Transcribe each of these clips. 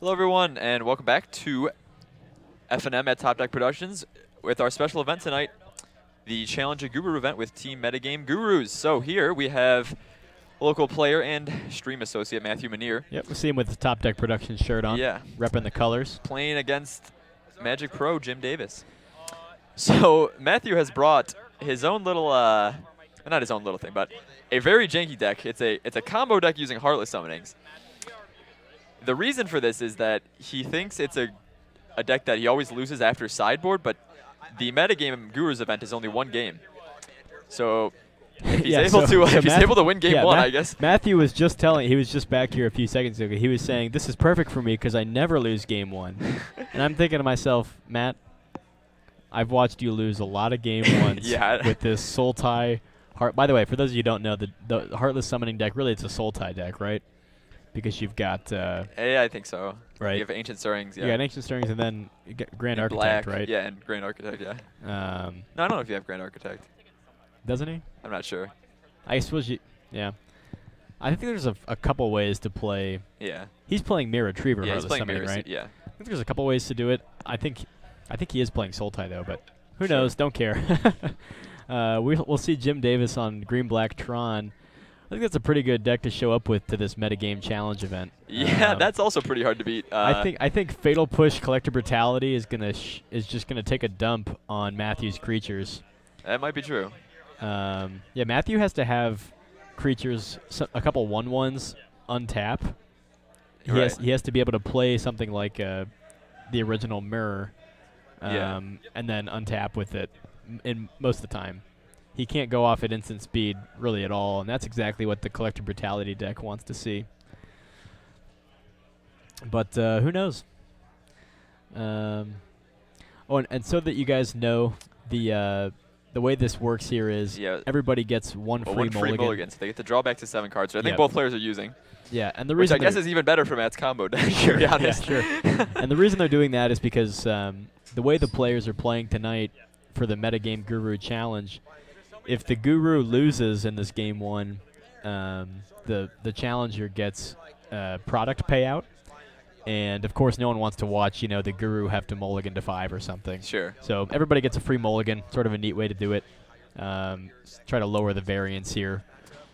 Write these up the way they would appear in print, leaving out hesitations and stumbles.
Hello, everyone, and welcome back to F&M at Top Deck Productions with our special event tonight, the Challenger Guru event with Team MetaGame Gurus. So here we have local player and stream associate Matthew Manier. Yep, we see him with the Top Deck Productions shirt on. Yeah. Repping the colors. Playing against Magic Pro Jim Davis. So Matthew has brought his own little, not his own little thing, but a very janky deck. It's a combo deck using Heartless Summonings. The reason for this is that he thinks it's a deck that he always loses after sideboard, but the MetaGame Gurus event is only one game. So if he's able to win game one, I guess. Matthew was just telling, he was just back here a few seconds ago. He was saying, this is perfect for me because I never lose game one. And I'm thinking to myself, Matt, I've watched you lose a lot of game ones with this Soul Tie. By the way, for those of you who don't know, the Heartless Summoning deck, really it's a Soul Tie deck, right? Because you've got... yeah, I think so. Right. You have Ancient Stirrings, yeah. You got Ancient Stirrings and then you get Grand and Architect, Black, right? Yeah, and Grand Architect, yeah. No, I don't know if you have Grand Architect. Doesn't he? I'm not sure. I suppose you... Yeah. I think there's a couple ways to play... Yeah. He's playing Mirror Retriever, yeah, he's playing Summoning, Mirror, right? yeah. I think there's a couple ways to do it. I think he is playing Soul Tie, though, but who knows? Don't care. We'll see Jim Davis on Green-Black Tron. I think that's a pretty good deck to show up with to this MetaGame Challenge event. Yeah, that's also pretty hard to beat. I think Fatal Push Collector Brutality is just gonna take a dump on Matthew's creatures. That might be true. Yeah, Matthew has to have creatures, a couple 1/1s untap. He has to be able to play something like the original Mirror, and then untap with it in most of the time. He can't go off at instant speed really at all, and that's exactly what the Collector Brutality deck wants to see. But who knows? Oh, and so that you guys know, the way this works here is everybody gets one free mulligan. So they get to draw back to 7 cards, which I think both players are using. Yeah, and the reason which I guess is even better for Matt's combo deck, to be honest. Yeah, sure. And the reason they're doing that is because the way the players are playing tonight for the MetaGame Guru Challenge, if the Guru loses in this game one, the challenger gets product payout, and of course no one wants to watch the Guru have to mulligan to 5 or something. Sure. So everybody gets a free mulligan. Sort of a neat way to do it. Try to lower the variance here.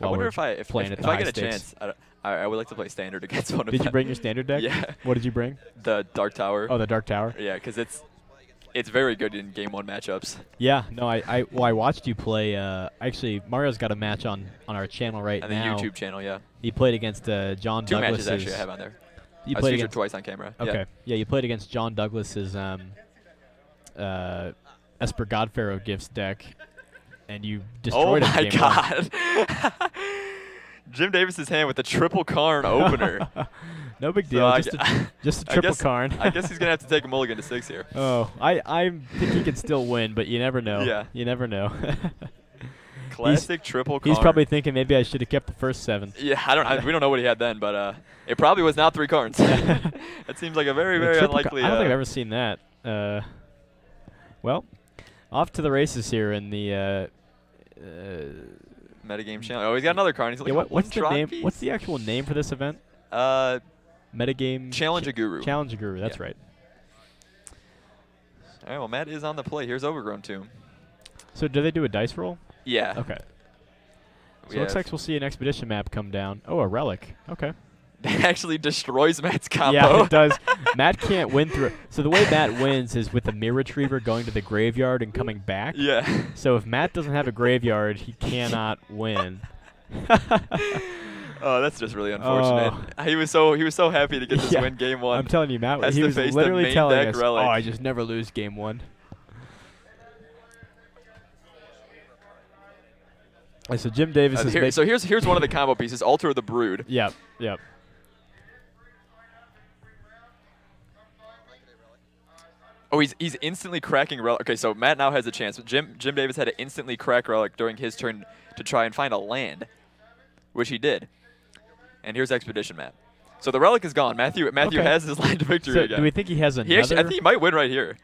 I wonder if I get a chance. I would like to play standard against one of them. Did you bring your standard deck? Yeah. What did you bring? The Dark Tower. Oh, the Dark Tower. Yeah, because it's very good in game 1 matchups. Yeah, no, I watched you play. Actually, Mario's got a match on our channel right now. On the YouTube channel, yeah. He played against John Douglas's. 2 matches actually I have on there. You I was featured twice on camera. Okay. Yeah, you played against John Douglas's Esper Godpharaoh Gifts deck, and you destroyed him. Oh my god! Jim Davis's hand with a triple Karn opener. No big deal. Just a triple Karn. I guess he's gonna have to take a mulligan to 6 here. Oh, I think he can still win, but you never know. Yeah. You never know. Classic triple Karn. He's probably thinking maybe I should have kept the first 7. Yeah, we don't know what he had then, but it probably was not 3 Karns. That seems like a very, very unlikely. I don't think I've ever seen that. Well, off to the races here in the MetaGame channel. Oh, he's got another Karn. He's like, what's the name? What's the actual name for this event? MetaGame Challenger Guru. Challenger Guru. That's right. All right. Well, Matt is on the play. Here's Overgrown Tomb. So do they do a dice roll? Yeah. Okay. So it looks like we'll see an expedition map come down. Oh, a relic. Okay. That actually destroys Matt's combo. Yeah, it does. Matt can't win through it. So the way Matt wins is with the Mirror Retriever going to the graveyard and coming back. Yeah. So if Matt doesn't have a graveyard, he cannot win. Oh, that's just really unfortunate. He was so happy to get this win game 1. I'm telling you, Matt. He was literally telling us, relic. "Oh, I just never lose game 1." So Jim Davis is so here's one of the combo pieces, Altar of the Brood. Yep. Oh, he's instantly cracking Relic. Okay, so Matt now has a chance. Jim Davis had to instantly crack Relic during his turn to try and find a land, which he did. And here's Expedition Matt. So the Relic is gone. Matthew has his line to victory again. Do we think he has another? I think he might win right here.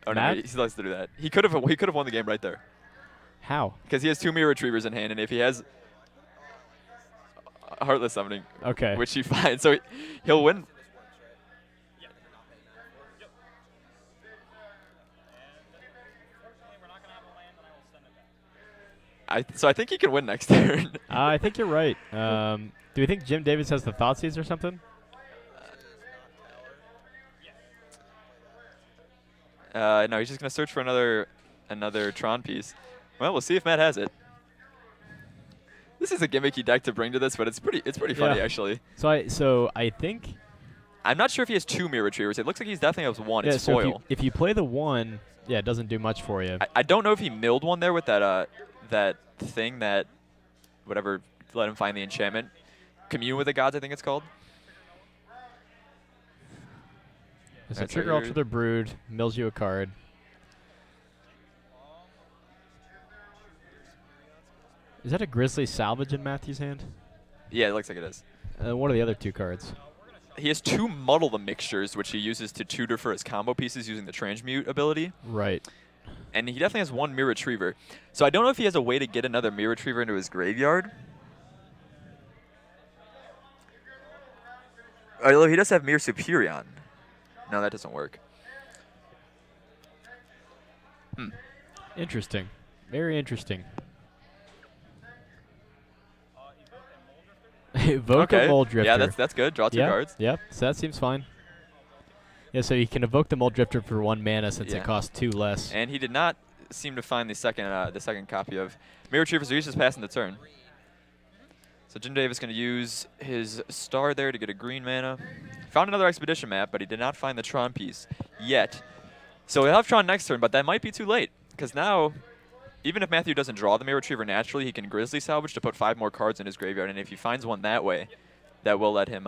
Oh no, he likes to do that. He could have won the game right there. How? Because he has 2 Mirror Retrievers in hand, and if he has Heartless Summoning, which he finds, so he'll win So I think he can win next turn. I think you're right. Do you think Jim Davis has the Thoughtseize or something? No, he's just gonna search for another Tron piece. Well, we'll see if Matt has it. This is a gimmicky deck to bring to this, but it's pretty funny actually. So I think I'm not sure if he has 2 Mirror Retrievers. It looks like he's definitely has 1. yeah, It's so foil. if you play the 1, yeah, it doesn't do much for you. I don't know if he milled one there with that that thing that whatever let him find the enchantment. Commune with the Gods, I think it's called. So trigger Ultra the Brood, mills you a card. Is that a Grizzly Salvage in Matthew's hand? Yeah, it looks like it is. What are the other 2 cards? He has 2 Muddle the Mixtures, which he uses to tutor for his combo pieces using the Transmute ability. Right. And he definitely has 1 Mirror Retriever. So I don't know if he has a way to get another Mirror Retriever into his graveyard. Although he does have Mirror Superion. No, that doesn't work. Interesting. Very interesting. Evoke a Mold Drifter. Yeah, that's good. Draw 2 cards. Yep, so that seems fine. Yeah, so you can evoke the Mold Drifter for 1 mana since it costs 2 less. And he did not seem to find the second copy of Mirror Retriever, so he's just passing the turn. So Jim Davis going to use his star there to get a green mana. Found another Expedition map, but he did not find the Tron piece yet. So he'll have Tron next turn, but that might be too late. Because now, even if Matthew doesn't draw the Mirror Retriever naturally, he can Grizzly Salvage to put 5 more cards in his graveyard. And if he finds one that way, that will let him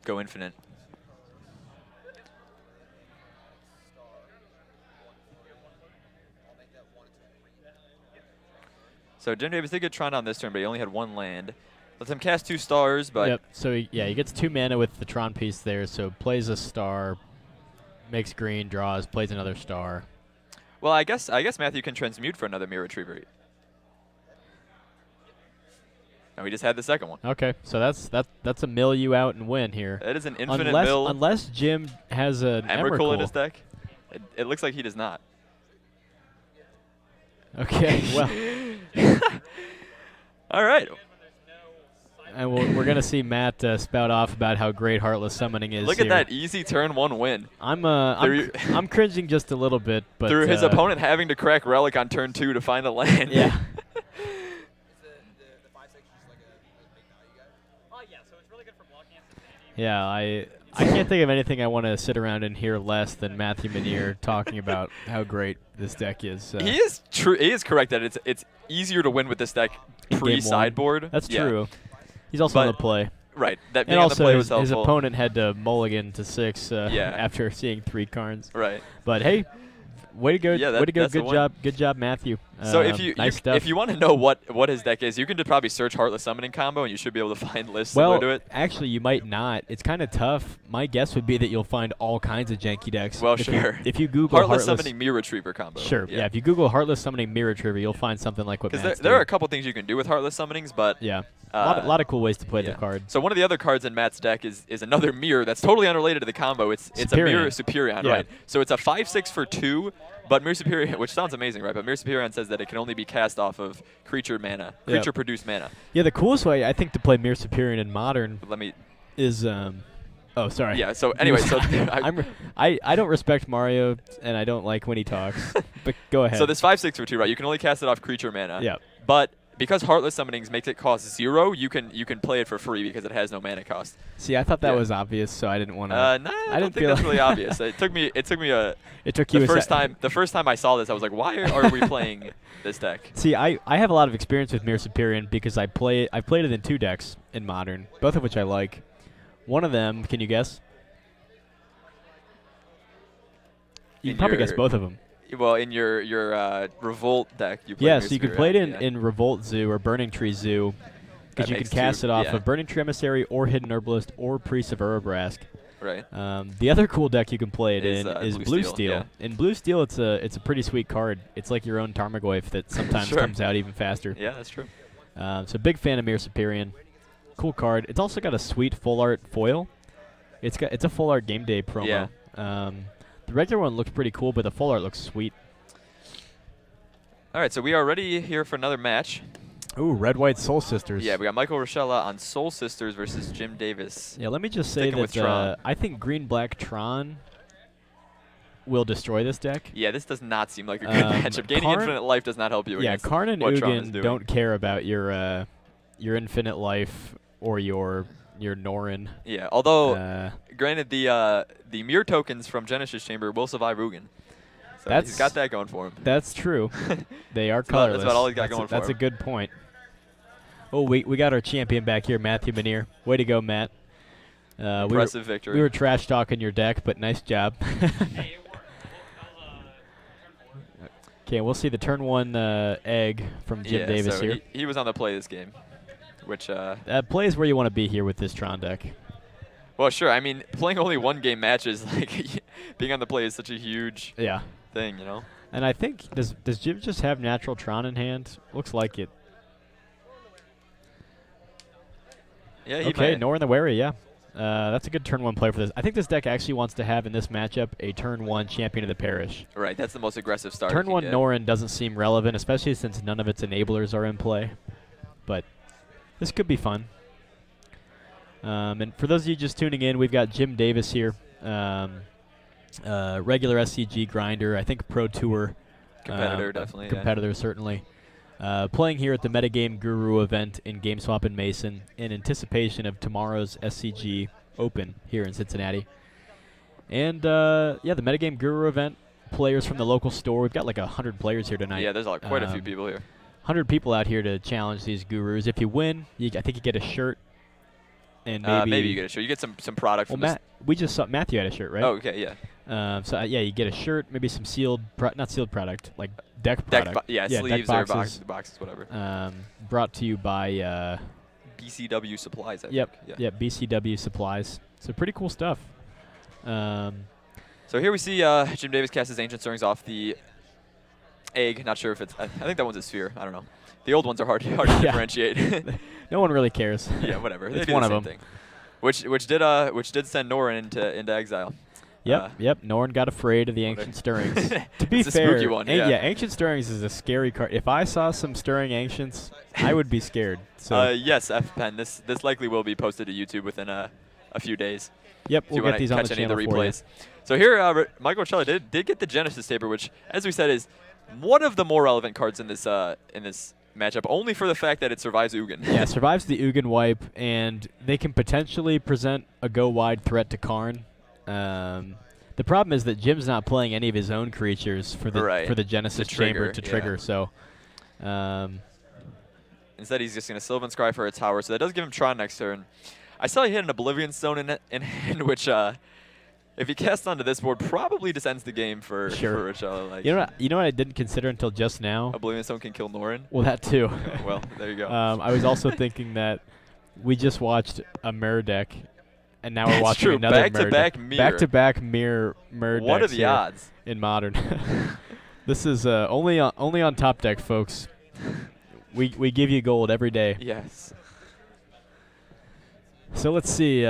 go infinite. So Jim Davis did get Tron on this turn, but he only had 1 land. Lets him cast 2 stars, but... Yep, so he gets 2 mana with the Tron piece there, so plays a star, makes green, draws, plays another star. Well, I guess Matthew can transmute for another Mirror Retriever. And we just had the second one. Okay, so that's a mill you out and win here. That is an infinite mill. Unless Jim has an Emrakul in his deck. It looks like he does not. Okay, well. All right. And we're going to see Matt spout off about how great Heartless Summoning is. Look at that easy turn 1 win. I'm cringing just a little bit, but through his opponent having to crack Relic on turn 2 to find a land. Yeah. Yeah, I can't think of anything I want to sit around and hear less than Matthew Menier talking about how great this deck is. He is true. He is correct that it's easier to win with this deck pre-sideboard. That's true. He's also on the play. Right. That being on the play was helpful. His opponent had to mulligan to 6 after seeing 3 cards. Right. But hey, way to go! Yeah, way to go! Good job, Matthew. So if you want to know what his deck is, you can just probably search Heartless Summoning combo, and you should be able to find lists similar to it. Actually, you might not. It's kind of tough. My guess would be that you'll find all kinds of janky decks. Well, sure. If you Google Heartless Summoning Mirror Retriever combo. Sure. Yeah. If you Google Heartless Summoning Mirror Retriever, you'll find something like what Matt's Because there are a couple things you can do with Heartless Summonings, but yeah. A lot of cool ways to play the card. So one of the other cards in Matt's deck is another mirror that's totally unrelated to the combo. It's a Mirror Superion, right? So it's a 5/6 for 2, but Mirror Superion, which sounds amazing, right? But Mirror Superion says that it can only be cast off of creature produced mana. Yeah, the coolest way I think to play Mirror Superion in Modern is oh, sorry. Yeah, so anyway, so I don't respect Mario and I don't like when he talks. But go ahead. So this 5/6 for 2, right? You can only cast it off creature mana. Yeah. But because Heartless Summonings makes it cost 0, you can play it for free because it has no mana cost. See, I thought that was obvious, so I didn't want to. I don't think that's really obvious. It took me the first time I saw this, I was like, why are we playing this deck? See, I have a lot of experience with Mirror Superion because I played it in 2 decks in Modern, both of which I like. One of them, can you guess? You can probably guess both of them. Well, in your Revolt deck, you play so you can play it in Revolt Zoo or Burning Tree Zoo because you can cast it off of Burning Tree Emissary or Hidden Herbalist or Priest of Urobrask. Right. The other cool deck you can play it in is Blue Steel. Yeah. In Blue Steel, it's a pretty sweet card. It's like your own Tarmogoyf that sometimes comes out even faster. Yeah, that's true. So big fan of Mirror Superion. Cool card. It's also got a sweet full art foil. It's a full art game day promo. Yeah. The regular one looks pretty cool, but the full art looks sweet. All right, so we are ready here for another match. Ooh, Red White Soul Sisters. Yeah, we got Michael Rochella on Soul Sisters versus Jim Davis. Yeah, let me just say that I think Green Black Tron will destroy this deck. Yeah, this does not seem like a good matchup. Gaining infinite life does not help you. Yeah, against Karn and what Tron is doing. don't care about your infinite life or your Norin. Yeah, although granted the mirror tokens from Genesis Chamber will survive Ugin. So he's got that going for him. That's true. They are colorless. That's about all he's got going for him. That's a good point. Oh, we got our champion back here, Matthew Manier. Way to go, Matt. Impressive victory. We were trash talking your deck, but nice job. Okay, we'll see the turn 1 egg from Jim Davis here. He was on the play this game, which play is where you want to be here with this Tron deck. Well, sure. I mean, playing only 1-game matches, like being on the play is such a huge thing, you know. And I think does Jim just have natural Tron in hand? Looks like it. Yeah, he okay, might. Norin the Wary, yeah. That's a good turn 1 play for this. I think this deck actually wants to have in this matchup a turn 1 Champion of the Parish. Right, that's the most aggressive start. Turn 1 Norin doesn't seem relevant, especially since none of its enablers are in play. But this could be fun. And for those of you just tuning in, we've got Jim Davis here. Regular SCG grinder, I think Pro Tour. Competitor, definitely. Competitor, certainly. Playing here at the MetaGame Guru event in GameSwap Mason in anticipation of tomorrow's SCG Open here in Cincinnati. And, the MetaGame Guru event, players from the local store. We've got like 100 players here tonight. Yeah, there's quite a few people here. 100 people out here to challenge these gurus. If you win, I think you get a shirt. And maybe you get a shirt. You get some product from this. We just saw Matthew had a shirt, right? Oh, okay, yeah. You get a shirt, maybe some sealed, not sealed product, like deck product. Sleeves deck boxes. or boxes, whatever. Brought to you by BCW Supplies, I think. Yeah. Yep, BCW Supplies. So pretty cool stuff. So here we see Jim Davis cast his Ancient Stirrings off the egg. Not sure if it's. I think that one's a sphere. I don't know. The old ones are hard to differentiate. No one really cares. Yeah, whatever. It's one of them. Thing. Which did send Norin into exile. Yep. Norin got afraid of the Ancient Stirrings. To be fair, a spooky one, Ancient Stirrings is a scary card. If I saw some Stirring Ancients, I would be scared. So yes, FPen. This likely will be posted to YouTube within a few days. Yep, we'll get these on the channel for you. So here, Michael Rochella did get the Genesis Saber, which, as we said, is one of the more relevant cards in this matchup, only for the fact that it survives Ugin. Yeah, it survives the Ugin wipe, and they can potentially present a go-wide threat to Karn. The problem is that Jim's not playing any of his own creatures for the Genesis Chamber to trigger. So instead, he's just going to Sylvan Scry for a tower. So that does give him Tron next turn. I saw he hit an Oblivion Stone in hand, which if he casts onto this board, probably just ends the game for Rochella. Like, you know what I didn't consider until just now? Oblivion Stone can kill Norin. Well, that too. Well, there you go. I was also thinking that we just watched a mirror deck, and now we're watching another mirror deck. Back-to-back mirror decks. What are the odds in Modern? This is only on Top Deck, folks. We give you gold every day. Yes. So let's see,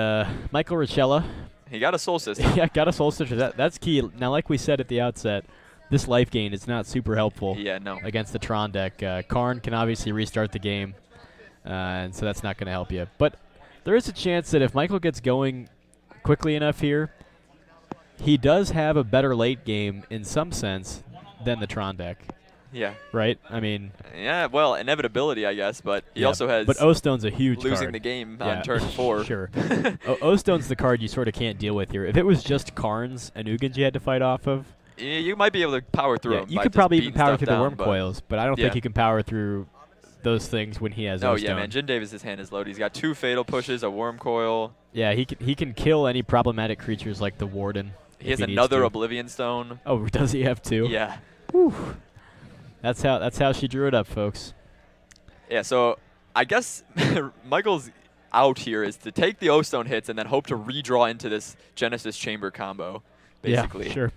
Michael Rochella. He got a Soul Sister. Yeah, got a Soul Sister. That's key. Now, like we said at the outset, this life gain is not super helpful against the Tron deck. Karn can obviously restart the game, and so that's not going to help you. But there is a chance that if Michael gets going quickly enough here, he does have a better late game in some sense than the Tron deck. Yeah. Right? I mean. Yeah, well, inevitability, I guess, but he also has. But O-Stone's a huge losing card. the game on turn 4. Sure. O-Stone's the card you sort of can't deal with here. If it was just Karns and Ugins you had to fight off of. Yeah, you might be able to power through them. You could probably even power through the Worm Coils, but I don't think you can power through those things when he has O-Stone. Oh, yeah, man. Jim Davis' hand is loaded. He's got 2 Fatal Pushes, a Worm Coil. Yeah, he can kill any problematic creatures like the Warden. He has another Oblivion Stone. Oh, does he have 2? Yeah. Whew. That's how she drew it up, folks. Yeah, so I guess Michael's out here is to take the O-Stone hits and then hope to redraw into this Genesis Chamber combo, basically. Yeah, sure.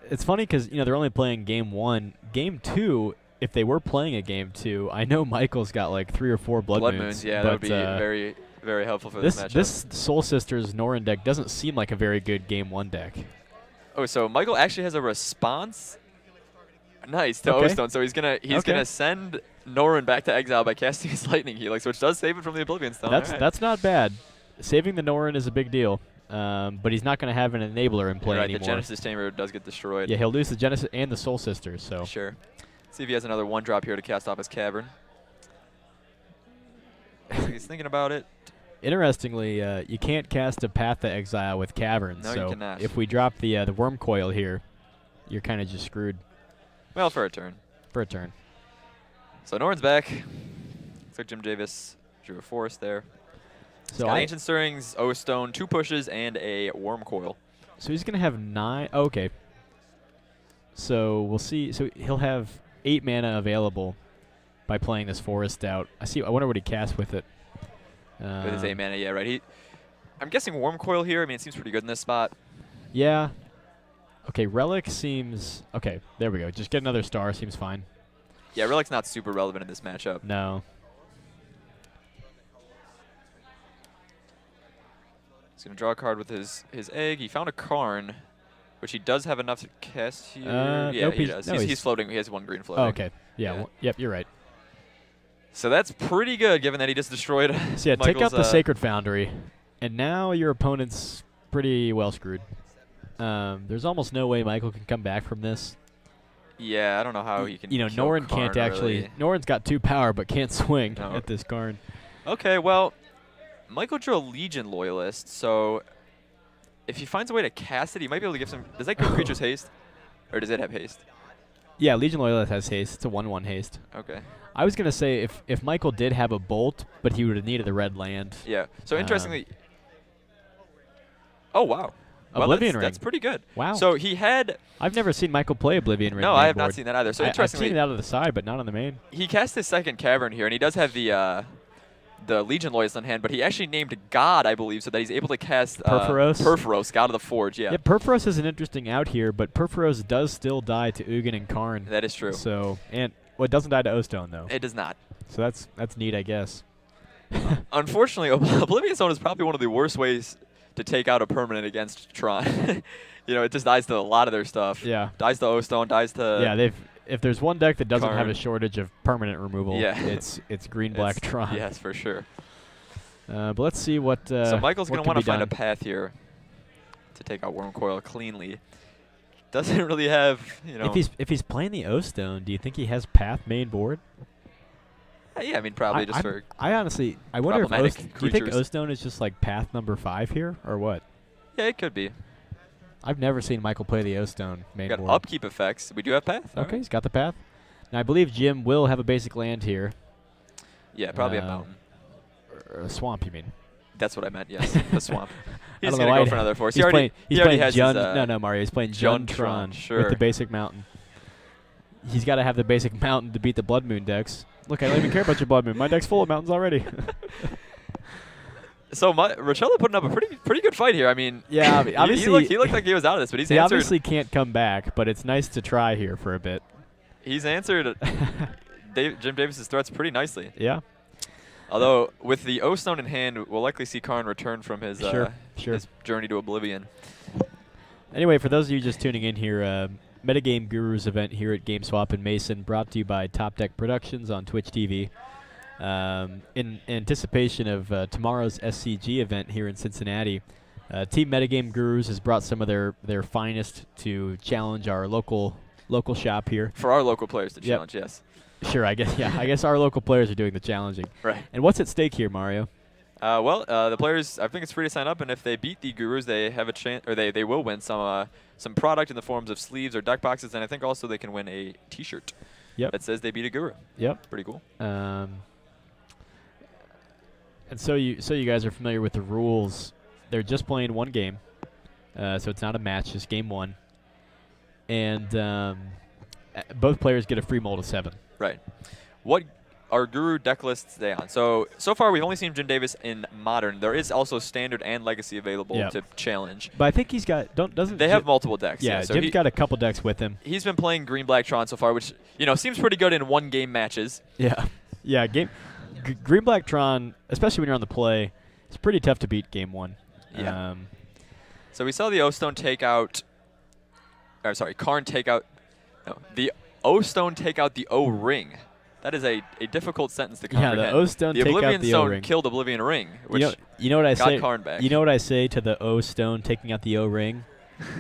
It's funny because they're only playing game 1. Game 2, if they were playing a game 2, I know Michael's got like 3 or 4 Blood Moons. Yeah, that would be very, very helpful for this matchup. This Soul Sisters Norin deck doesn't seem like a very good game 1 deck. Oh, so Michael actually has a response. Nice to Okay. O-Stone. So he's gonna send Norin back to exile by casting his Lightning Helix, which does save it from the Oblivion Stone. That's not bad. Saving the Norin is a big deal, but he's not going to have an enabler in play anymore. The Genesis Chamber does get destroyed. Yeah, he'll lose the Genesis and the Soul Sisters. So sure. See if he has another 1-drop here to cast off his Cavern. He's thinking about it. Interestingly, you can't cast a Path to Exile with Caverns. No, so you cannot. if we drop the Worm Coil here, you're kind of just screwed. Well, for a turn. For a turn. So Norin's back. Looks like Jim Davis drew a forest there. So got Ancient Stirrings, O-Stone, 2 pushes, and a Worm Coil. So he's going to have 9. Oh, okay. So we'll see. So he'll have 8 mana available by playing this forest out. I wonder what he casts with it. With his 8 mana, yeah, right. I'm guessing Worm Coil here. I mean, it seems pretty good in this spot. Yeah. Okay, Relic seems... Okay, there we go. Just get another star. Seems fine. Yeah, Relic's not super relevant in this matchup. No. He's going to draw a card with his egg. He found a Karn, which he does have enough to cast here. Yeah, nope, he does. No, he's floating. He has 1 green floating. Oh, okay. Yeah. Yep, you're right. So that's pretty good, given that he just destroyed So yeah, take out Michael's, the Sacred Foundry, and now your opponent's pretty well screwed. There's almost no way Michael can come back from this. Yeah, I don't know how he can. You know, kill Norin Karn, can't actually. really. Norin's got 2 power, but can't swing No. at this Karn. Okay, well, Michael drew a Legion Loyalist, so if he finds a way to cast it, he might be able to give some. Does that give creatures haste, or does it have haste? Yeah, Legion Loyalist has haste. It's a 1/1 haste. Okay. I was gonna say if Michael did have a bolt, but he would have needed the red land. Yeah. So interestingly. Oh wow. Oblivion Well, Ring. that's pretty good. Wow. So he had. I've never seen Michael play Oblivion Ring. No, main I have board. not seen that either. So I've interestingly, seen it out of the side, but not on the main. he cast his 2nd Cavern here, and he does have the Legion Loyalist on hand, but he actually named God, I believe, so that he's able to cast Purphoros? Purphoros, God of the Forge. Yeah. Yeah, Purphoros is an interesting out here, but Purphoros does still die to Ugin and Karn. That is true. So it doesn't die to O-Stone though. It does not. So that's neat, I guess. Unfortunately, Oblivion Stone is probably one of the worst ways to take out a permanent against Tron. You know, it just dies to a lot of their stuff. Yeah. Dies to O-Stone, dies to... Yeah, if there's one deck that doesn't have Karn. a shortage of permanent removal, Yeah. it's green-black Tron. Yes, for sure. But let's see what so Michael's going to want to find a done. path here to take out Worm Coil cleanly. Doesn't really have, you know... If he's playing the O-Stone, do you think he has path main board? Yeah, I mean, probably just for... I honestly, I wonder if problematic do you think creatures. O-Stone is just like path number 5 here, or what? Yeah, it could be. I've never seen Michael play the O-Stone main Got board. upkeep effects. We do have path. Okay, he's got the path. Now I believe Jim will have a basic land here. Yeah, probably a mountain. Or a swamp, you mean? That's what I meant, yes. The swamp. He's don't going know to why go for another force. He's playing has Jun. his, No, Mario. He's playing Juntron, Juntron with the basic mountain. He's got to have the basic mountain to beat the Blood Moon decks. Look, I don't even care about your Blood Moon. My deck's full of mountains already. So Rochella putting up a pretty good fight here. I mean, yeah, obviously he looked like he was out of this, but he's he answered. obviously can't come back, but it's nice to try here for a bit. He's answered Jim Davis's threats pretty nicely. Yeah. Although with the O-Stone in hand, we'll likely see Karn return from his his journey to Oblivion. Anyway, for those of you just tuning in here, Metagame Gurus event here at GameSwap and Mason, brought to you by Top Deck Productions on Twitch TV. In anticipation of tomorrow's SCG event here in Cincinnati, Team MetaGame Gurus has brought some of their finest to challenge our local shop here. For our local players to challenge, yes. Sure, I guess. Yeah, I guess our local players are doing the challenging. Right. And what's at stake here, Mario? The players, I think it's free to sign up, and if they beat the Gurus, they have a chance, or they will win some product in the forms of sleeves or deck boxes, and I think also they can win a T-shirt. Yep. That says they beat a Guru. Yep. Pretty cool. And so you guys are familiar with the rules. They're just playing one game, so it's not a match, just game one. And both players get a free mold of 7. Right. What are Guru deck lists they on? So far we've only seen Jim Davis in Modern. There is also Standard and Legacy available to challenge. But I think he's got They have multiple decks. Yeah, so Jim's got a couple decks with him. He's been playing Green Black Tron so far, which seems pretty good in one game matches. Yeah. Yeah, Green Black Tron, especially when you're on the play, it's pretty tough to beat game 1. Yeah. So we saw the O-Stone take out or sorry, Karn take out, no, the O-Stone take out the O-Ring. That is a difficult sentence to comprehend. Yeah, the O-Stone take out the O-Ring. The Oblivion Stone killed Oblivion Ring, which you know what I got say? Karn back. You know what I say to the O-Stone taking out the O-Ring?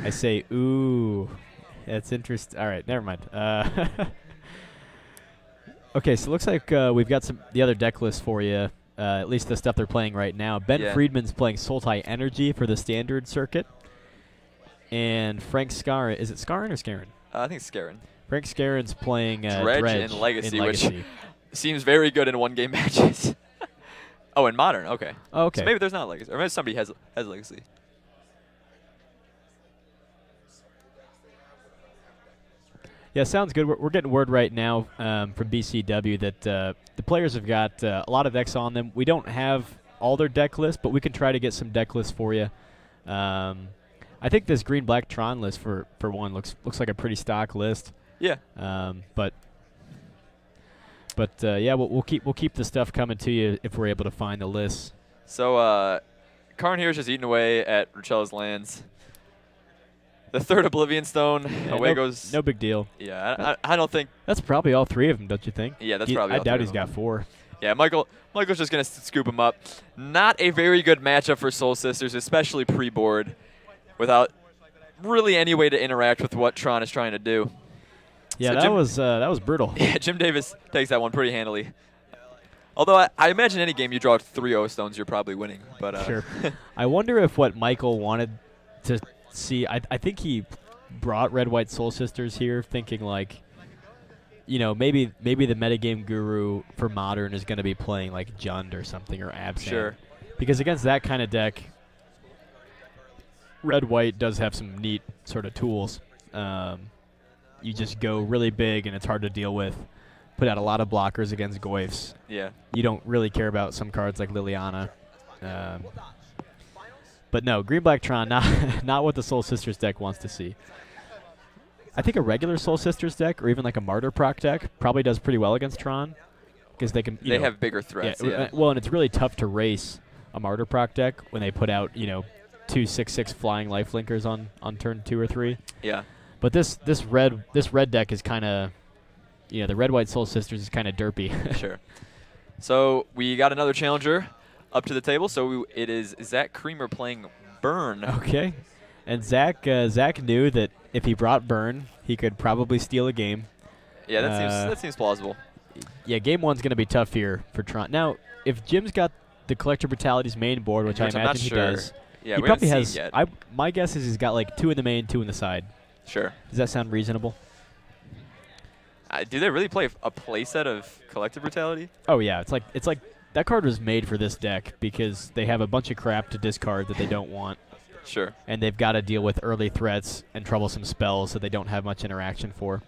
I say, ooh, that's interesting. All right, never mind. Okay, so it looks like we've got the other deck list for you, at least the stuff they're playing right now. Ben Friedman's playing Sultai Energy for the standard circuit. And Frank Skarren, is it Skarren or Skarren? I think it's Skarren. Frank Skarren's playing Dredge in Legacy, which seems very good in one-game matches. Oh, in Modern, okay. Oh, okay. So maybe there's not Legacy, or maybe somebody has Legacy. Yeah, sounds good. We're getting word right now from BCW that the players have got a lot of decks on them. We don't have all their deck lists, but we can try to get some deck lists for you. I think this green-black Tron list for one looks like a pretty stock list. Yeah. But yeah, we'll keep the stuff coming to you if we're able to find the lists. So Karn here is just eating away at Rochella's lands. The third Oblivion Stone away goes. No big deal. Yeah, I don't think. That's probably all three of them, don't you think? Yeah, that's probably all three. I doubt he's got four. Yeah, Michael's just going to scoop him up. Not a very good matchup for Soul Sisters, especially pre-board, without really any way to interact with what Tron is trying to do. Yeah, so that was brutal. Yeah, Jim Davis takes that one pretty handily. Although I imagine any game you draw 3 O-Stones, you're probably winning. But sure. I wonder if what Michael wanted to see, I think he brought Red White Soul Sisters here thinking like, you know, maybe the metagame guru for Modern is going to be playing like Jund or something or Absent. Sure. Because against that kind of deck, Red White does have some neat sort of tools. You just go really big and it's hard to deal with. Put out a lot of blockers against Goyfs. Yeah. You don't really care about some cards like Liliana. But no, Green-Black Tron, not what the Soul Sisters deck wants to see. I think a regular Soul Sisters deck or even like a Martyr Proc deck probably does pretty well against Tron. Because they can, they have bigger threats. Yeah. Well, and it's really tough to race a Martyr Proc deck when they put out, 2 6/6 flying lifelinkers on turn 2 or 3. Yeah. But this red deck is kind of, the Red White Soul Sisters is kind of derpy. Sure. So we got another challenger up to the table. So it is Zach Creamer playing Burn. Okay. And Zach knew that if he brought Burn, he could probably steal a game. Yeah, that seems plausible. Yeah, game 1's going to be tough here for Tron. Now, if Jim's got the Collector Brutality's main board, which I imagine he does, yeah, he we probably haven't has. seen yet. My guess is he's got like 2 in the main, 2 in the side. Sure. Does that sound reasonable? Do they really play a playset of Collective Brutality? Oh yeah, it's like that card was made for this deck because they have a bunch of crap to discard that they don't want. Sure. And they've got to deal with early threats and troublesome spells that they don't have much interaction for.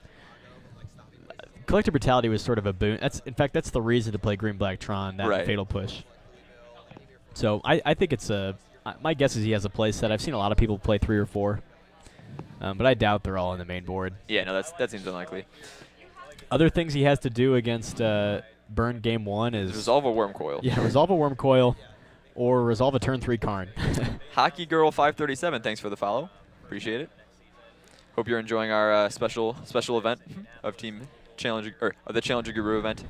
Collective Brutality was sort of a boon. In fact, that's the reason to play Green-Black Tron, that Fatal Push. So I think it's my guess is he has a play set. I've seen a lot of people play 3 or 4. But I doubt they're all on the main board. Yeah, no, that seems unlikely. Other things he has to do against Burn game 1 is resolve a Worm Coil. Yeah, resolve a Worm Coil or resolve a turn 3 Karn. Hockey Girl 537, thanks for the follow. Appreciate it. Hope you're enjoying our special event of Team Challenger or the Challenger Guru event.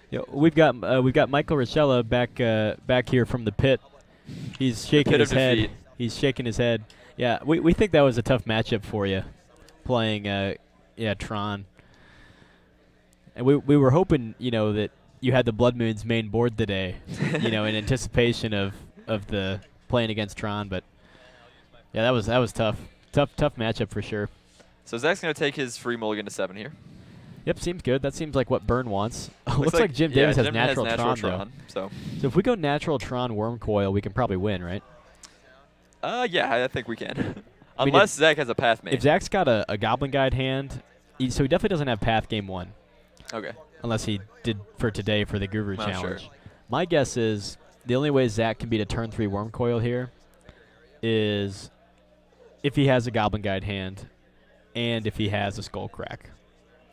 Yeah, we've got Michael Rochella back here from the pit. He's shaking his head. Defeat. He's shaking his head. Yeah, we think that was a tough matchup for you, playing Tron. And we were hoping that you had the Blood Moon's main board today, in anticipation of the playing against Tron. But yeah, that was tough matchup for sure. So Zach's gonna take his free mulligan to 7 here. Yep, seems good. That seems like what Burn wants. Looks like Jim Davis has natural Tron. So if we go natural Tron Worm Coil, we can probably win, right? Yeah, I think we can. Unless Zach has a path main. If Zach's got a Goblin Guide hand, so he definitely doesn't have path game 1. Okay. Unless he did for today for the Guru Challenge. Sure. My guess is the only way Zach can beat a turn 3 Worm Coil here is if he has a Goblin Guide hand and if he has a Skull Crack.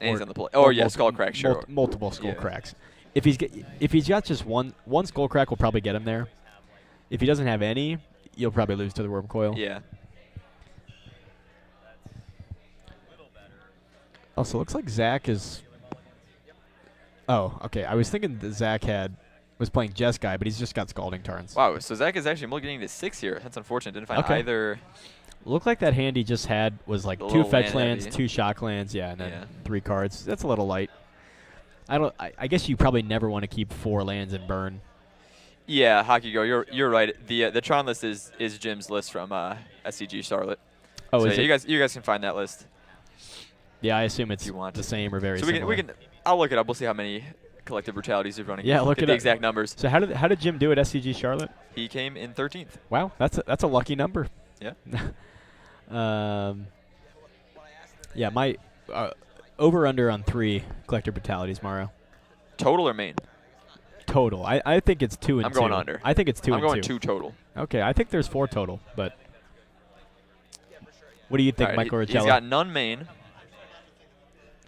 And he's on the play. Oh yeah, Skull Crack, sure. Multiple Skull Cracks. If he's got just one Skull Crack, will probably get him there. If he doesn't have any, you'll probably lose to the Worm Coil. Yeah. Oh, so it looks like Zach is... Oh, okay. I was thinking that Zach was playing Jeskai, but he's just got Scalding Tarns. Wow, so Zach is actually getting to 6 here. That's unfortunate. Didn't find either. Looked like that hand he just had was like 2 fetch lands, 2 shock lands, yeah, and then 3 cards. That's a little light. I guess you probably never want to keep 4 lands in burn. Yeah, Hockey Go, you're right. The Tron list is Jim's list from SCG Charlotte. Oh, so is it? You guys can find that list. Yeah, I assume it's the same or very similar. We can. I'll look it up. We'll see how many collective brutalities he's running. Yeah, look at the exact numbers. So how did Jim do at SCG Charlotte? He came in 13th. Wow, that's a lucky number. Yeah. Yeah, my over under on 3 collective brutalities, Mario. Total or main? Total. I think it's 2 and 2. I'm going under. I think it's 2 and 2. I'm going 2 total. Okay, I think there's 4 total, but what do you think, Michael Riccello? He's got none main.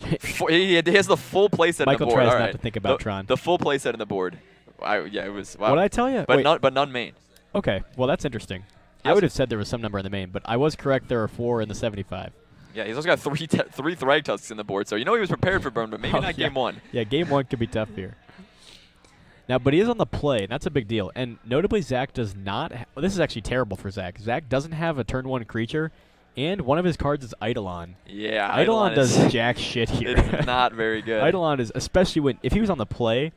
He has the full playset on the board. Michael tries not to think about Tron. The full playset on the board. Yeah, it was. Wow. What did I tell you? But none main. Okay, well that's interesting. I would have said there was some number in the main, but I was correct. There are 4 in the 75. Yeah, he's also got 3 Thrag Tusks in the board, so you know he was prepared for burn, but maybe not game 1. Yeah, game 1 could be tough here. Now, but he is on the play, and that's a big deal. And notably, Zach does not. Well, this is actually terrible for Zach. Zach doesn't have a turn 1 creature. And one of his cards is Eidolon. Yeah, Eidolon does jack shit here. It's not very good. Eidolon is, especially if he was on the play,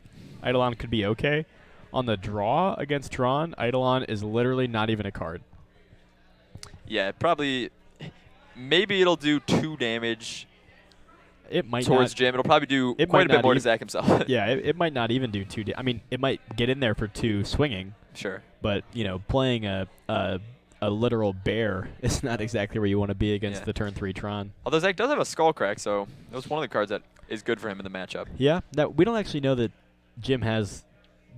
Eidolon could be okay. On the draw against Tron, Eidolon is literally not even a card. Yeah, probably. Maybe it'll do 2 damage. It might towards Jim. It'll probably do quite a bit more to Zach himself. Yeah, it might not even do 2. I mean, it might get in there for 2 swinging. Sure. But playing a literal bear is not exactly where you want to be against the turn 3 Tron. Although Zach does have a Skull Crack, so that was one of the cards that is good for him in the matchup. Yeah, we don't actually know that Jim has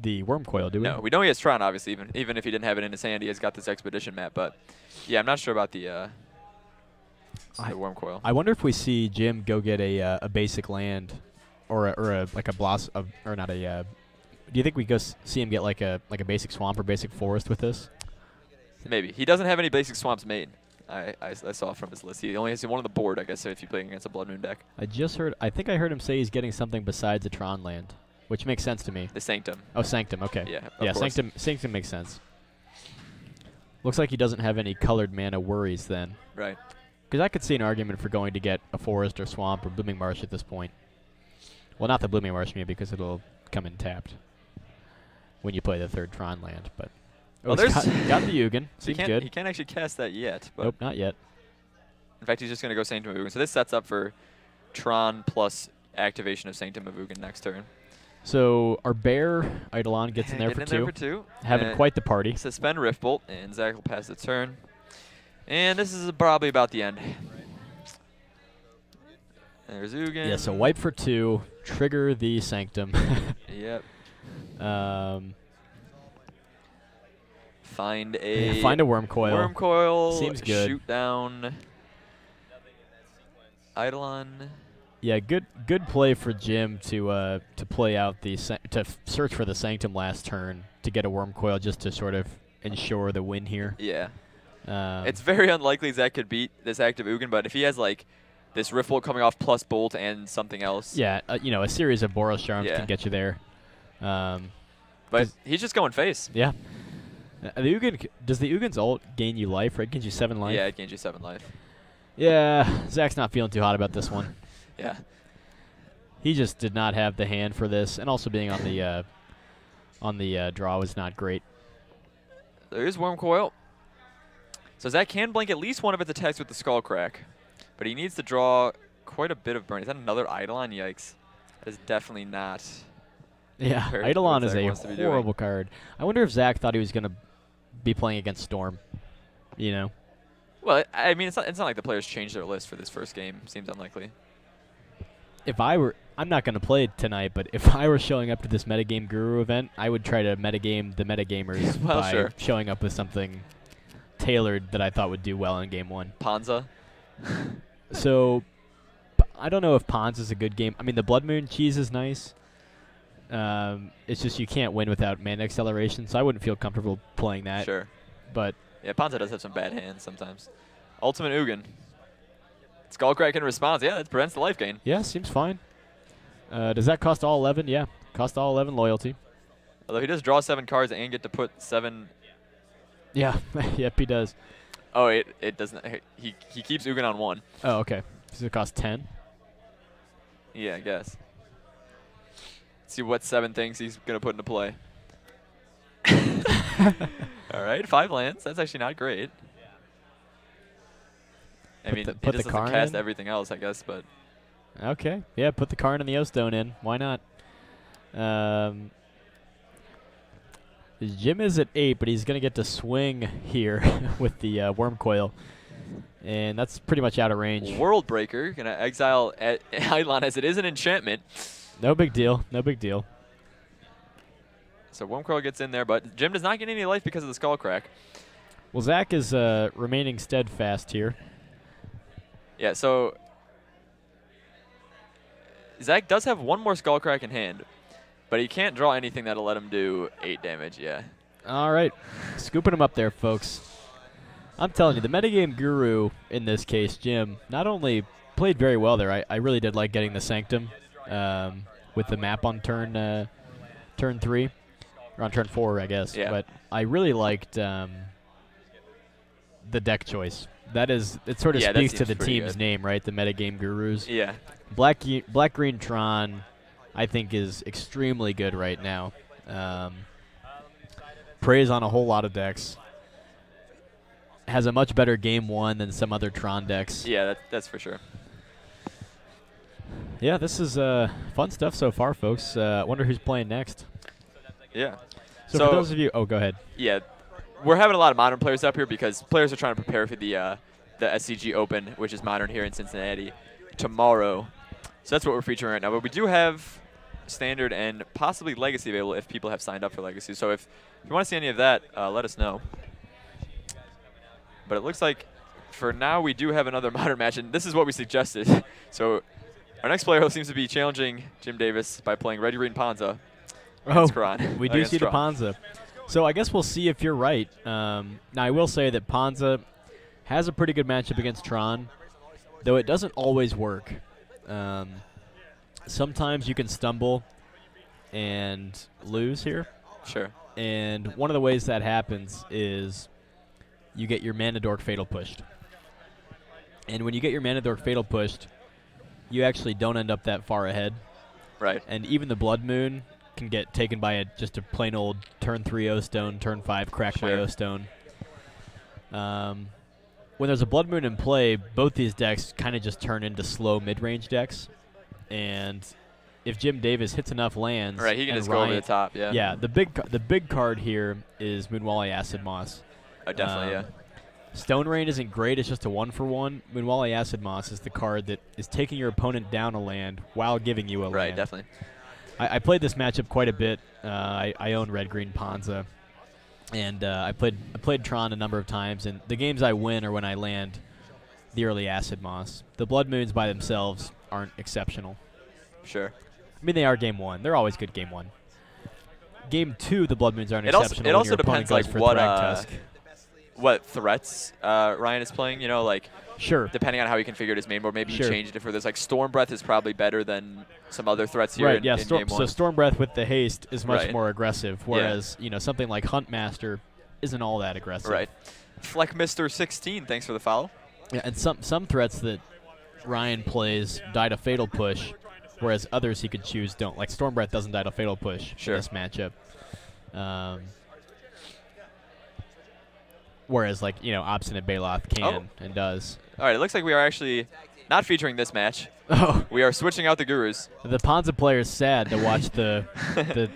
the Worm Coil, do we? No, we know he has Tron, obviously. Even if he didn't have it in his hand, he has got this Expedition map. But yeah, I'm not sure about the Worm Coil. I wonder if we see Jim go get a basic land, or like a blossom, or not a. Do you think we go see him get like a basic swamp or basic forest with this? Maybe. He doesn't have any basic swamps made. I saw from his list. He only has one on the board, I guess, if you're playing against a Blood Moon deck. I think I heard him say he's getting something besides a Tron land, which makes sense to me. The Sanctum. Oh, Sanctum, okay. Yeah, Sanctum makes sense. Looks like he doesn't have any colored mana worries then. Right. Because I could see an argument for going to get a forest or swamp or Blooming Marsh at this point. Well, not the Blooming Marsh maybe, because it'll come in tapped when you play the 3rd Tron land, but... Well, there's got the Ugin. Seems good. He can't actually cast that yet. But nope, not yet. In fact, he's just going to go Sanctum of Ugin. So this sets up for Tron plus activation of Sanctum of Ugin next turn. So our bear Eidolon gets in there for 2. Having quite the party. Suspend Riftbolt, and Zach will pass the turn. And this is probably about the end. There's Ugin. Yeah, so wipe for 2, trigger the Sanctum. Yep. Find a Worm Coil. Worm Coil. Seems good. Shoot down Eidolon. Yeah, good play for Jim to play out to search for the Sanctum last turn to get a Worm Coil just to sort of ensure the win here. Yeah. It's very unlikely Zach could beat this active Ugin, but if he has like this Riftbolt coming off plus Bolt and something else. Yeah, a series of Boros Charms can get you there. But he's just going face. Yeah. Does the Ugin's ult gain you life, right? It gains you 7 life? Yeah, it gains you 7 life. Yeah, Zach's not feeling too hot about this one. Yeah. He just did not have the hand for this, and also being on the draw was not great. There is Worm Coil. So Zach can blink at least one of its attacks with the Skull Crack, but he needs to draw quite a bit of burn. Is that another Eidolon? Yikes. That is definitely not. Yeah, Eidolon is a horrible card. I wonder if Zach thought he was going to be playing against Storm, Well, I mean, it's not like the players changed their list for this first game. Seems unlikely. I'm not going to play tonight, but if I were showing up to this Metagame Guru event, I would try to metagame the metagamers by showing up with something tailored that I thought would do well in Game 1. Ponza? So, I don't know if Pons is a good game. I mean, the Blood Moon cheese is nice. It's just you can't win without mana acceleration, so I wouldn't feel comfortable playing that. Sure. But yeah, Ponza does have some bad hands sometimes. Ultimate Ugin. Skullcrack in response. Yeah, that prevents the life gain. Yeah, seems fine. Does that cost all 11? Yeah, cost all 11 loyalty. Although he does draw 7 cards and get to put 7. Yeah, yep, he does. Oh, it doesn't. He keeps Ugin on 1. Oh, okay. Does it cost 10? Yeah, I guess. See what 7 things he's going to put into play. All right, 5 lands. That's actually not great. I mean, he just doesn't cast everything else, I guess, but. Okay. Yeah, put the Karn and the O-Stone in. Why not? Jim is at 8, but he's going to get to swing here with the Worm Coil. And that's pretty much out of range. World Breaker, going to exile Eidolon as it is an enchantment. No big deal. No big deal. So Worm Coil gets in there, but Jim does not get any life because of the Skullcrack. Well, Zach is remaining steadfast here. Yeah, so Zach does have 1 more Skullcrack in hand, but he can't draw anything that'll let him do 8 damage, yeah. All right. Scooping him up there, folks. I'm telling you, the metagame guru in this case, Jim, not only played very well there, I really did like getting the Sanctum with the map on turn 3, or on turn 4, I guess. Yeah. But I really liked the deck choice. That is, it sort of speaks to the team's name, right? The metagame gurus. Yeah. Black-Green Tron, I think, is extremely good right now. Preys on a whole lot of decks. Has a much better game 1 than some other Tron decks. Yeah, that's for sure. Yeah, this is fun stuff so far, folks. I wonder who's playing next. Yeah. So for those of you, oh, go ahead. Yeah, we're having a lot of Modern players up here because players are trying to prepare for the SCG Open, which is Modern here in Cincinnati, tomorrow. So that's what we're featuring right now. But we do have Standard and possibly Legacy available if people have signed up for Legacy. So if you want to see any of that, let us know. But it looks like for now we do have another Modern match, and this is what we suggested. So our next player seems to be challenging Jim Davis by playing Red Green Panza. Oh, Skarren we do see the Panza. So I guess we'll see if you're right. Now I will say that Panza has a pretty good matchup against Tron, though it doesn't always work. Sometimes you can stumble and lose here. Sure. And one of the ways that happens is you get your Mana Dork Fatal pushed. And when you get your Mana Dork Fatal pushed, you actually don't end up that far ahead. Right. And even the Blood Moon can get taken by just a plain old turn 3 O-Stone, turn 5 crack by O-Stone. When there's a Blood Moon in play, both these decks kind of just turn into slow mid-range decks. And if Jim Davis hits enough lands, right, he can just go over the top. Yeah. Yeah, the big card here is Moonwalli Acid Moss. Oh, definitely, yeah. Stone Rain isn't great. It's just a 1-for-1. Moonwalli Acid Moss is the card that is taking your opponent down a land while giving you a land. Right, definitely. I played this matchup quite a bit. I own Red Green Panza, and I played Tron a number of times. And the games I win are when I land the early Acid Moss. The Blood Moons by themselves aren't exceptional. Sure. I mean, they are game 1. They're always good game 1. Game 2, the Blood Moons aren't exceptional. It also depends like what threats Ryan is playing. You know, like. Sure. Depending on how he configured his main board, maybe he changed it for this. Like Storm Breath is probably better than some other threats here. Right. In Yeah. game 1. So Storm Breath with the haste is much more aggressive, whereas you know something like Huntmaster isn't all that aggressive. Right. Fleckmister 16, thanks for the follow. Yeah, and some threats that Ryan plays die to Fatal Push, whereas others he could choose don't. Like Storm Breath doesn't die to Fatal Push in this matchup. Whereas, like, you know, Obstinate Baloth can and does. All right, it looks like we are actually not featuring this match. Oh. We are switching out the Gurus. The Panza player is sad to watch the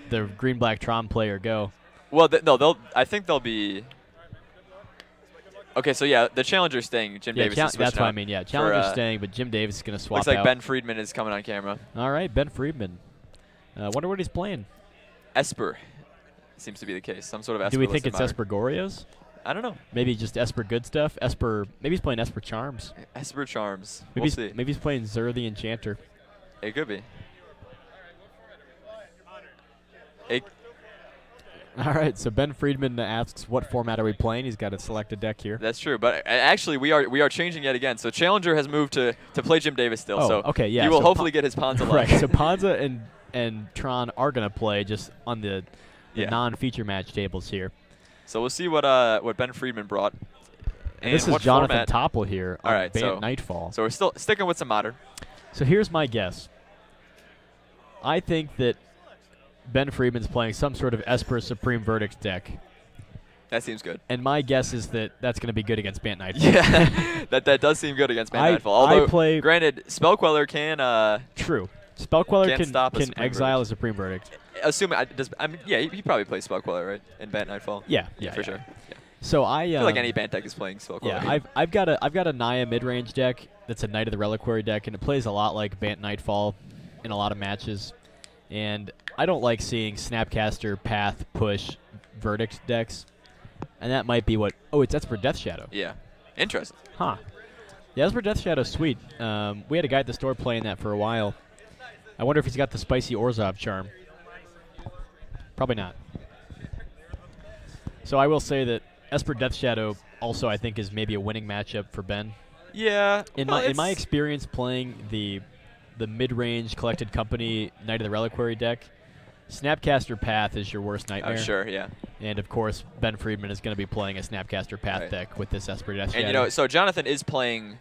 the Green-Black Tron player go. Well, no, I think they'll be... Okay, so yeah, the Challenger's staying. Jim Davis is switching that's what I out mean, yeah. Challenger's staying, but Jim Davis is going to swap out. Looks like Ben Friedman is coming on camera. All right, Ben Friedman. Wonder what he's playing. Esper seems to be the case. Some sort of Esper. Do we think it's Esper Gorios? I don't know. Maybe just Esper good stuff. Maybe he's playing Esper Charms. Esper Charms. Maybe We'll see. Maybe he's playing Zur the Enchanter. It could be. All right, so Ben Friedman asks, what format are we playing? He's got a selected deck here. That's true, but actually we are changing yet again. So Challenger has moved to play Jim Davis still. Oh, so okay, yeah. he will so hopefully get his Ponza luck. Right, so Ponza and Tron are going to play just on the non-feature match tables here. So we'll see what Ben Friedman brought. And this is Jonathan Topple here on Bant Nightfall. So we're still sticking with some Modern. So here's my guess. I think that Ben Friedman's playing some sort of Esper Supreme Verdict deck. That seems good. And my guess is that that's going to be good against Bant Nightfall. Yeah, that does seem good against Bant Nightfall. Although, granted, Spellqueller can... True. Spellqueller can Verdict. exile a Supreme Verdict. Assuming, he probably plays Spellqueller, right, in Bant Nightfall? Yeah, for sure. Yeah. So I feel like any Bant deck is playing Spellqueller. Yeah, I've got a Naya mid-range deck that's a Knight of the Reliquary deck, and it plays a lot like Bant Nightfall in a lot of matches. And I don't like seeing Snapcaster, Path, Push, Verdict decks. And that might be what... Oh, it's Esper Death Shadow. Yeah. Interesting. Huh. Yeah, Esper Death Shadow's sweet. We had a guy at the store playing that for a while. I wonder if he's got the spicy Orzhov charm. Probably not. So I will say that Esper Death Shadow also, I think, is maybe a winning matchup for Ben. Yeah. In my experience playing the mid-range Collected Company Knight of the Reliquary deck, Snapcaster Path is your worst nightmare. Oh, sure, yeah. And, of course, Ben Friedman is going to be playing a Snapcaster Path deck with this Esper Death Shadow. And, you know, so Jonathan is playing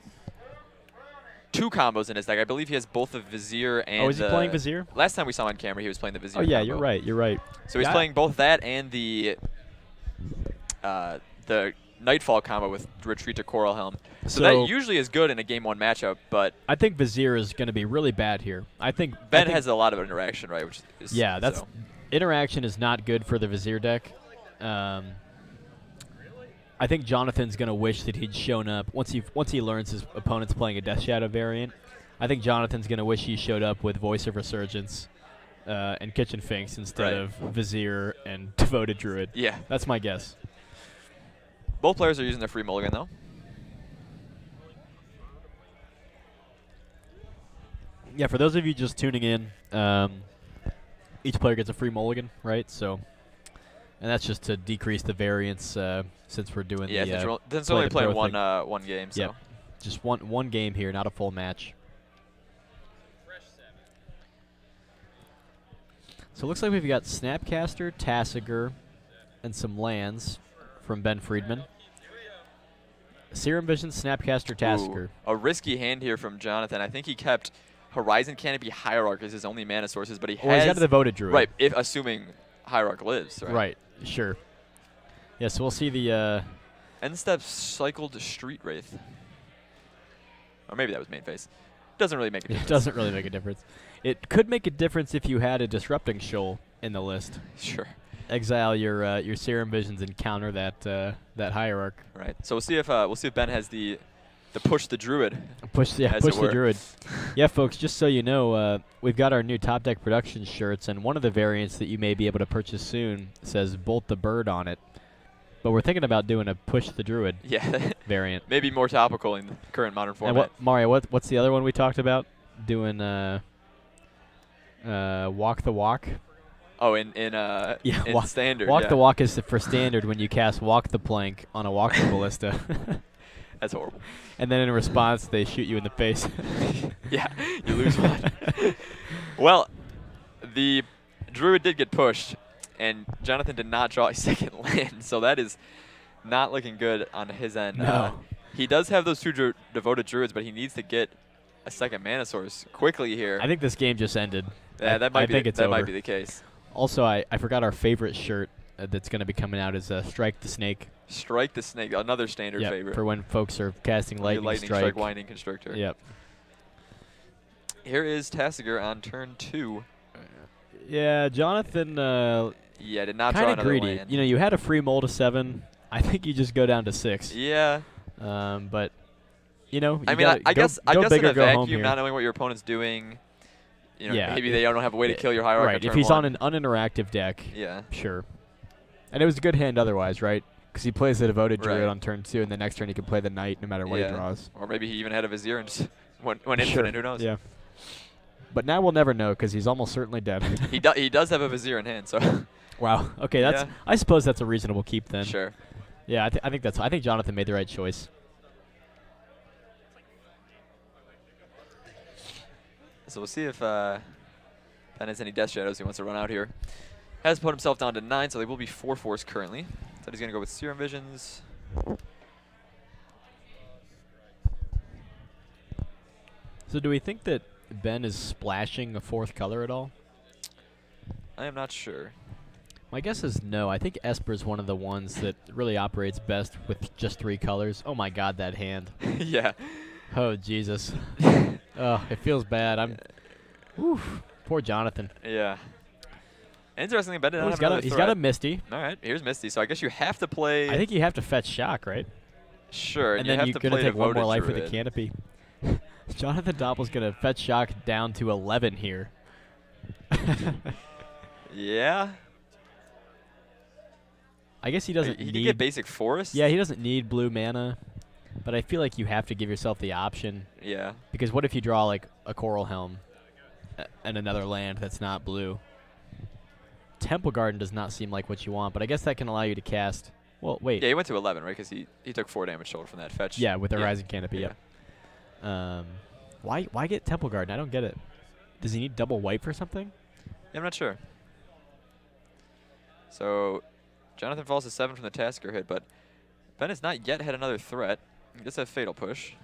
2 combos in his deck. I believe he has both the Vizier and Oh, is he playing Vizier? Last time we saw him on camera, he was playing the Vizier combo. You're right. So he's playing both that and the Nightfall combo with Retreat to Coral Helm. So that usually is good in a Game 1 matchup, but... I think Vizier is going to be really bad here. I think Ben has a lot of interaction, right? Which is, yeah, that's... Interaction is not good for the Vizier deck. I think Jonathan's going to wish that he'd shown up. Once he learns his opponent's playing a Death Shadow variant, I think Jonathan's going to wish he showed up with Voice of Resurgence and Kitchen Finks instead of Vizier and Devoted Druid. Yeah. That's my guess. Both players are using their free mulligan, though. Yeah, for those of you just tuning in, each player gets a free mulligan, right? So, and that's just to decrease the variance since we're doing since only playing one game. So. Yep. Just one game here, not a full match. So it looks like we've got Snapcaster, Tasigur, and some lands from Ben Friedman. Serum Vision, Snapcaster, Tasigur. Ooh, a risky hand here from Jonathan. I think he kept Horizon Canopy Hierarch as his only mana sources, but he's got a Devoted Druid. Right, assuming Hierarch lives. Right, sure. Yeah, so we'll see the... End step cycled Street Wraith. Or maybe that was main phase. Doesn't really make a difference. It doesn't really make a difference. It could make a difference if you had a Disrupting Shoal in the list. Sure. Exile your Serum Visions and counter that Hierarch. Right. So we'll see if Ben has the push the Druid. Push the Druid. Yeah, folks. Just so you know, we've got our new Top Deck Production shirts, and one of the variants that you may be able to purchase soon says "Bolt the Bird" on it. But we're thinking about doing a Push the Druid variant. Maybe more topical in the current Modern format. And Mario, what's the other one we talked about? Doing Walk the Walk. Oh, in Standard. Walk the Walk is for Standard when you cast Walk the Plank on a Walking Ballista. That's horrible. And then in response, they shoot you in the face. Yeah, you lose one. Well, the Druid did get pushed, and Jonathan did not draw a second land, so that is not looking good on his end. No. He does have those 2 Devoted Druids, but he needs to get a second mana source quickly here. I think this game just ended. Yeah, that might be the case. Also, I forgot our favorite shirt that's going to be coming out is Strike the Snake. Strike the Snake, another Standard favorite. For when folks are casting Lightning Strike. Winding Constrictor. Yep. Here is Tasigur on turn 2. Yeah, Jonathan. Did not draw another greedy. land. You know, you had a free mull to 7. I think you just go down to 6. Yeah. But you know, I guess in a vacuum, not knowing what your opponent's doing. You know, maybe they don't have a way to kill your Hierarch. Right. If he's on an uninteractive deck. Yeah. Sure. And it was a good hand otherwise, right? Because he plays the Devoted Druid on turn 2, and the next turn he can play the Knight no matter what he draws. Or maybe he even had a Vizier and just went infinite. Who knows? Yeah. But now we'll never know because he's almost certainly dead. He does have a Vizier in hand, so. Wow. Okay, that's. Yeah. I suppose that's a reasonable keep then. Sure. Yeah, I think that's. I think Jonathan made the right choice. So we'll see if Ben has any Death Shadows he wants to run out here. Has put himself down to 9, so they will be 4/4 currently. So he's going to go with Serum Visions. So do we think that Ben is splashing a 4th color at all? I am not sure. My guess is no. I think Esper is one of the ones that really operates best with just 3 colors. Oh my God, that hand. Yeah. Oh Jesus. Oh, it feels bad. Oof. Poor Jonathan. Yeah. Interestingly, Ben did not have another he's got a Misty. All right, here's Misty. So I guess you have to play. I think you have to fetch Shock, right? Sure. And you then have you're to going to play take one more life Devoted with the Druid. Canopy. Jonathan Doppel's going to fetch Shock down to 11 here. Yeah. I guess he doesn't He need. can get basic Forest. Yeah, he doesn't need blue mana, but I feel like you have to give yourself the option. Yeah. Because what if you draw like a Coral Helm and another land that's not blue? Temple Garden does not seem like what you want, but I guess that can allow you to cast. Well, wait. Yeah, he went to 11, right? Because he took 4 damage total from that fetch. Yeah, with the yeah. Rising Canopy. Yeah. Yep. Why get Temple Garden? I don't get it. Does he need double white for something? Yeah, I'm not sure. So Jonathan falls to 7 from the Tasker hit, but Ben has not yet had another threat. He does have Fatal Push.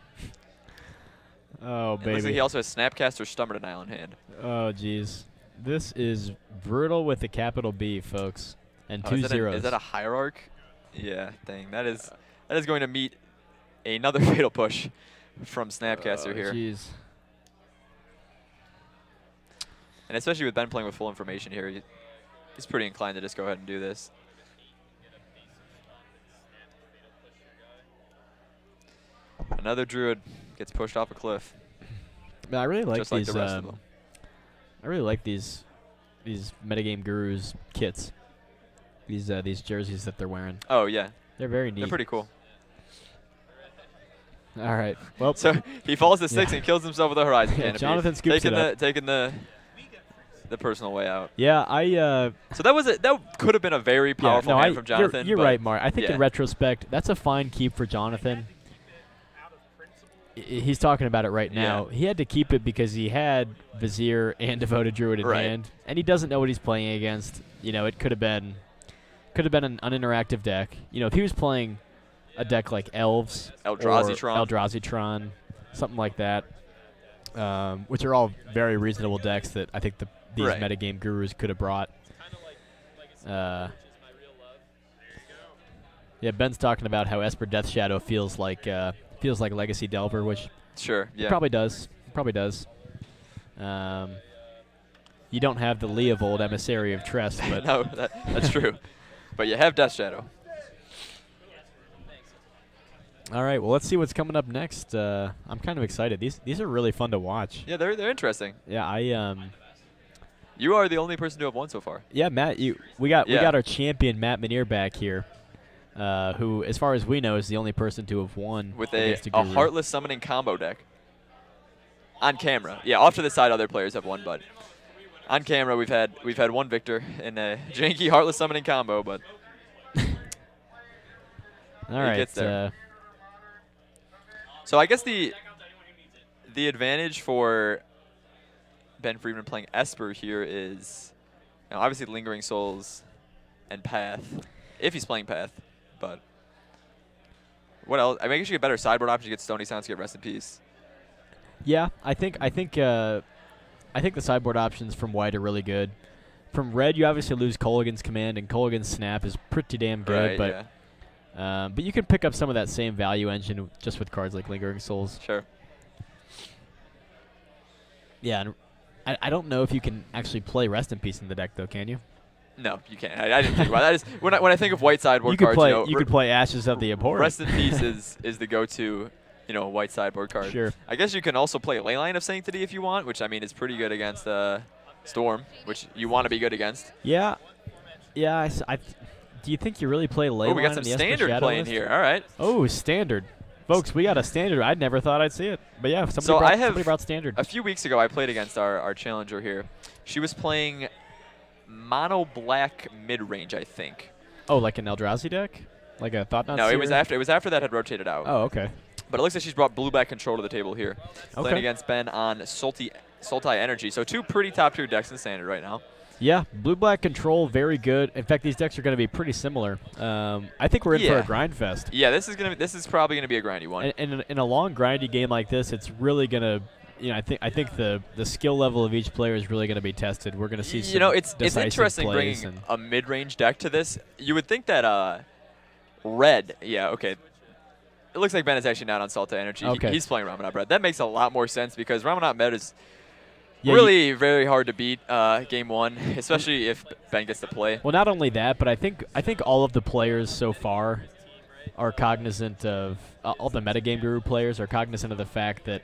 Oh, And it looks like baby. he also has Snapcaster Stummer Denial in hand. Oh, jeez. This is brutal with the capital B, folks. And 2 zeros. Is that a Hierarch? Yeah, dang. That is going to meet another Fatal Push from Snapcaster here. Jeez. And especially with Ben playing with full information here, he's pretty inclined to just go ahead and do this. Another Druid gets pushed off a cliff. Man, I really like Just these. like the rest of them. I really like these metagame gurus kits. These jerseys that they're wearing. Oh yeah, They're very neat. they're pretty cool. All right. Well, So he falls to 6 Yeah. and kills himself with a Horizon Yeah, Canopy. Jonathan scoops it up. Taking the personal way out. yeah, So that could have been a very powerful hand from Jonathan. You're but right, Mark. I think yeah. in retrospect, that's a fine keep for Jonathan. He's talking about it right now. Yeah. He had to keep it because he had Vizier and Devoted Druid in Right. hand, and he doesn't know what he's playing against. You know, it could have been an uninteractive deck. You know, if he was playing a deck like Elves, Eldrazi-tron. or Eldrazi-tron, something like that, which are all very reasonable decks that I think these Right. metagame gurus could have brought. Yeah, Ben's talking about how Esper Death Shadow feels like Legacy Delver, which Sure. Yeah. it probably does. You don't have the Leovold Emissary of Trest, but no, that's true. But you have Death Shadow. all right. Well, let's see what's coming up next. I'm kind of excited. These are really fun to watch. Yeah, they're interesting. Yeah, You are the only person to have won so far. Yeah, Matt, we got Yeah. our champion Matt Menier back here, who, as far as we know, is the only person to have won With a against Guru. Heartless Summoning combo deck. On camera. Yeah, off to the side other players have won, but on camera we've had one victor in a janky Heartless Summoning combo, but All right. gets there. So I guess the advantage for Ben Friedman playing Esper here is, you know, obviously Lingering Souls and Path, if he's playing Path, but what else? I guess you get better sideboard options. You get Stony Sounds, you get Rest in Peace. Yeah, I think the sideboard options from white are really good. From red, you obviously lose Kolaghan's Command, and Kolaghan's Snap is pretty damn good. Right, but you can pick up some of that same value engine just with cards like Lingering Souls. Sure. Yeah, and I don't know if you can actually play Rest in Peace in the deck, though, can you? No, you can't. I didn't think about that. Is when I think of white sideboard You could cards, play you know, you could play Ashes of the Abhorrent. Rest in Peace is the go-to, you know, white sideboard card. Sure. I guess you can also play Leyline of Sanctity if you want, which I mean is pretty good against Storm, which you want to be good against. Yeah. Yeah. Do you think you really play Leyline? Oh, we got some in the Esper standard Shadow playing list? here. All right. Oh, standard. Folks, we got a standard. I never thought I'd see it. But yeah, So somebody brought standard. A few weeks ago, I played against our challenger here. She was playing mono black mid range, I think. Oh, like an Eldrazi deck, like a Thought Knot. No, Seer? it was after that had rotated out. Oh, okay. But it looks like she's brought blue black control to the table here. Okay. Playing against Ben on Sultai Energy. So 2 pretty top tier decks in standard right now. Yeah, blue-black control, very good. In fact, these decks are going to be pretty similar. I think we're in for a grind fest. Yeah, this is probably gonna be a grindy one. And in a long grindy game like this, it's really going to, I think the skill level of each player is really going to be tested. We're going to see some it's interesting bringing a mid-range deck to this. You would think that red, yeah, okay. It looks like Ben is actually not on Sultai Energy. Okay. He's playing Ramanat Red. That makes a lot more sense because Ramanat Red is really very hard to beat game 1, especially if Ben gets to play. Well, not only that, but I think all of the players so far are cognizant of all the MetaGame Guru players are cognizant of the fact that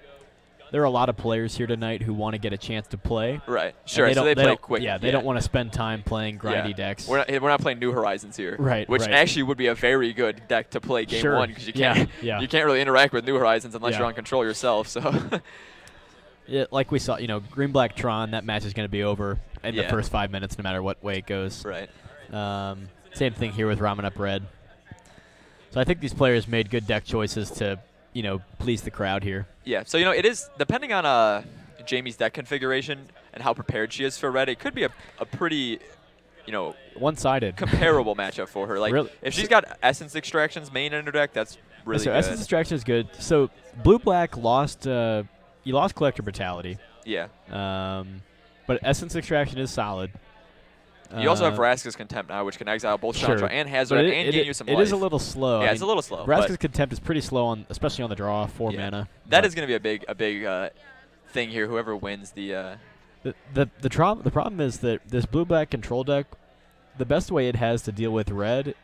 there are a lot of players here tonight who want to get a chance to play. Right. Sure. So they play quick. Yeah, they don't want to spend time playing grindy decks. We're not playing New Horizons here. Right. Which actually would be a very good deck to play game 1 because you can't you can't really interact with New Horizons unless you're on control yourself. So. Yeah, like we saw, Green Black Tron, that match is going to be over in the first 5 minutes, no matter what way it goes. Right. Same thing here with Ramanat Red. So I think these players made good deck choices to, please the crowd here. Yeah. So it is depending on Jamie's deck configuration and how prepared she is for red. It could be a pretty, one-sided comparable matchup for her. Like really? If she's got Essence Extractions main in her deck, that's really good. Essence Extraction is good. So Blue Black lost. You lost Collector Brutality. Yeah. But Essence Extraction is solid. You also have Vraska's Contempt now, which can exile both Chandra and Hazard and gain you some life. It is a little slow. Yeah, it's a little slow. Vraska's Contempt is pretty slow, especially on the draw, 4 mana. That is going to be a big thing here. Whoever wins the problem is that this blue-black control deck, the best way it has to deal with red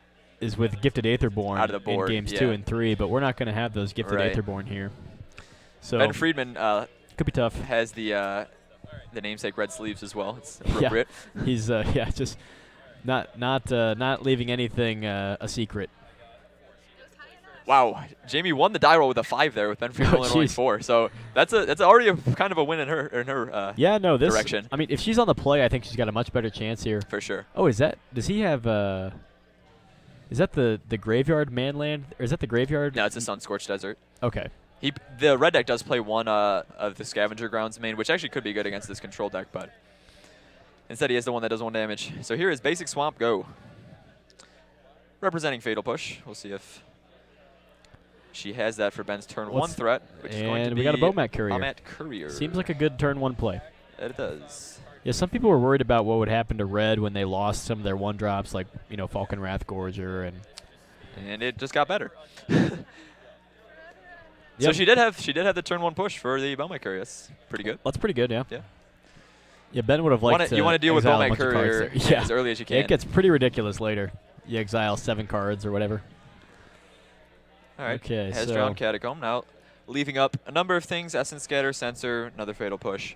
is with Gifted Aetherborn out of the board, in games 2 and 3, but we're not going to have those Gifted Aetherborn here. So Ben Friedman could be tough. Has the namesake red sleeves as well. It's appropriate. Yeah. He's just not leaving anything a secret. Wow, Jamie won the die roll with a 5 there with Ben Friedman only 4. So that's already kind of a win in her direction. I mean, if she's on the play, I think she's got a much better chance here. For sure. Oh, does he have is that the Graveyard Manland, or is that the Graveyard? No, it's a Sunscorched Desert. Okay. The red deck does play one of the Scavenger Grounds main, which actually could be good against this control deck, but instead he has the one that does 1 damage. So here is Basic Swamp Go. Representing Fatal Push. We'll see if she has that for Ben's turn 1 threat, which is going to be we got a Bomat Courier. Seems like a good turn 1 play. It does. Yeah, some people were worried about what would happen to red when they lost some of their 1-drops, like Falcon Wrath Gorger, and it just got better. So she did have the turn 1 push for the Bomat Courier. That's pretty good. That's pretty good, yeah. Yeah. Yeah, Ben would have liked to. You want to deal with Bomat Courier yeah. as early as you can. Yeah, it gets pretty ridiculous later. You exile 7 cards or whatever. All right. Okay. Has drawn Catacomb now, leaving up a number of things: Essence Scatter, Censor, another Fatal Push.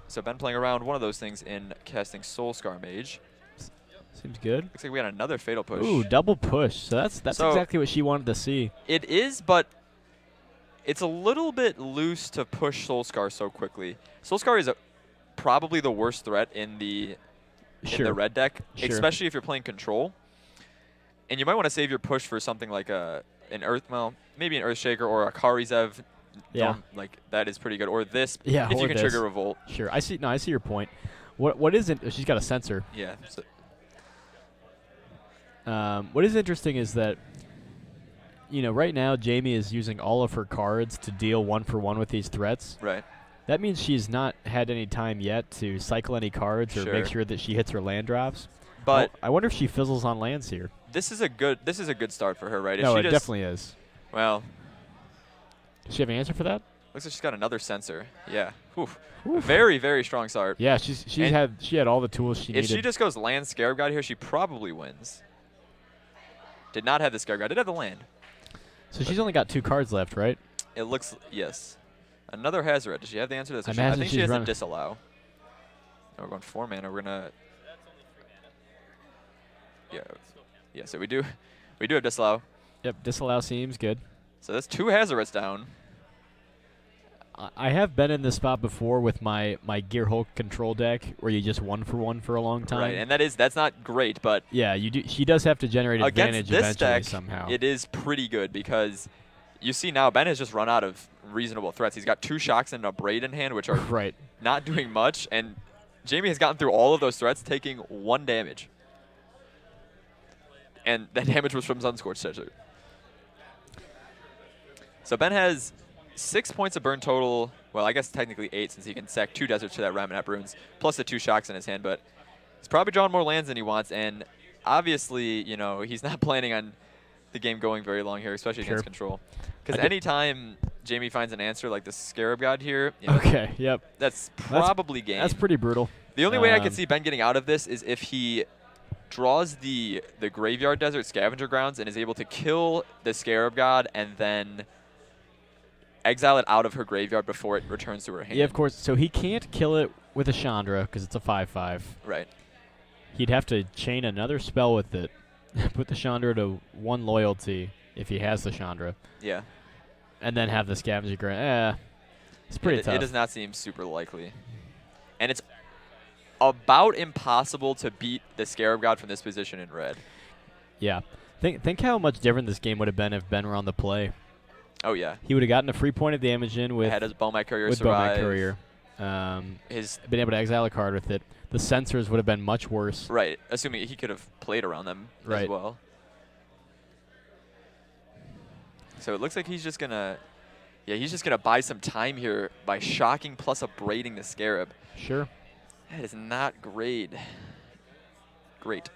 So Ben playing around one of those things in casting Soulscar Mage. Seems good. Looks like we got another Fatal Push. Ooh, double push. So that's exactly what she wanted to see. It is, but it's a little bit loose to push Soulscar so quickly. Soulscar is probably the worst threat in the red deck, especially if you're playing control. And you might want to save your push for something like maybe an Earthshaker or a Karizev. Yeah. Like that is pretty good. Or this, if you can trigger Revolt. Sure. I see your point. What isn't? She's got a Censor. Yeah. So what is interesting is that, right now Jamie is using all of her cards to deal 1-for-1 with these threats. Right. That means she's not had any time yet to cycle any cards or make sure that she hits her land drops. But I wonder if she fizzles on lands here. This is a good start for her, right? No, it definitely is. Well, does she have an answer for that? Looks like she's got another Censor. Yeah. Oof. Very, very strong start. Yeah, she had all the tools she needed. If she just goes land Scarab God here, she probably wins. Did not have the Scarab God. Did have the land. So she's only got 2 cards left, right? It looks, yes. Another Hazoret. Does she have the answer to this? I think she has a Disallow. No, we're going 4 mana. We're going to... Yeah, so we do have Disallow. Yep, Disallow seems good. So that's 2 Hazarets down. I have been in this spot before with my Gear Hulk control deck, where you just 1-for-1 for a long time. Right, and that's not great, but yeah, you do. She does have to generate advantage against this eventually deck, somehow. it is pretty good because you see now Ben has just run out of reasonable threats. He's got 2 shocks and a braid in hand, which are right. not doing much, and Jamie has gotten through all of those threats, taking 1 damage. And that damage was from Sunscorched Desert. So Ben has 6 points of burn total. Well, I guess technically 8 since he can sack 2 deserts to that Ramanap runes, plus the 2 shocks in his hand. But he's probably drawing more lands than he wants, and obviously, you know, he's not planning on the game going very long here, especially against control. Because anytime Jamie finds an answer like the Scarab God here, you know, okay, yep, that's probably game. That's pretty brutal. The only way I could see Ben getting out of this is if he draws the Graveyard Desert Scavenger Grounds and is able to kill the Scarab God and then exile it out of her graveyard before it returns to her hand. Yeah, of course. So he can't kill it with a Chandra because it's a 5/5. Right. He'd have to chain another spell with it, put the Chandra to 1 loyalty if he has the Chandra. Yeah. And then have the Scavenger Ground. It's pretty tough. It does not seem super likely. And it's about impossible to beat the Scarab God from this position in red. Yeah. Think how much different this game would have been if Ben were on the play. Oh, yeah. He would have gotten a free point of damage in with had his Bowmat Courier with survive. Bowmat Courier. Been able to exile a card with it. The sensors would have been much worse. Right, assuming he could have played around them as well. So it looks like he's just gonna, he's just gonna buy some time here by shocking plus abrading the Scarab. Sure. That is not great. Great.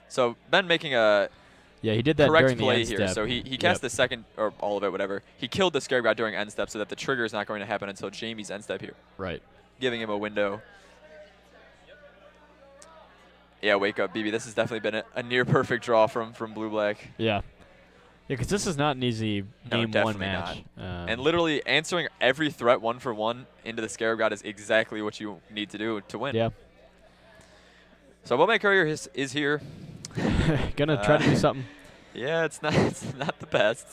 So Ben making a he did that correct during play the end here. step. So he cast the second, or all of it, whatever. He killed the Scarab God during end step so that the trigger is not going to happen until Jamie's end step here. Right. Giving him a window. Yeah, wake up, BB. This has definitely been a near perfect draw from blue-black. Yeah. Yeah, because this is not an easy game 1 match. And literally answering every threat 1-for-1 into the Scarab God is exactly what you need to do to win. Yeah. So Bowmat Courier is here. Gonna try to do something. Yeah, it's not the best.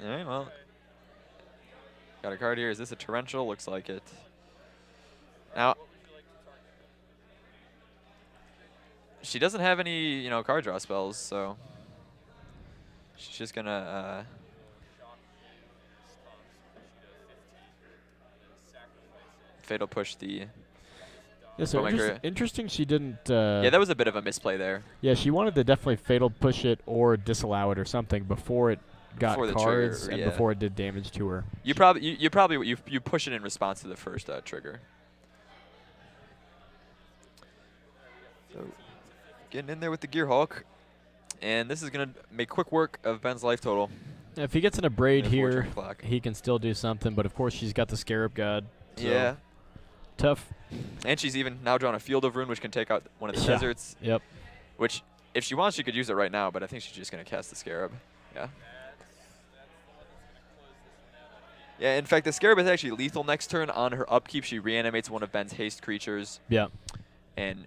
All right, well, got a card here. Is this a torrential? Looks like it. Now, she doesn't have any, card draw spells, so she's just gonna. Fatal push the. Yeah, so interesting she didn't. Yeah, that was a bit of a misplay there. Yeah, she wanted to definitely fatal push it or disallow it or something before it got cards and before it did damage to her. You probably push it in response to the first trigger. So getting in there with the Gear Hulk, and this is gonna make quick work of Ben's life total. Yeah, if he gets in a braid here, he can still do something. But of course, she's got the Scarab God. So yeah. Tough. And she's even now drawn a Field of Ruin, which can take out one of the deserts. Yep. Which, if she wants, she could use it right now, but I think she's just going to cast the Scarab. Yeah. Yeah, in fact, the Scarab is actually lethal next turn. On her upkeep, she reanimates one of Ben's haste creatures. Yeah. And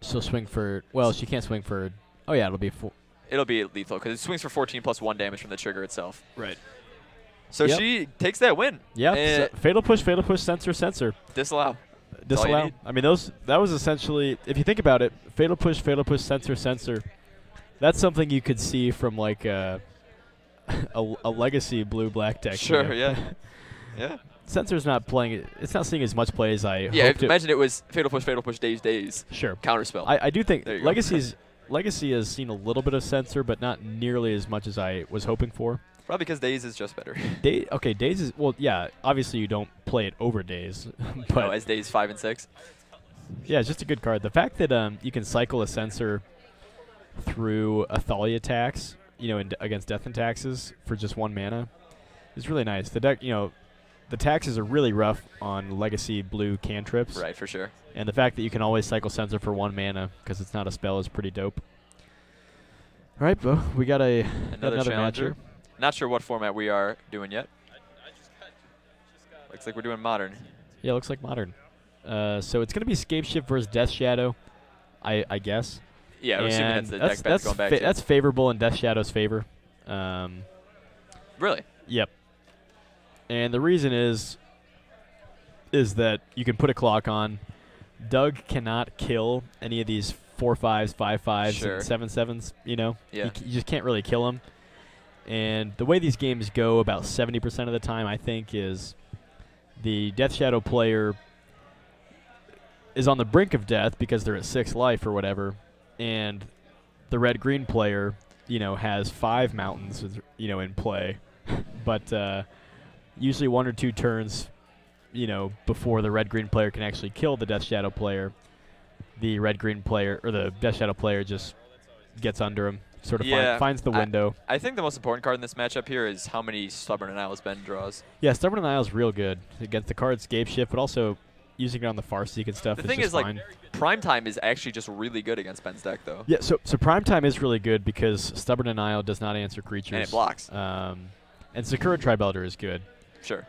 she'll swing for, well, she can't swing for, oh yeah, it'll be it'll be lethal, because it swings for 14 plus 1 damage from the trigger itself. Right. So she takes that win. Yeah. So fatal push, sensor. Disallow. Disallow. I mean, that was essentially, if you think about it, fatal push, sensor. That's something you could see from like a legacy blue-black deck. Sure, yeah. Yeah. Sensor's not playing, it's not seeing as much play as I hoped. Imagine it was fatal push, days. Sure. Counterspell. I do think Legacy has seen a little bit of Sensor, but not nearly as much as I was hoping for. Probably because Days is just better. Days is, well, yeah, obviously you don't play it over Days. But no, as Days 5 and 6. Yeah, it's just a good card. The fact that you can cycle a Sensor through Athalia tax, against Death and Taxes for just 1 mana is really nice. The deck, the taxes are really rough on Legacy blue cantrips. Right, for sure. And the fact that you can always cycle Sensor for 1 mana because it's not a spell is pretty dope. All right, Bo, we got another matcher. Not sure what format we are doing yet. Looks like we're doing Modern. Yeah, looks like Modern. So it's going to be Scapeshift versus Death Shadow, I guess. Yeah, we're assuming that's the deck Ben's going back to. That's favorable in Death Shadow's favor. Really? Yep. And the reason is that you can put a clock on. Doug cannot kill any of these 4/5s, 5/5s, Sure. and 7/7s. You know, Yeah. you just can't really kill them. And the way these games go, about 70% of the time, I think, is the Death Shadow player is on the brink of death because they're at 6 life or whatever, and the red-green player, you know, has 5 mountains, you know, in play, but usually 1 or 2 turns, you know, before the red-green player can actually kill the Death Shadow player, the red-green player or the Death Shadow player just gets under him, sort of finds the window. I think the most important card in this matchup here is how many Stubborn Denials Ben draws. Yeah, Stubborn Denial is real good against the card Scape Shift, but also using it on the Farseek and stuff. The thing is, like, Primetime is actually just really good against Ben's deck, though. Yeah, so Primetime is really good because Stubborn Denial does not answer creatures. And it blocks. And Sakura Tribelder is good. Sure.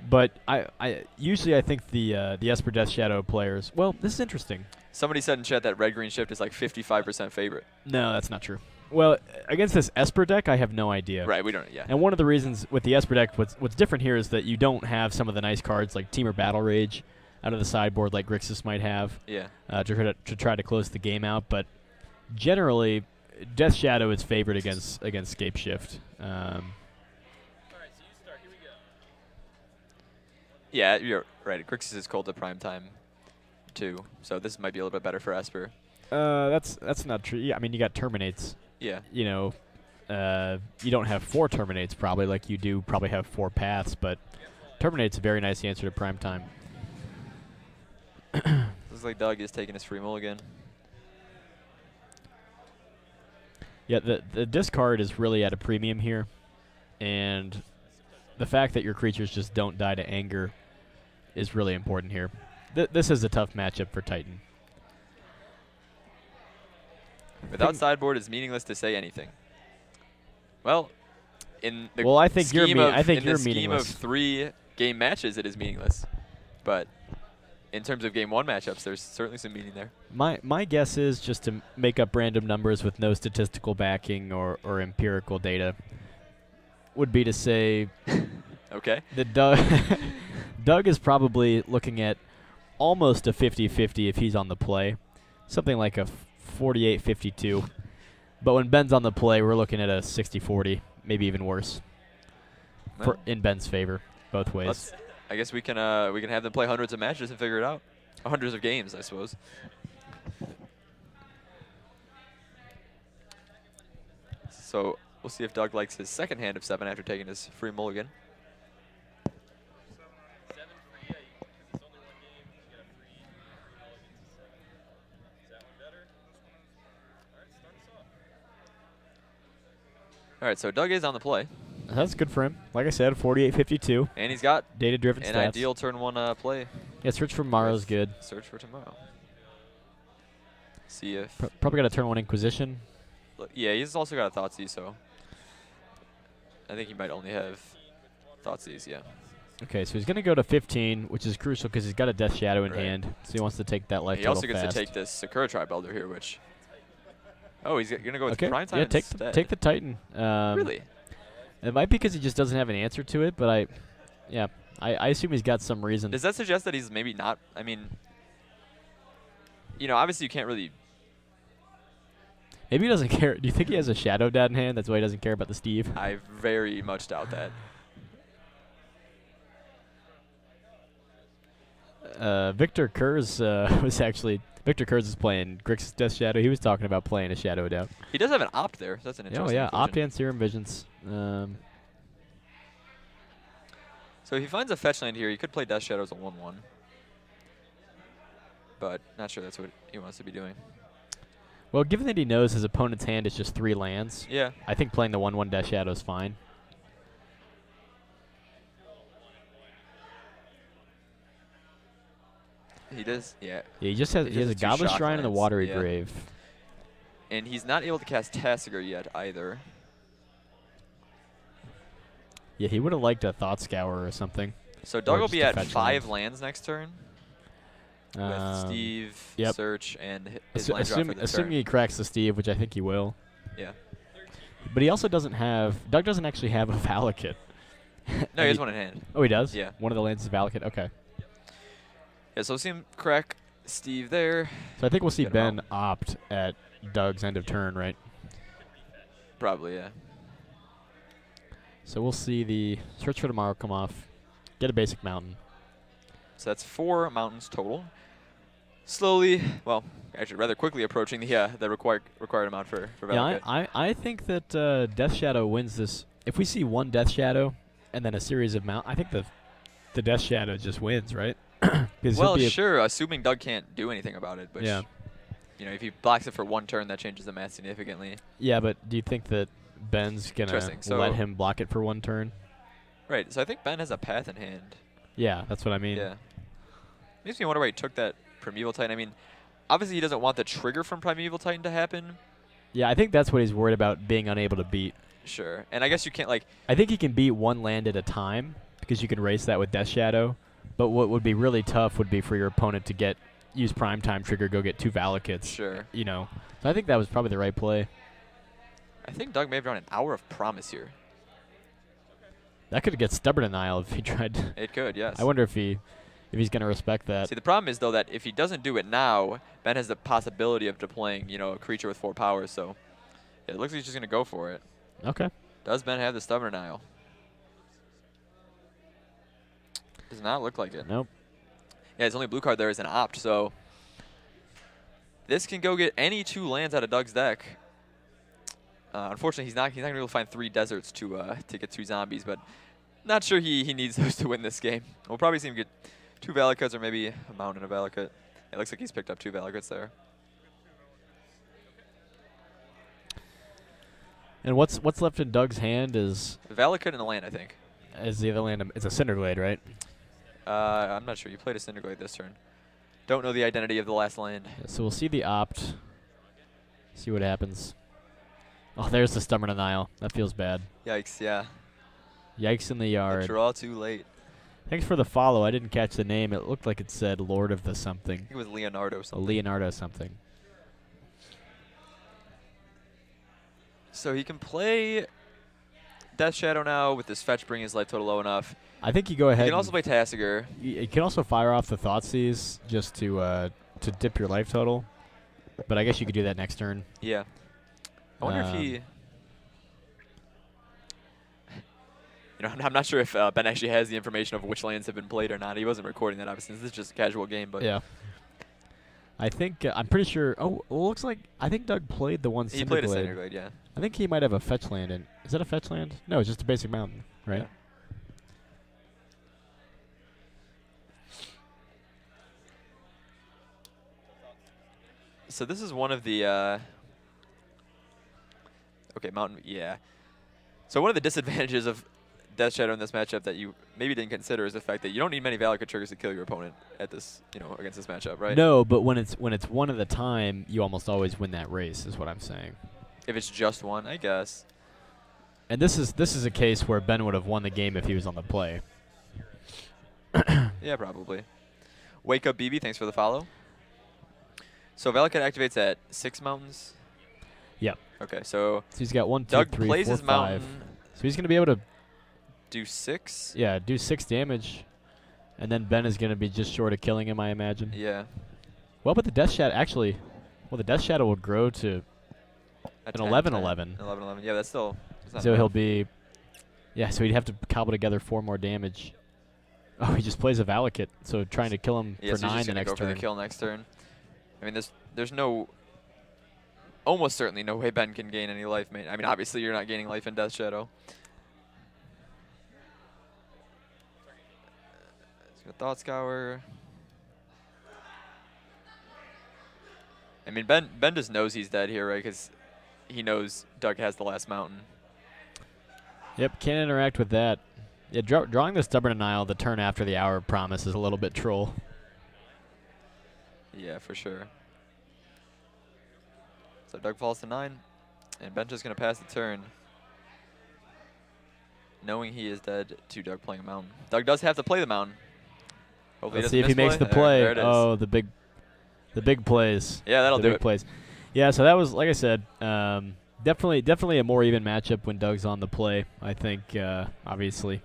But I usually I think the Esper Death Shadow players. Well, this is interesting. Somebody said in chat that red green shift is like 55% favorite. No, that's not true. Well, against this Esper deck, I have no idea. Right, we don't. Yeah. And one of the reasons with the Esper deck, what's different here is that you don't have some of the nice cards like Teamer Battle Rage out of the sideboard like Grixis might have. Yeah. To try to close the game out, but generally, Death Shadow is favored against Scape Shift. Yeah, you're right. Grixis is cold to Primetime, too. So this might be a little bit better for Esper. That's not true. Yeah, I mean, you got Terminates. Yeah. You know, you don't have 4 Terminates probably like you do probably have 4 Paths, but Terminate's a very nice answer to Primetime. Looks like Doug is taking his free mulligan. Yeah, the discard is really at a premium here, and the fact that your creatures just don't die to anger is really important here. This is a tough matchup for Titan. Without sideboard, it's meaningless to say anything. Well, in the I think scheme you're scheme meaningless. of 3 game matches, it is meaningless. But in terms of game 1 matchups, there's certainly some meaning there. My guess is just to make up random numbers with no statistical backing or empirical data would be to say okay. that Doug is probably looking at almost a 50-50 if he's on the play, something like a 48-52. But when Ben's on the play, we're looking at a 60-40, maybe even worse, in Ben's favor, both ways. I guess we can have them play hundreds of matches and figure it out. Hundreds of games, I suppose. So we'll see if Doug likes his second hand of 7 after taking his free mulligan. All right, so Doug is on the play. That's good for him. Like I said, 48-52. And he's got data-driven an stats. ideal turn 1 play. Yeah, Search for Tomorrow's good. Search for Tomorrow. See if... Probably got a turn 1 Inquisition. Yeah, he's also got a Thoughtseize, so... I think he might only have Thoughtseize, yeah. Okay, so he's going to go to 15, which is crucial because he's got a Death Shadow in hand. So he wants to take that life He total also gets fast. to take this Sakura Tribelder here, which... Oh, he's going to go with Primetime yeah, instead. take the Titan. Really? It might be because he just doesn't have an answer to it, but I assume he's got some reason. Does that suggest that he's maybe not... I mean... You know, obviously you can't really... Maybe he doesn't care. Do you think he has a Shadow Dad in hand? That's why he doesn't care about the Steve? I very much doubt that. Victor Kurz was actually... Victor Kurz is playing Grixis Death Shadow. He was talking about playing a Shadow Down. He does have an Opt there. That's an interesting yeah, inclusion. Opt and Serum Visions. So if he finds a fetch land here, he could play Death Shadow as a 1/1. But not sure that's what he wants to be doing. Well, given that he knows his opponent's hand is just 3 lands, yeah, I think playing the 1/1 Death Shadow is fine. He does, yeah. Yeah, he has a Godless Shrine and a Watery Grave. And he's not able to cast Tasigur yet either. Yeah, he would have liked a Thought Scour or something. So Doug will be at 5 lands. lands next turn. with Steve, yep. Search, and his land drop for the assuming he cracks the Steve, which I think he will. Yeah. But he also doesn't have... Doug doesn't actually have a Valakut. No, he has one in hand. Oh, he does? Yeah. One of the lands is Valakut. Okay. Yeah, so we'll see him crack Steve there. So I think we'll see Ben opt at Doug's end of turn, right? Probably, yeah. So we'll see the Search for Tomorrow come off. Get a basic mountain. So that's 4 mountains total. Slowly, well, actually rather quickly approaching the required amount for Valakut. Yeah, I think that Death Shadow wins this. If we see one Death Shadow and then a series of mount, I think the Death Shadow just wins, right? Well, sure, assuming Doug can't do anything about it. But yeah. You know, if he blocks it for 1 turn, that changes the math significantly. Yeah, but do you think that Ben's going to let him block it for 1 turn? Right, so I think Ben has a path in hand. Yeah, that's what I mean. Yeah. Makes me wonder why he took that Primeval Titan. I mean, obviously he doesn't want the trigger from Primeval Titan to happen. Yeah, I think that's what he's worried about, being unable to beat. Sure, and I guess you can't, like... I think he can beat 1 land at a time, because you can race that with Death Shadow. But what would be really tough would be for your opponent to use Primetime Trigger, go get 2 Valakuts. Sure. You know, so I think that was probably the right play. I think Doug may have drawn an Hour of Promise here. That could get Stubborn Denial if he tried. It could, yes. I wonder if he's going to respect that. See, the problem is, though, that if he doesn't do it now, Ben has the possibility of deploying, you know, a creature with 4 powers. So yeah, it looks like he's just going to go for it. Okay. Does Ben have the Stubborn Denial? Does not look like it. Nope. Yeah, his only blue card there is an Opt, so this can go get any 2 lands out of Doug's deck. Unfortunately, he's not going to be able to find 3 deserts to get 2 zombies, but not sure he needs those to win this game. We'll probably see him get 2 Valakuts or maybe a mountain and a Valakut. It looks like he's picked up 2 Valakuts there. And what's left in Doug's hand is Valakut and a land, I think. Is the other land? It's a Cinderglade, right? I'm not sure. You played a Cinderglade this turn. Don't know the identity of the last land. Yeah, so we'll see the Opt. See what happens. Oh, there's the Stubborn Denial. That feels bad. Yikes, yeah. Yikes in the yard. A draw too late. Thanks for the follow. I didn't catch the name. It looked like it said Lord of the something. I think it was Leonardo something. Leonardo something. So he can play Death Shadow now with this fetch bringing his life total low enough. I think you go ahead. You can also play Tasigur. You can also fire off the Thoughtseize just to dip your life total. But I guess you could do that next turn. Yeah. I wonder if he... You know, I'm not sure if Ben actually has the information of which lands have been played or not. He wasn't recording that, obviously. This is just a casual game, but... Yeah. I think... I'm pretty sure... Oh, well, looks like... I think Doug played the one Cinderglade. He played a Cinderglade, yeah. I think he might have a fetch land in... Is that a fetch land? No, it's just a basic mountain, right? Yeah. So this is one of the... Okay, mountain, yeah. So one of the disadvantages of Death Shadow in this matchup that you maybe didn't consider is the fact that you don't need many Valakut triggers to kill your opponent at this, you know, against this matchup, right? No, but when it's one at a time, you almost always win that race, is what I'm saying. If it's just one, I guess. And this is a case where Ben would have won the game if he was on the play. Yeah, probably. Wake Up BB, thanks for the follow. So Valakut activates at 6 mountains? Yep. Okay, so he's got 1, 2, Doug 3, plays 4, his 5. mountain. So he's going to be able to do 6? Yeah, do 6 damage. And then Ben is going to be just short of killing him, I imagine. Yeah. Well, but the Death Shadow actually, well, the Death Shadow will grow to an 11-11. 11-11. Yeah, that's still. So he'll be, yeah. So he'd have to cobble together 4 more damage. Oh, he just plays a Valakut, so trying to kill him for 9 the next go turn. For the kill next turn. I mean, there's no, almost certainly no way Ben can gain any life. I mean, obviously you're not gaining life in Death Shadow. He's got Thought Scour. I mean, Ben just knows he's dead here, right? Because he knows Doug has the last mountain. Yep, can't interact with that. Yeah, drawing the Stubborn Denial the turn after the Hour of Promise is a little bit troll. Yeah, for sure. So Doug falls to 9, and Ben's just going to pass the turn, knowing he is dead to Doug playing a mountain. Doug does have to play the mountain. Hopefully Let's see if he makes the play. Oh, the big plays. Yeah, that'll do it. Plays. Yeah, so that was, like I said, definitely a more even matchup when Doug's on the play. I think, obviously,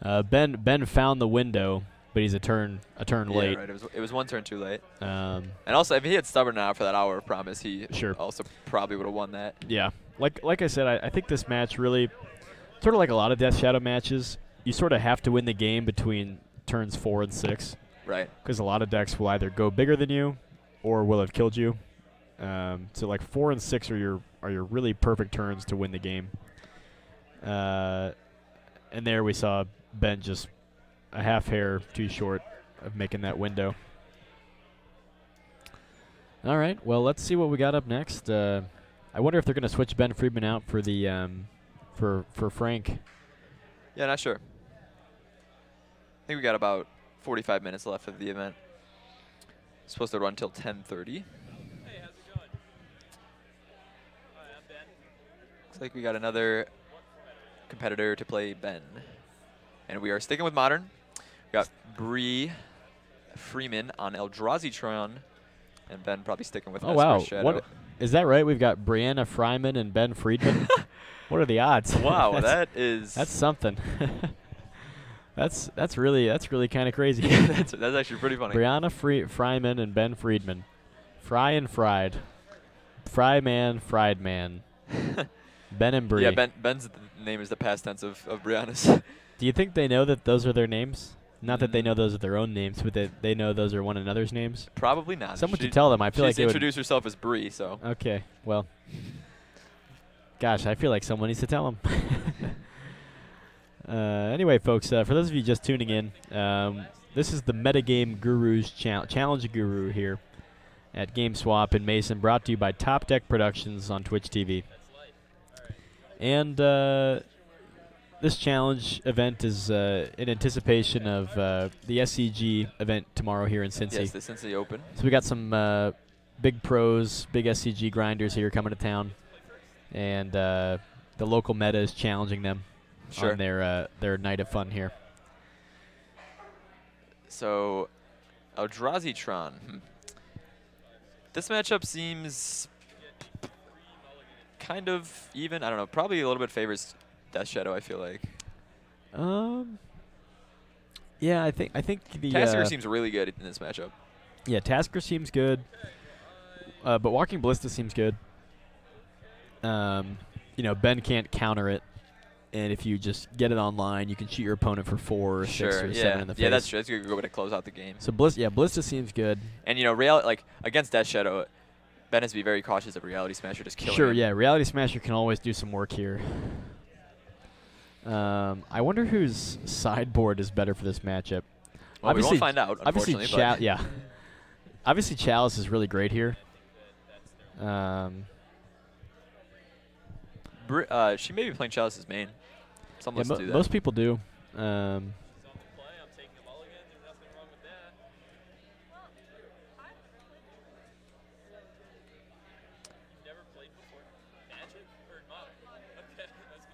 Ben found the window, but he's a turn late. Right. It was one turn too late. And also, if he had stubborn enough for that hour of promise, he also probably would have won that. Yeah, like I said, I think this match really, sort of like a lot of Death Shadow matches, you sort of have to win the game between turns 4 and 6. Right. Because a lot of decks will either go bigger than you, or will have killed you. So like 4 and 6 are your really perfect turns to win the game. And there we saw Ben just a half hair too short of making that window. All right, well, let's see what we got up next. I wonder if they're going to switch Ben Friedman out for the for Frank. Yeah, not sure. I think we got about 45 minutes left of the event. It's supposed to run until 10:30. Hey, how's it going? Hi, I'm Ben. Looks like we got another competitor to play Ben. And we are sticking with Modern. We got Bree Freeman on Eldrazi-tron, and Ben probably sticking with Shadow. What is that right? We've got Brianna Fryman and Ben Friedman. What are the odds? Wow, that's something. That's really kind of crazy. Yeah, that's actually pretty funny. Brianna Fryman and Ben Friedman. Fry and fried. Fry man, fried man. Ben and Bree. Yeah, Ben's name is the past tense of Brianna's. Do you think they know that those are their names? Not that they know those are their own names, but they know those are one another's names? Probably not. Someone should tell them. I feel like they would introduce herself as Bree, so. Okay, well. Gosh, I feel like someone needs to tell them. Anyway, folks, for those of you just tuning in, this is the MetaGame Gurus Challenge Guru here at GameSwap in Mason, brought to you by Top Deck Productions on Twitch TV. And this challenge event is in anticipation of the SCG event tomorrow here in Cincy. Yes, the Cincy Open. So we got some big pros, big SCG grinders here coming to town, and the local meta is challenging them on their night of fun here. So, Eldrazi-tron. This matchup seems kind of even. I don't know. Probably a little bit favors Death Shadow, I feel like. Yeah, I think the Tasker seems really good in this matchup. Yeah, Tasker seems good. But Walking Ballista seems good. Ben can't counter it. And if you just get it online, you can shoot your opponent for 4 or 6 or 7 in the face. Yeah, that's true. That's a good way to close out the game. So Ballista seems good. And against Death Shadow, Ben has to be very cautious of Reality Smasher just killing him. Yeah, Reality Smasher can always do some work here. I wonder whose sideboard is better for this matchup. Well, obviously, we won't find out, unfortunately. Obviously, Chalice is really great here. She may be playing Chalice's main. Some do that. Most people do.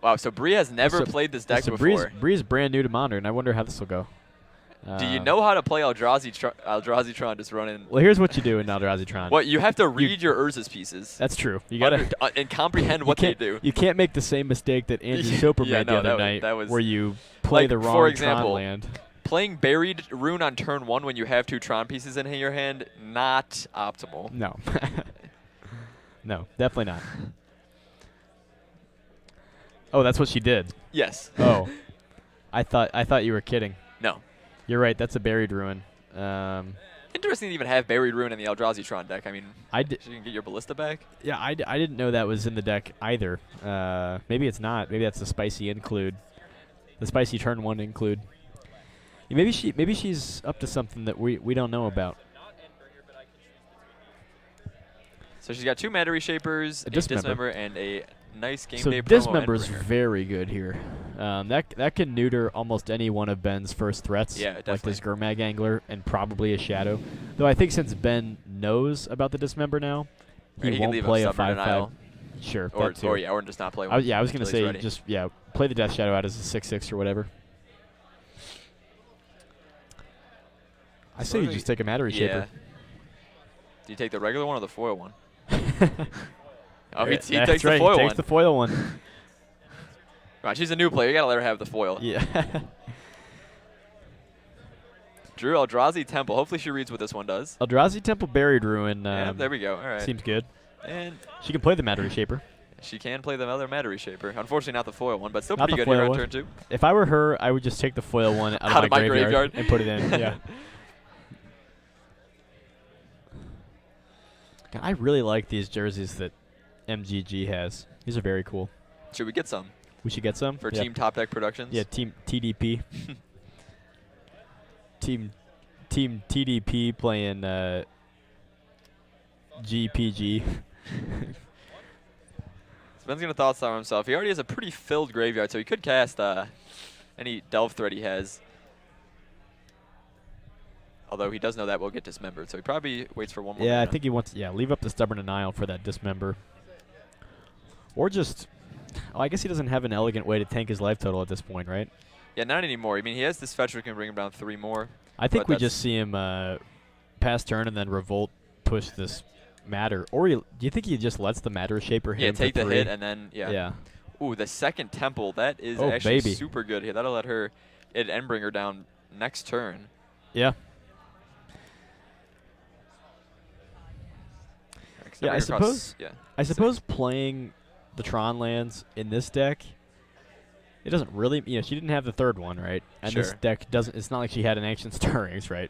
Wow, so Bree has never played this deck before. Bree's brand new to Modern. I wonder how this will go. Do you know how to play Eldrazi-tron just running? Well, here's what you do in Eldrazi-tron. What, you have to read your Urza's pieces. That's true. You gotta and comprehend what they do. You can't make the same mistake that Andrew Soper made the other night, where you play the wrong Tron land. Playing Buried Rune on turn 1 when you have 2 Tron pieces in your hand, not optimal. No. No, definitely not. Oh, that's what she did. Yes. Oh, I thought you were kidding. No. You're right. That's a Buried Ruin. Interesting to even have Buried Ruin in the Eldrazi-tron deck. I mean, so you can get your Ballista back. Yeah, I didn't know that was in the deck either. Maybe it's not. Maybe that's the spicy include, the spicy turn 1 include. Yeah, maybe she's up to something that we don't know about. So she's got 2 Matter Reshapers, a Dismember, and a nice game day promo. So Dismember's very good here. That can neuter almost any one of Ben's first threats, like this Gurmag Angler and probably a Shadow. Though I think since Ben knows about the Dismember now, he won't play a 5/5. Sure, or just not play one. I was gonna say just play the Death Shadow out as a 6/6 or whatever. I say you just take a Matter Yeah. Shaper. Do you take the regular one or the foil one? Oh, he That's takes the right, foil he one. takes the foil one. Right, she's a new player. You got to let her have the foil. Yeah. Drew Eldrazi Temple. Hopefully she reads what this one does. Eldrazi Temple Buried Ruin. Yeah, there we go. All right. Seems good. And She can play the Matter Shaper. she can play the other Matter Shaper. Unfortunately, not the foil one, but still Not pretty the good here foil on one. turn 2. If I were her, I would just take the foil one out of my graveyard and put it in. Yeah. God, I really like these jerseys that MGG has. These are very cool. Should we get some We should get some for yeah. Team Top Deck Productions? Yeah, Team TDP. Team TDP playing GPG. Ben's going to Thought Star himself. He already has a pretty filled graveyard, so he could cast any Delve Thread he has. Although he does know that will get dismembered, so he probably waits for one more. Yeah, mana. I think he wants. Yeah, leave up the Stubborn Denial for that Dismember. Or just. Oh, I guess he doesn't have an elegant way to tank his life total at this point, right? Yeah, not anymore. I mean, he has this fetch which can bring him down 3 more. I think But we that's- just see him pass turn and then Revolt push this Matter. Or do you think he just lets the Matter Shaper hit Yeah, him take for the 3? hit and then, yeah. Ooh, the second Temple. That is Oh, actually baby. super good here. That'll let her bring her down next turn. Yeah. Yeah, I Endbringer suppose. costs- yeah. I suppose playing the Tron lands in this deck, it doesn't really. She didn't have the third one, right? And this Sure. deck doesn't. It's not like she had an Ancient Stirrings, right?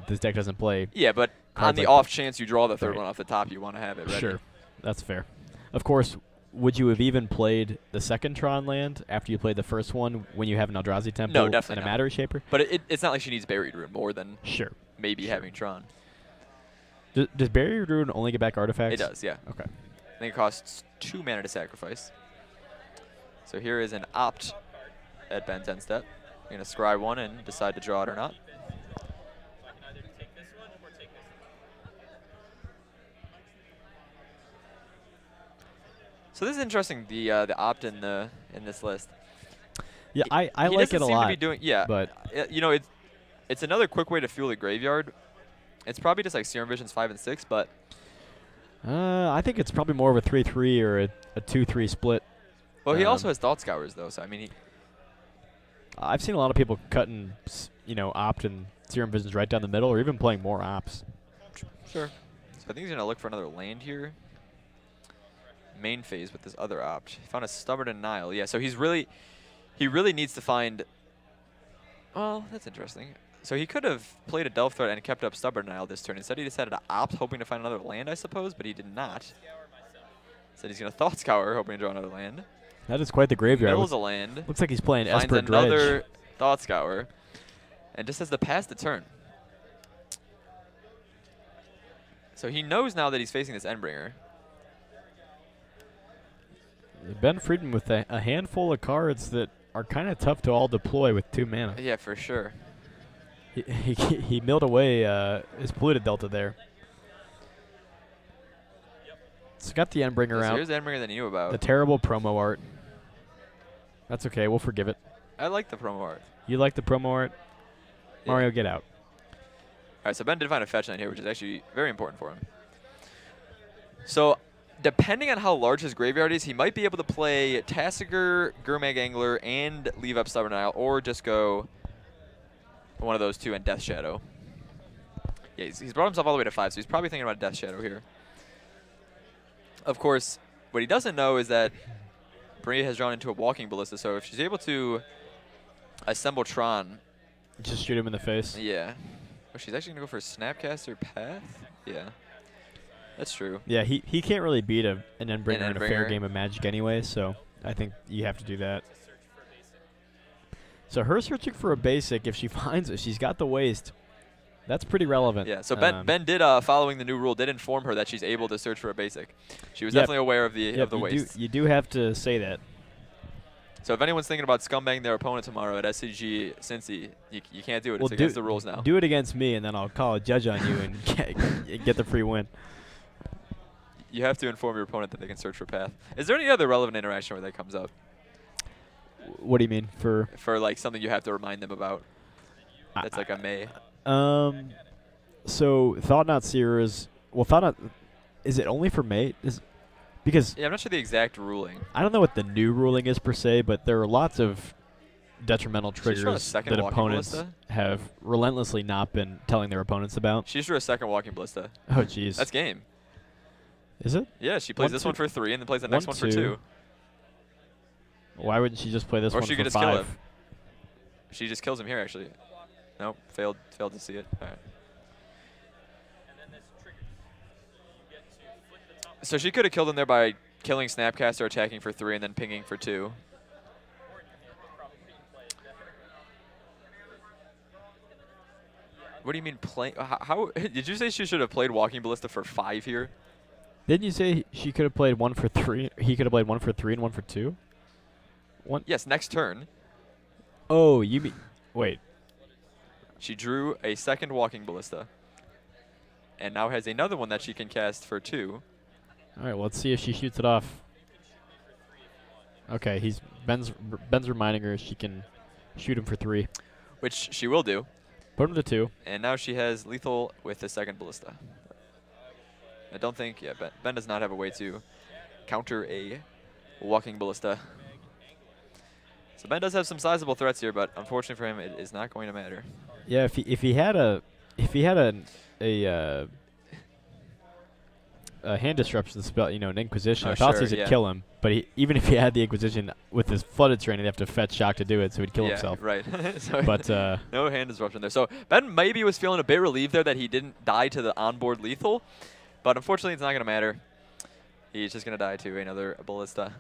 This deck doesn't play. Yeah, but on Cards the like off chance you draw the third Right. one off the top, you want to have it ready. Sure, that's fair. Of course, would you have even played the second Tron land after you played the first one when you have an Eldrazi Temple definitely and a not. Matter Shaper? But it's not like she needs Buried Rune more than Sure. maybe having Tron. Does Buried Rune only get back artifacts? It does, yeah. Okay. I think it costs 2 mana to sacrifice. So here is an opt at Ben's end step. You're going to scry 1 and decide to draw it or not. So I can either take this one or take this one. So this is interesting, the opt in this list. Yeah, I He like doesn't it a seem lot. To be doing, yeah, but it's another quick way to fuel the graveyard. It's probably just like Serum Visions 5 and 6, but I think it's probably more of a 3-3 or a 2-3 split. well, he also has Thought Scours though, so I mean, I've seen a lot of people cutting, opt and Serum Visions right down the middle, or even playing more ops. sure. So I think he's gonna look for another land here. Main phase with this other opt. He found a Stubborn Denial. Yeah, so he really needs to find. Well, that's interesting. So he could have played a Delve Threat and kept up Stubborn Denial this turn. Instead, he decided to opt, hoping to find another land, I suppose, but he did not. Said he's gonna Thought Scour, hoping to draw another land. That is quite the graveyard. Mills a land. Looks like he's playing Finds Esper another Dredge. Thought Scour, and just has to pass the turn. So he knows now that he's facing this Endbringer. Ben Friedman with a handful of cards that are kind of tough to all deploy with 2 mana. Yeah, for sure. He milled away his Polluted Delta there. So got the Endbringer So out. here's the Endbringer that he knew about. The terrible promo art. That's okay. We'll forgive it. I like the promo art. You like the promo art? Yeah. Mario, get out. All right, so Ben did find a fetch land here, which is actually very important for him. So depending on how large his graveyard is, he might be able to play Tassiger, Gurmag Angler, and leave up Stubborn Denial, or just go one of those 2 and Death Shadow. Yeah, he's brought himself all the way to 5, so he's probably thinking about Death Shadow here. Of course, what he doesn't know is that Bria has drawn into a Walking Ballista, so if she's able to assemble Tron, Just shoot him in the face. yeah. Oh, she's actually going to go for a Snapcaster Path? Yeah. That's true. Yeah, he can't really beat an Endbringer in a fair Endbringer. game of Magic anyway, so I think you have to do that. So her searching for a basic, if she finds it, she's got the waste. That's pretty relevant. Yeah, so Ben did, following the new rule, did inform her that she's able to search for a basic. She was Yep. definitely aware of the Yep, waste. you do have to say that. So if anyone's thinking about scumbagging their opponent tomorrow at SCG Cincy, you can't do it. Well, It's against the rules now. Do it against me, and then I'll call a judge on you and get the free win. You have to inform your opponent that they can search for path. Is there any other relevant interaction where that comes up? What do you mean? For For like something you have to remind them about? That's like a may. So Thought Not Seer is Thought Not. Is it only for mate? Because Yeah, I'm not sure the exact ruling. I don't know what the new ruling is per se, but there are lots of detrimental She's trying a triggers second that walking opponents ballista? have relentlessly not been telling their opponents about. She just drew a second walking ballista. Oh, jeez. That's game. Is it? Yeah, she plays this one for 3 and then plays the next one for 2. Why wouldn't she just play this Or one she for could just kill 5? him. She just kills him here, actually. Nope, failed to see it. All right. And then this triggers. You get to flip the top. So she could have killed him there by killing Snapcaster, attacking for 3, and then pinging for 2. Or in your hand would probably be played, definitely. What do you mean play? How did you say she should have played Walking Ballista for 5 here? Didn't you say she could have played 1 for 3? He could have played 1 for 3 and 1 for 2? Yes, next turn. Oh, you mean... Wait. She drew a second Walking Ballista. And now has another one that she can cast for 2. All right, well, let's see if she shoots it off. Okay, Ben's reminding her she can shoot him for 3. Which she will do. Put him to 2. And now she has lethal with the second Ballista. I don't think, yeah, Ben does not have a way to counter a Walking Ballista. So Ben does have some sizable threats here, but unfortunately for him, it is not going to matter. Yeah, if he had a hand disruption spell, an Inquisition, Oh, I thought sure, he'd yeah. kill him. But even if he had the Inquisition with his flooded terrain, he'd have to fetch shock to do it, so he'd kill Yeah, himself. right. So But no hand disruption there. So Ben maybe was feeling a bit relieved there that he didn't die to the onboard lethal, but unfortunately it's not going to matter. He's just going to die to another Ballista.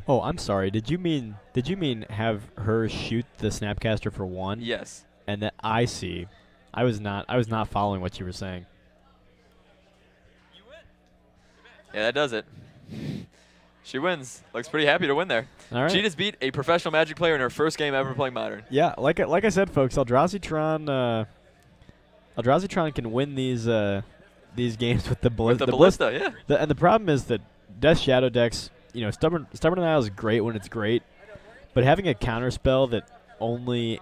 oh, I'm sorry. Did you mean have her shoot the Snapcaster for 1? Yes. And that I see. I was not following what you were saying. You win. Yeah, that does it. She wins. Looks pretty happy to win there. All right. She just beat a professional Magic player in her first game ever playing Modern. Yeah, like I said, folks, Eldrazi can win these games with the With the Ballista. Ballista, yeah. And the problem is that Death Shadow decks, Stubborn Denial is great when it's great, but having a counter spell that only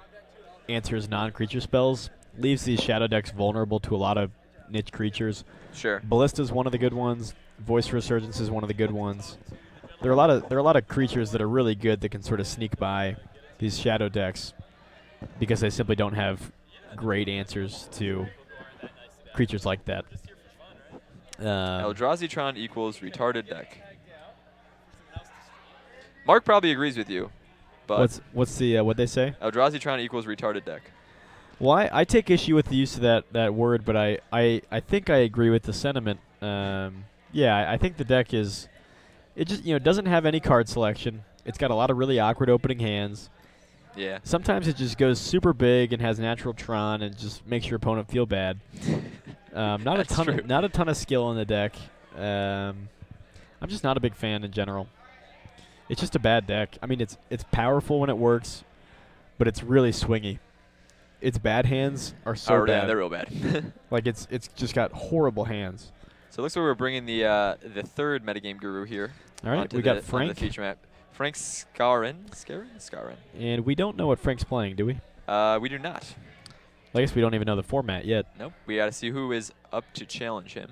answers non-creature spells leaves these Shadow decks vulnerable to a lot of niche creatures. Sure. Ballista's one of the good ones. Voice Resurgence is one of the good ones. There are a lot of creatures that are really good that can sort of sneak by these Shadow decks because they simply don't have great answers to creatures like that. Eldrazi equals retarded deck. Mark probably agrees with you, but what's the what they say? Eldrazi equals retarded deck. Well, I take issue with the use of that word, but I think I agree with the sentiment. Yeah, I think the deck is, it just doesn't have any card selection. It's got a lot of really awkward opening hands. Yeah. Sometimes it just goes super big and has natural Tron and just makes your opponent feel bad. Not a ton of skill in the deck. I'm just not a big fan in general. It's just a bad deck. I mean, it's powerful when it works, but it's really swingy. Its bad hands are so bad. Yeah, they're real bad. Like it's just got horrible hands. So it looks like we're bringing the third metagame guru here. All right, we got Frank. On the feature map. Frank Skarren. And we don't know what Frank's playing, do we? We do not. I guess we don't even know the format yet. Nope. We got to see who is up to challenge him.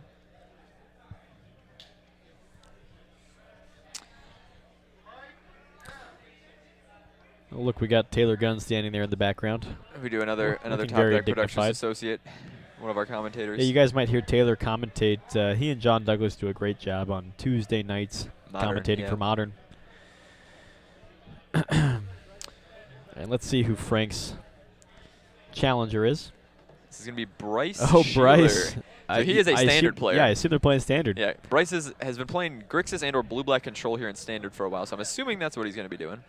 Oh, look, we got Taylor Gunn standing there in the background. We do another Looking top very deck productions dignified. associate, one of our commentators. Yeah, you guys might hear Taylor commentate. He and John Douglas do a great job on Tuesday nights commentating for Modern. And let's see who Frank's challenger is. This is going to be Bryce Oh, Sheeler. Bryce. So he is a standard player. Yeah, I assume they're playing standard. Yeah, Bryce has been playing Grixis and or blue-black control here in standard for a while, so I'm assuming that's what he's going to be doing.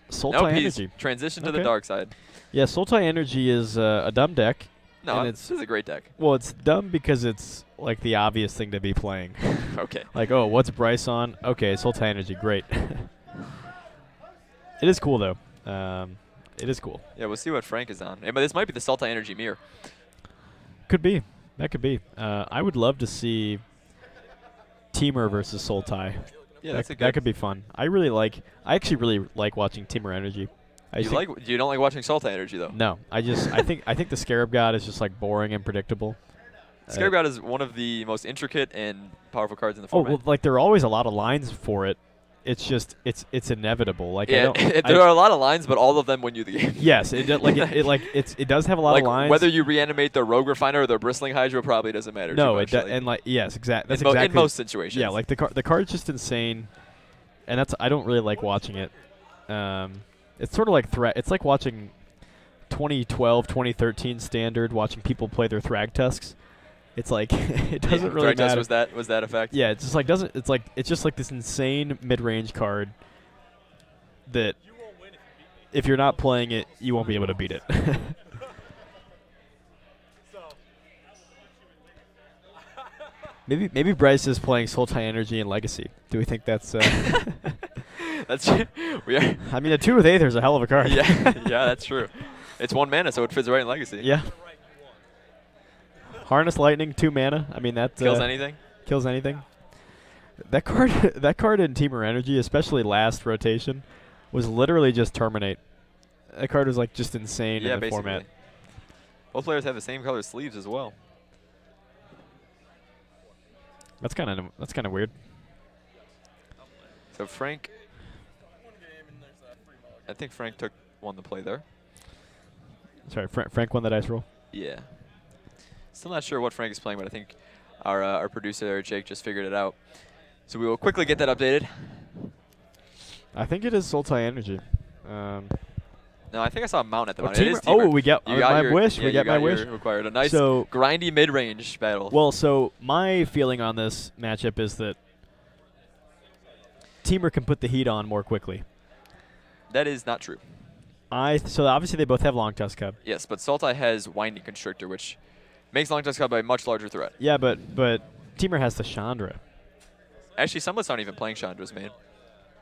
Sultai he's Energy. transitioned to the dark side. Yeah, Sultai Energy is a dumb deck. No, and this is a great deck. Well, it's dumb because it's like the obvious thing to be playing. Okay. Like, oh, what's Bryce on? Okay, Sultai Energy, great. It is cool, though. It is cool. Yeah, we'll see what Frank is on. But this might be the Sultai Energy mirror. Could be. That could be. I would love to see Teamer versus Sultai. Yeah, that could be fun. I actually really like watching Teamer Energy. You don't like watching Sultai Energy though? No, I think the Scarab God is just like boring and predictable. Scarab God is one of the most intricate and powerful cards in the format. Well, like there are always a lot of lines for it. It's just it's inevitable. Like yeah, there are a lot of lines, but all of them win you the game. Yes, it does have a lot of lines. Whether you reanimate the Rogue Refiner or the Bristling Hydra probably doesn't matter. No, too much, and like yes, exactly. That's in most situations. Yeah, like the card's just insane, and I don't really like watching it. It's sort of like It's like watching 2012, 2013 Standard, watching people play their Thragtusks. It's like it doesn't really matter. Was that effect? Yeah, it's just like it's just like this insane mid-range card that if you're not playing it, you won't be able to beat it. Maybe Bryce is playing Sultai Energy and Legacy. Do we think that's? That's we are. I mean, a 2 with Aether is a hell of a card. Yeah, that's true. It's 1 mana, so it fits right in Legacy. Yeah. Harness Lightning, 2 mana. I mean that kills anything. Kills anything. That card in Teamer Energy, especially last rotation, was literally just Terminate. That card was like just insane in the basically. format. Both players have the same color sleeves as well. That's kind of weird. So Frank, I think Frank won the play there. Sorry, Frank won the dice roll. Yeah. Still not sure what Frank is playing, but I think our producer there, Jake, just figured it out. So we will quickly get that updated. I think it is Sultai Energy. No, I think I saw a mount at the moment. Teamer. It is Teamer. Oh, we get my wish. Yeah, we get my wish. Required a nice grindy mid-range battle. Well, so my feeling on this matchup is that Teamer can put the heat on more quickly. That is not true. So obviously they both have Long Tusk Cub. Yes, but Sultai has Winding Constrictor, which makes Long Tusk Cub a much larger threat. Yeah, but Teamer has the Chandra. Actually, some lists aren't even playing Chandra's main.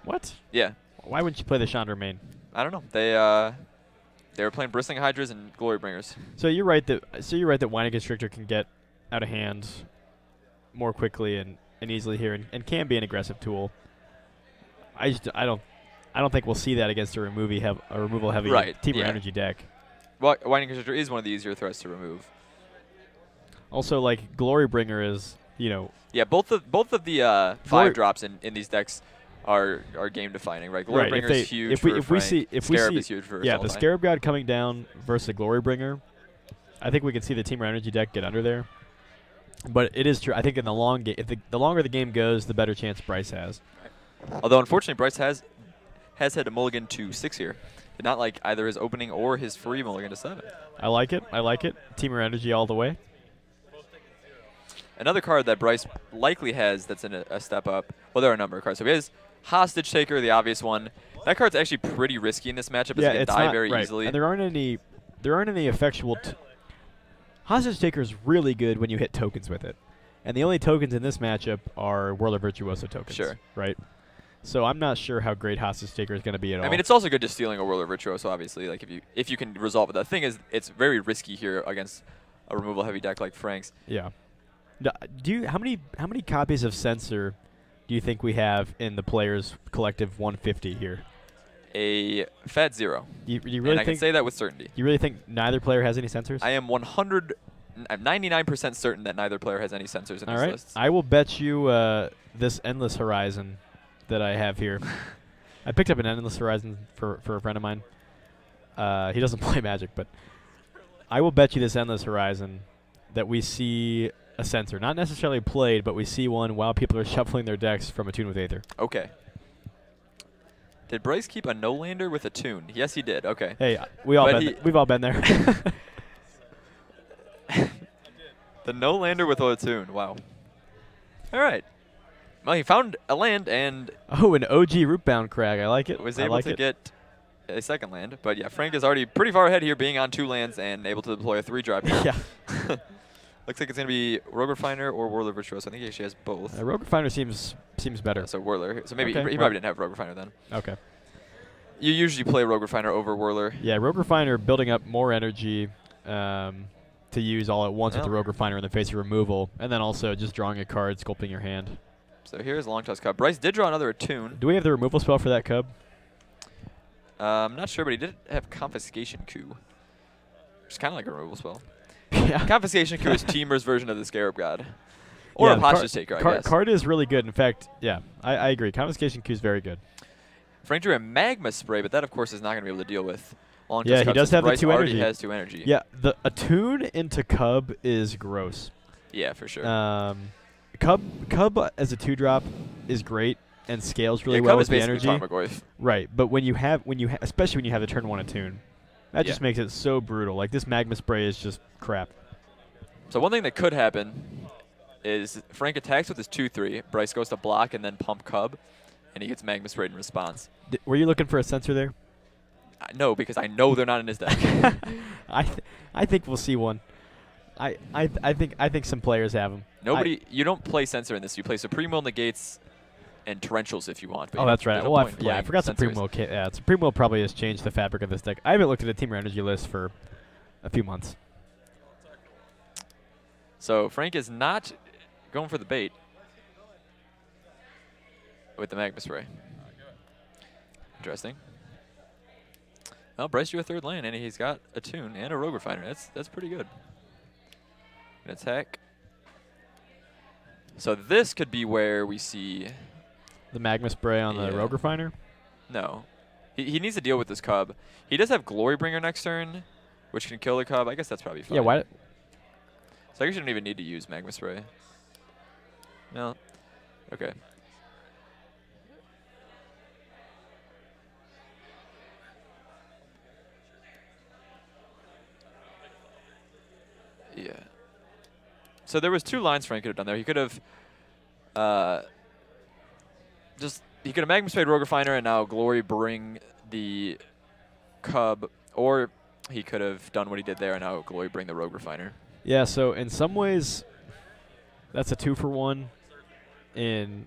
What? Yeah. Why wouldn't you play the Chandra main? I don't know. They were playing Bristling Hydras and Glory Bringers. So you're right that Winding Constrictor can get out of hand more quickly and easily here and can be an aggressive tool. I don't think we'll see that against a removal heavy Teamer Energy deck. Well, Winding Constrictor is one of the easier threats to remove. Also, like Glory Bringer is, Yeah, both of the 5 drops in these decks are game defining, right? Glory Bringer is huge for Frank. Scarab is huge for the Sultai. Scarab God coming down versus a Glory Bringer. I think we can see the Teamer Energy deck get under there. But it is true. I think in the long game, the longer the game goes, the better chance Bryce has. Although unfortunately, Bryce has had a mulligan to 6 here, but not like either his opening or his free mulligan to 7. I like it. Teamer Energy all the way. Another card that Bryce likely has that's in a step up. Well, there are a number of cards. So he has Hostage Taker, the obvious one. That card's actually pretty risky in this matchup. Yeah, it can die very easily. And there aren't any effectual. Hostage Taker is really good when you hit tokens with it, and the only tokens in this matchup are Whirler Virtuoso tokens. Sure. Right. So I'm not sure how great Hostage Taker is going to be at all. I mean, it's also good just stealing a Whirler Virtuoso, obviously. Like if you can resolve it. The thing is, it's very risky here against a removal heavy deck like Frank's. Yeah. How many copies of Censor do you think we have in the players' collective 150 here? A fat 0. You really and think I can say that with certainty. You really think neither player has any censors? I'm 99% certain that neither player has any censors in these lists. I will bet you this Endless Horizon that I have here. I picked up an Endless Horizon for a friend of mine. He doesn't play Magic, but I will bet you this Endless Horizon that we see a censor. Not necessarily played, but we see one while people are shuffling their decks from Attune with Aether. Okay. Did Bryce keep a no-lander with Attune? Yes, he did. Okay. Hey, we've all been there. The no-lander with Attune. Wow. All right. Well, he found a land and... Oh, an OG Rootbound Crag. I like it. Was able to get a second land. But yeah, Frank is already pretty far ahead here, being on 2 lands and able to deploy a 3-drop here. Yeah. Looks like it's going to be Rogue Refiner or Whirler Virtuoso. I think he actually has both. Rogue Refiner seems better. Yeah, so Whirler. So maybe he probably didn't have Rogue Refiner then. Okay. You usually play Rogue Refiner over Whirler. Yeah, Rogue Refiner building up more energy to use all at once with the Rogue Refiner in the face of removal, and then also just drawing a card, sculpting your hand. So here's Long Tusk Cub. Bryce did draw another Attune. Do we have the removal spell for that cub? I'm not sure, but he did have Confiscation Coup, which is kind of like a removal spell. Yeah. Confiscation Coup is Teamer's version of the Scarab God. Or a Hostage Taker, I guess. Card is really good. In fact, yeah, I agree. Confiscation Coup is very good. Frank drew a Magma Spray, but that, of course, is not going to be able to deal with long Yeah, he does have the 2 already energy. has 2 energy. Yeah, the attune into Cub is gross. Yeah, for sure. Cub as a 2-drop is great and scales really yeah, well Cub with the is energy. Tarmogoyf. Right, but when you have especially when you have the turn 1 attune, that just makes it so brutal. Like this Magma Spray is just crap. So one thing that could happen is Frank attacks with his 2/3. Bryce goes to block and then pump Cub, and he gets Magma Sprayed in response. Were you looking for a sensor there? No, because I know they're not in his deck. I think we'll see one. I think some players have them. You don't play Censor in this. You play Supreme Will, Negates, and Torrentials if you want. But Oh, that's right. Well, I forgot Censors. Supreme Will. Yeah, Supreme Will probably has changed the fabric of this deck. I haven't looked at the Team Energy list for a few months. So Frank is not going for the bait with the Magma Spray. Interesting. Well, Bryce drew a 3rd land, and he's got a Tune and a Rogue Refiner. That's pretty good. An attack. So this could be where we see The Magma Spray on the Rogue Refiner? No. He needs to deal with this Cub. He does have Glorybringer next turn, which can kill the Cub. I guess that's probably fine. Yeah, why? So I guess you don't even need to use Magma Spray. No. Okay. Yeah. So there was 2 lines Frank could have done there. He could have he could have Magma Spade Rogue Refiner and now Glory bring the Cub, or he could have done what he did there and now Glory bring the Rogue Refiner. Yeah, so in some ways, that's a 2-for-1 in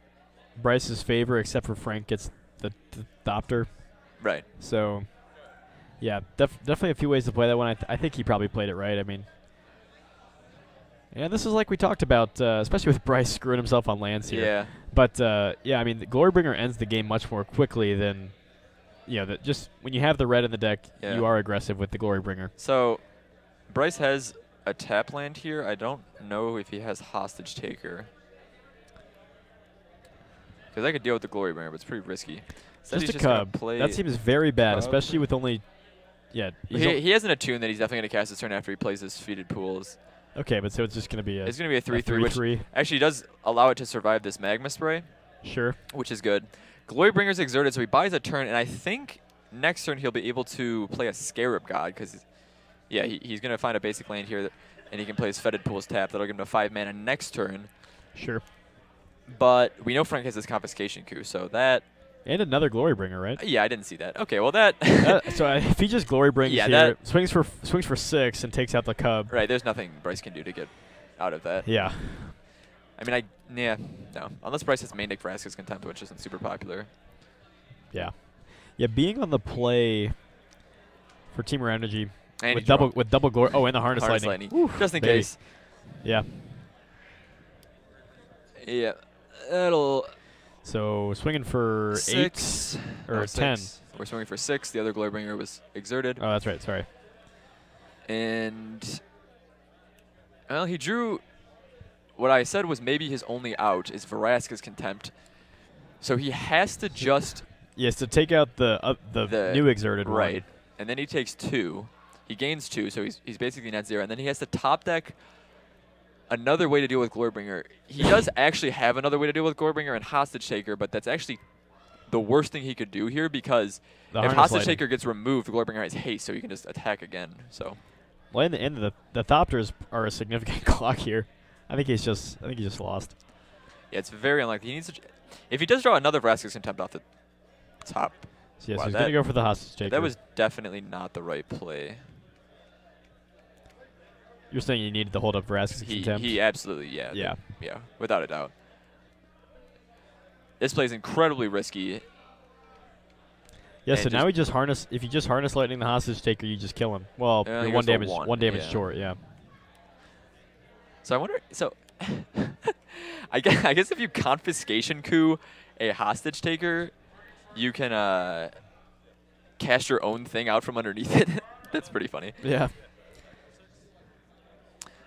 Bryce's favor, except for Frank gets the Thopter. Right. So, yeah, definitely a few ways to play that one. I think he probably played it right. I mean, yeah, this is like we talked about, especially with Bryce screwing himself on lands here. Yeah. But, yeah, I mean, the Glorybringer ends the game much more quickly than, you know, just when you have the red in the deck, you are aggressive with the Glorybringer. So, Bryce has a tap land here. I don't know if he has Hostage Taker. Because I could deal with the Glorybringer, but it's pretty risky. So Just a Cub. That seems very bad, Cub. especially with only, yeah. He has an attune that he's definitely going to cast his turn after he plays his Defeated Pools. Okay, but so it's just going to be a... It's going to be a 3/3, which actually does allow it to survive this Magma Spray. Sure. Which is good. Glorybringer's exerted, so he buys a turn, and I think next turn he'll be able to play a Scarab God, because, yeah, he's going to find a basic land here, and he can play his Fetid Pools tap. That'll give him a 5-mana next turn. Sure. But we know Frank has this Confiscation Coup, so that... And another Glorybringer, right? Yeah, I didn't see that. Okay, well that... so if he just Glorybrings here, swings for 6 and takes out the Cub. Right, there's nothing Bryce can do to get out of that. Yeah. I mean, no. Unless Bryce has main deck Vraska's Contempt, which isn't super popular. Yeah. Yeah, being on the play for Team Energy and with double glory. Oh, and the Harness Lightning. Oof, just in case. Yeah. Yeah. That'll... So swinging for 6 or 10. We're swinging for 6. The other Glorybringer was exerted. Oh, that's right. Sorry. And well, he drew what I said was maybe his only out is Vraska's Contempt. So he has to just to take out the new exerted one. Right. And then he takes 2. He gains 2, so he's basically net 0. And then he has to top deck another way to deal with Glorybringer. He does actually have another way to deal with Glorybringer and Hostage Taker, but that's actually the worst thing he could do here because if Hostage Taker gets removed, Glorybringer has haste, so he can just attack again. So, well, in the end, the Thopters are a significant clock here. I think he's just lost. Yeah, it's very unlikely. He needs to. If he does draw another Vraska's Contempt off the top, so yes, he's going to go for the Hostage Taker. That was definitely not the right play. You're saying you needed to hold up Vraska's Contempt? He absolutely, yeah, without a doubt. This play is incredibly risky. Yeah, so now he just harness. If you just harness Lightning the Hostage Taker, you just kill him. Well, you're one damage short. Yeah. So I wonder. So I guess if you Confiscation Coup a Hostage Taker, you can cast your own thing out from underneath it. That's pretty funny. Yeah.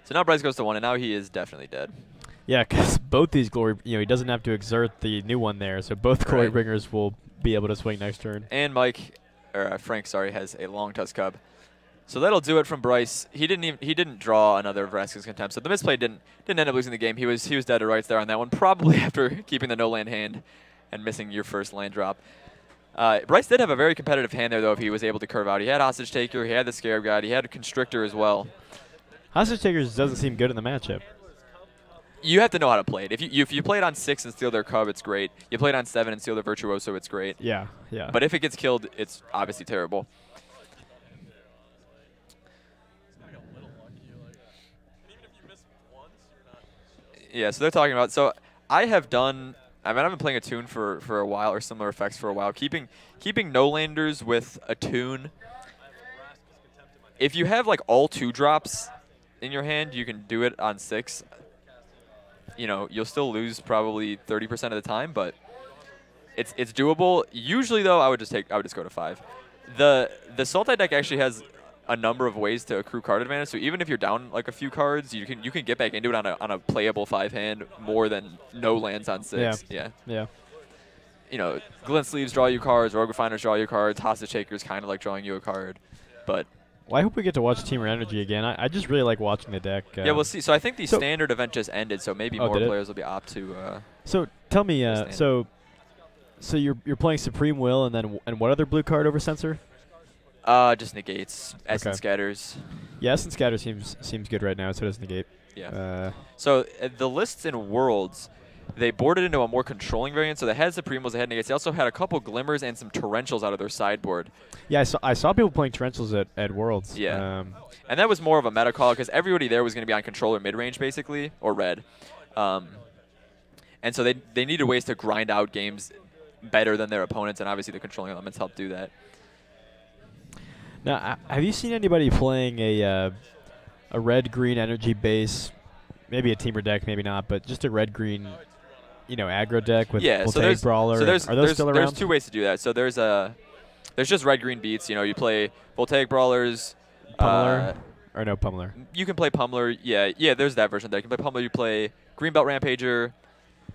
So now Bryce goes to 1, and now he is definitely dead. Yeah, because both these glory, he doesn't have to exert the new one there, so both glory bringers will be able to swing next turn. And Frank, sorry, has a long tusk cub. So that'll do it from Bryce. He didn't draw another Vraska's Contempt, so the misplay didn't end up losing the game. He was dead to rights there on that one, probably after keeping the no land hand and missing your first land drop. Bryce did have a very competitive hand there, though, if he was able to curve out. He had Hostage Taker, he had the Scarab God, he had a Constrictor as well. Hostage Takers doesn't seem good in the matchup. You have to know how to play it. If you play it on 6 and steal their cub, it's great. You play it on 7 and steal their Virtuoso, it's great. Yeah, yeah. But if it gets killed, it's obviously terrible. Yeah, so they're talking about. So I have done. I mean, I've been playing a tune for a while, or similar effects for a while. Keeping no landers with a tune. If you have like all 2 drops in your hand, you can do it on 6. You'll still lose probably 30% of the time, but it's doable. Usually, though, I would just go to 5. The Sultai deck actually has a number of ways to accrue card advantage. So even if you're down like a few cards, you can get back into it on a playable 5 hand more than no lands on 6. Yeah. Glint Sleeves draw you cards, Rogue Refiners draw you cards, Hostage Takers kind of like drawing you a card, but. Well, I hope we get to watch Team Energy again. I just really like watching the deck. Yeah, we'll see. So I think the standard event just ended, so maybe more players will be opt to. So tell me, so you're playing Supreme Will, and what other blue card over Censor? Just negates. Essence Scatters. Yeah, Essence Scatter seems good right now. So does negate. Yeah. So the lists in Worlds, they boarded into a more controlling variant. So they had Supremos, they had negates. They also had a couple Glimmers and some Torrentials out of their sideboard. Yeah, I saw people playing Torrentials at Worlds. Yeah. And that was more of a meta call because everybody there was going to be on controller mid-range basically, or red. And so they needed ways to grind out games better than their opponents, and obviously the controlling elements help do that. Now, have you seen anybody playing a red-green energy base, maybe a teamer deck, maybe not, but just a red-green, aggro deck with Voltaic Brawler? So are those still around? There's 2 ways to do that. So there's just red-green beats. You play Voltaic Brawlers. Pummeler? Or no Pummeler? You can play Pummeler. Yeah, there's that version there. You can play Pummeler. You play Greenbelt Rampager,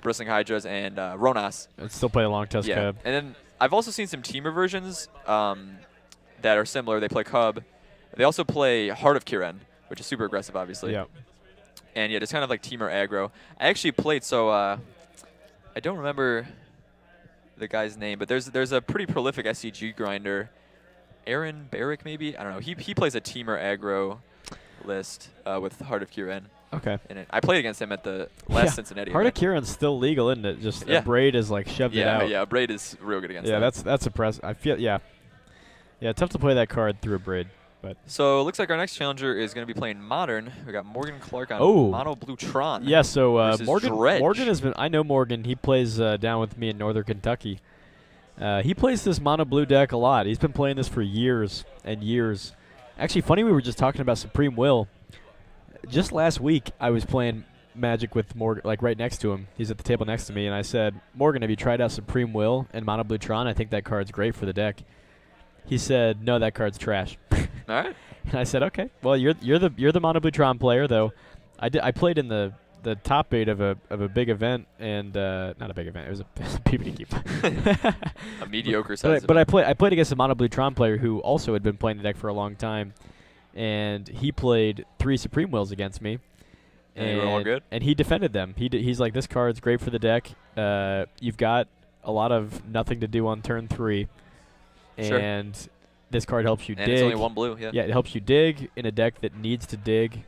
Bristling Hydras, and Ronas. And still play a long tusk cub. And then I've also seen some teamer versions that are similar. They play Cub. They also play Heart of Kiren, which is super aggressive, obviously. Yeah. And yeah, just kind of like teamer aggro. I actually played, so I don't remember the guy's name, but there's a pretty prolific SCG grinder, Aaron Barrick maybe. I don't know. He plays a teamer aggro list with Heart of Kiren. Okay. And I played against him at the last Cincinnati. Heart of Kiren's still legal, isn't it? Just a Braid is like shoved it out. Yeah, Braid is real good against that. Yeah, that's impressive. I feel Yeah, tough to play that card through a Braid. But so it looks like our next challenger is going to be playing Modern. We got Morgan Clark on Mono Blue Tron. Yeah, so Morgan has been. I know Morgan. He plays down with me in Northern Kentucky. He plays this Mono Blue deck a lot. He's been playing this for years and years. Actually, funny, we were just talking about Supreme Will. Just last week, I was playing Magic with Morgan, like right next to him. He's at the table next to me, and I said, "Morgan, have you tried out Supreme Will and Mono Blue Tron? I think that card's great for the deck." He said, "No, that card's trash." All right. And I said, "Okay, well, you're the Mono Blue Tron player, though." I played in the top 8 of a big event, and not a big event. It was a PPTQ. A mediocre size. But I played against a Mono Blue Tron player who also had been playing the deck for a long time, and he played 3 Supreme Wills against me. And they were all good? And he defended them. He's like, this card's great for the deck. You've got a lot of nothing to do on turn 3. And this card helps you dig. And it's only 1 blue, yeah. Yeah, it helps you dig in a deck that needs to dig,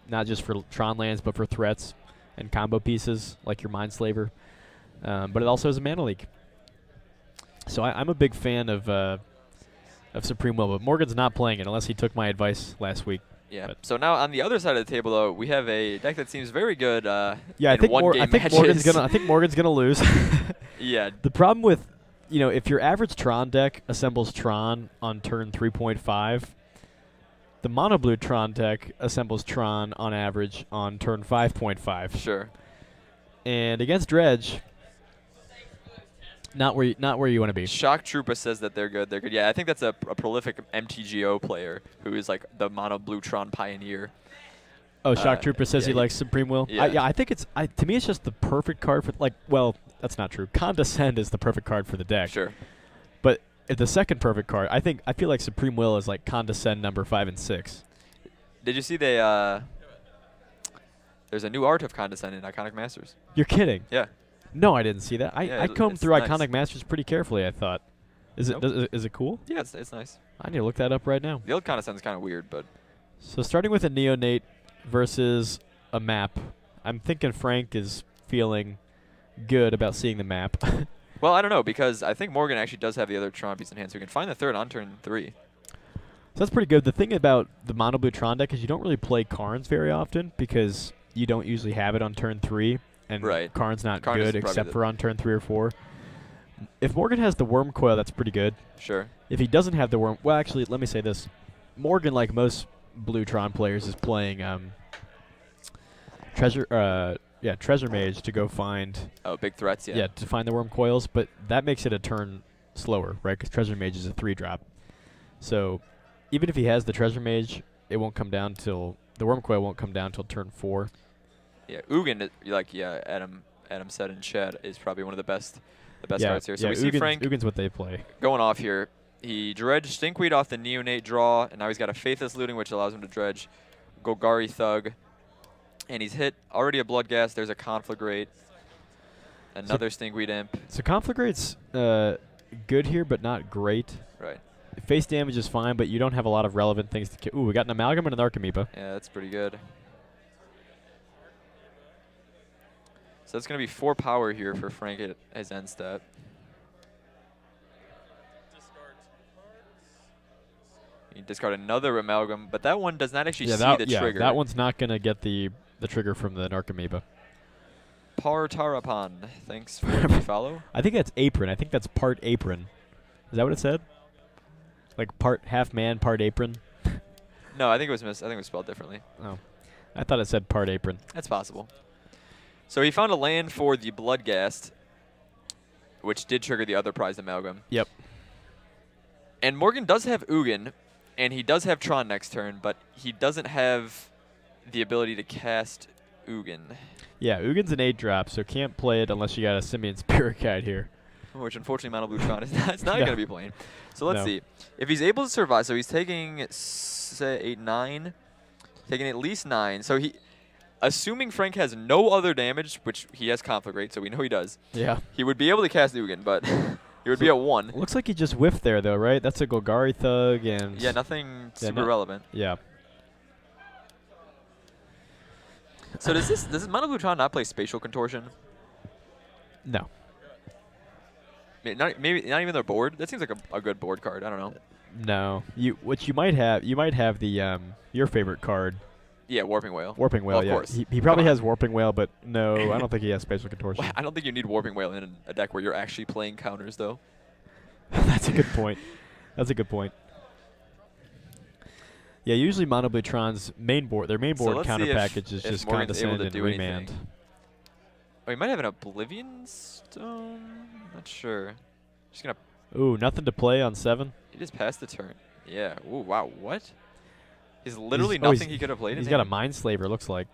not just for Tron lands, but for threats and combo pieces like your Mindslaver. But it also has a mana leak. So I'm a big fan of Supreme Will, but Morgan's not playing it unless he took my advice last week. Yeah. So now on the other side of the table, though, we have a deck that seems very good. Yeah, I think Morgan's gonna lose. Yeah. The problem with, if your average Tron deck assembles Tron on turn 3.5, the Mono Blue Tron deck assembles Tron on average on turn 5.5. Sure. And against Dredge, Not where you want to be. Shock Trooper says that they're good. They're good. Yeah, I think that's a prolific MTGO player who is like the mono blue Tron pioneer. Oh, Shock Trooper says yeah, he likes Supreme Will. Yeah. I think it's to me it's just the perfect card for well, that's not true. Condescend is the perfect card for the deck. Sure. But the second perfect card, I feel like Supreme Will is like Condescend number 5 and 6. Did you see there's a new art of Condescend in Iconic Masters? You're kidding? Yeah. No, I didn't see that. I combed through nice. Iconic Masters pretty carefully, I thought. Is Nope. is it cool? Yeah, it's nice. I need to look that up right now. The old Condescend is kind of weird, but So starting with a Neonate versus a map, I'm thinking Frank is feeling good about seeing the map. well, I don't know because I think Morgan actually does have the other Tron piece in hand, so we can find the third on turn 3. So that's pretty good. The thing about the mono blue Tron deck is you don't really play Karns very often because you don't usually have it on turn 3, and Right. Karn's not Karn is good probably except the- for on turn 3 or 4. If Morgan has the Worm Coil, that's pretty good. Sure. If he doesn't have the Worm, well, actually, let me say this: Morgan, like most blue Tron players, is playing Treasure Mage to go find Oh, big threats. Yeah. to find the Worm Coils, but that makes it a turn slower, right? Because Treasure Mage is a 3-drop. So even if he has the Treasure Mage, it won't come down till the Worm Coil won't come down till turn 4. Yeah. Ugin, Adam said in chat, is probably one of the best Yeah, cards here. So yeah, we see Frank Ugin's what they play. going off here. He dredged Stinkweed off the Neonate draw, and now he's got a Faithless Looting, which allows him to dredge Golgari Thug. And he's hit already a Bloodghast. There's a Conflagrate. Another Stinkweed Imp. So Conflagrate's good here, but not great. Right. Face damage is fine, but you don't have a lot of relevant things to kill. Ooh, we got an Amalgam and an Archimepa. Yeah, that's pretty good. So that's going to be 4 power here for Frank at his end stat. You discard another Amalgam, but that one does not actually see the trigger. That one's not going to get the trigger from the Narcomoeba. Partarapan, thanks for the follow. I think that's apron. I think that's part apron. Is that what it said? Like part half man, part apron? No, I think it was spelled differently. Oh. I thought it said part apron. That's possible. So he found a land for the Bloodghast, which did trigger the other prized Amalgam. Yep. And Morgan does have Ugin, and he does have Tron next turn, but he doesn't have the ability to cast Ugin. Yeah, Ugin's an 8-drop, so can't play it unless you got a Simian Spirit Guide here. Which unfortunately Mono Blue Tron is not No. going to be playing. So let's No. see. If he's able to survive, so he's taking 8, 9, taking at least 9. So he, assuming Frank has no other damage, which he has Conflagrate, so we know he does, Yeah. he would be able to cast Ugin, but he would be at 1. Looks like he just whiffed there, though, right? That's a Golgari Thug and... Yeah, nothing super relevant. Yeah. So does Mono Blue Tron not play Spatial Contortion? No. Maybe not even their board. That seems like a good board card. I don't know. No. You might have the your favorite card. Yeah, Warping Whale. Warping Whale, Well, of yeah. course. He probably has Warping Whale, but no, I don't think he has Spatial Contortion. I don't think you need Warping Whale in a deck where you're actually playing counters, though. That's a good point. That's a good point. Yeah, usually Mono Blue Tron's main board let's counter see if package is just Morgan's able Condescend to and do Remand. anything. Oh, he might have an Oblivion Stone? Not sure. Just going to... Ooh, nothing to play on 7? He just passed the turn. Yeah. Ooh, wow. What? He's literally nothing he could have played. He's got a Mind Slaver, looks like.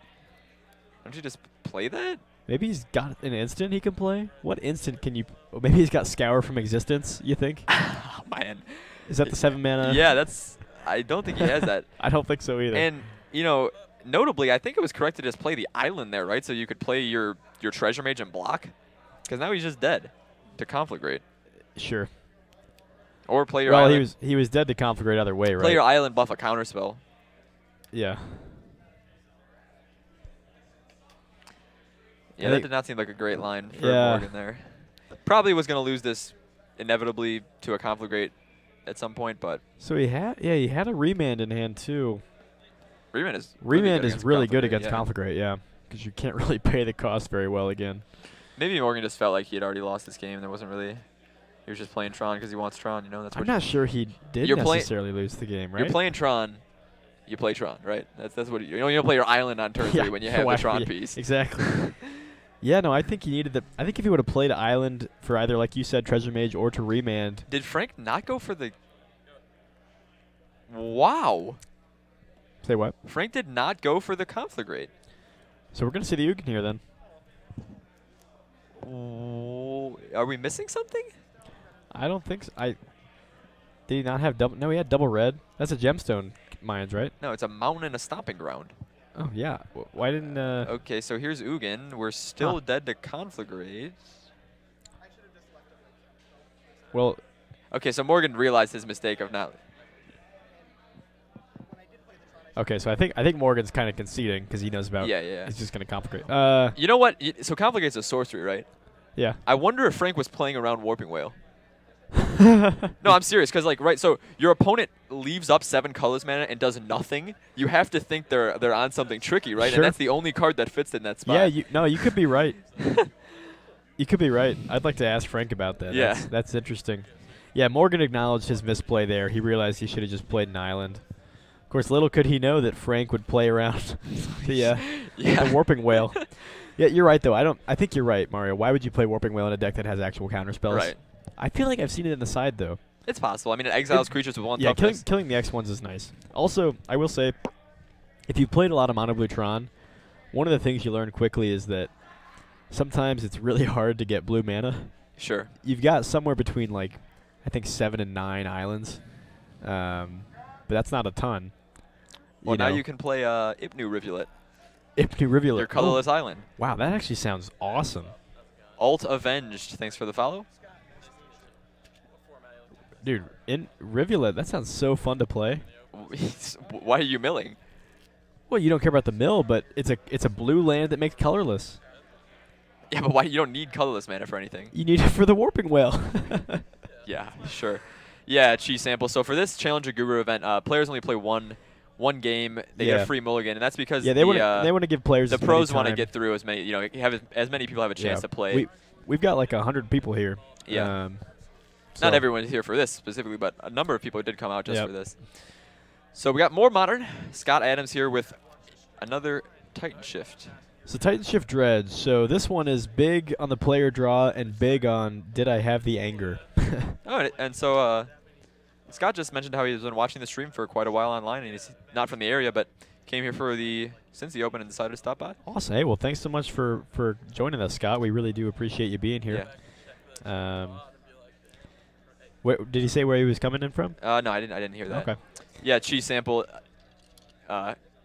Don't you just play that? Maybe he's got an instant he can play? What instant can you... Oh, maybe he's got Scour from Existence, you think? Oh, man. Is that the 7-mana? Yeah, that's... I don't think he has that. I don't think so either. And, you know, notably, I think it was correct to just play the island there, right? So you could play your Treasure Mage and block. Because now he's just dead to Conflagrate. Sure. Or play your island. he was dead to Conflagrate either way, right? Play your island, buff a counterspell. Yeah. Yeah, that did not seem like a great line for Morgan there. Probably was going to lose this inevitably to a Conflagrate at some point, but... So he had a Remand in hand, too. Remand is really good against Conflagrate, yeah. Because you can't really pay the cost very well again. Maybe Morgan just felt like he had already lost this game. There wasn't really... He was just playing Tron because he wants Tron, you know? That's what I'm not sure he did necessarily lose the game, right? You're playing Tron, you play Tron, right? That's what you don't play your island on turn 3 when you have the Tron piece. Exactly. Yeah, no, I think he needed the. I think if he would have played Island for either, like you said, Treasure Mage or to remand. Did Frank not go for the? Wow. Say what? Frank did not go for the Conflagrate. So we're gonna see the Ugin here then. Oh, are we missing something? I don't think so. Did he not have double? No, he had double red. That's a gemstone mines, right? No, it's a mountain and a stomping ground. Oh yeah. Why didn't? Okay, so here's Ugin. We're still dead to Conflagrate. Well. Okay, so Morgan realized his mistake of not. Okay, so I think Morgan's kind of conceding because he knows about. Yeah. He's just gonna complicate. You know what? So Conflagrate's a sorcery, right? Yeah. I wonder if Frank was playing around Warping Whale. No, I'm serious, because like, right, so your opponent leaves up 7 colors mana and does nothing. You have to think they're on something tricky, right? Sure. And that's the only card that fits in that spot. Yeah, you could be right. You could be right. I'd like to ask Frank about that. Yeah. That's interesting. Yeah, Morgan acknowledged his misplay there. He realized he should have just played an island. Of course, little could he know that Frank would play around the Warping Whale. Yeah, you're right though. I think you're right, Mario. Why would you play Warping Whale in a deck that has actual counter spells? Right. I feel like I've seen it in the side though. It's possible. I mean, it exiles creatures with 1 Yeah, toughness. killing the X1s is nice. Also, I will say, if you've played a lot of Mono Blue Tron, one of the things you learn quickly is that sometimes it's really hard to get blue mana. Sure. You've got somewhere between like, I think 7 and 9 islands, but that's not a ton. Well, now you can play Ipnu Rivulet. Ipnu Rivulet. Your colorless island. Wow, that actually sounds awesome. Alt Avenged. Thanks for the follow. Dude, in Rivulet, that sounds so fun to play. Why are you milling? Well, you don't care about the mill, but it's a blue land that makes colorless. Yeah, but why? You don't need colorless mana for anything. You need it for the Warping Whale. Yeah, sure. Yeah, cheese sample. So for this Challenger Guru event, players only play one game. They get a free mulligan, and that's because they want to give players the pros want to get through as many. Have as many people have a chance to play. We've got like 100 people here. Yeah. Not everyone is here for this specifically, but a number of people did come out just for this. So we got more Modern. Scott Adams here with another Titan Shift. So Titan Shift Dredge. So this one is big on the player draw and big on did I have the anger. Oh, and so Scott just mentioned how he's been watching the stream for quite a while online, and he's not from the area, but came here for the Cincy Open and decided to stop by. Awesome. Hey, well, thanks so much for joining us, Scott. We really do appreciate you being here. Yeah. Did he say where he was coming in from? No, I didn't hear that. Okay. Yeah, cheese sample.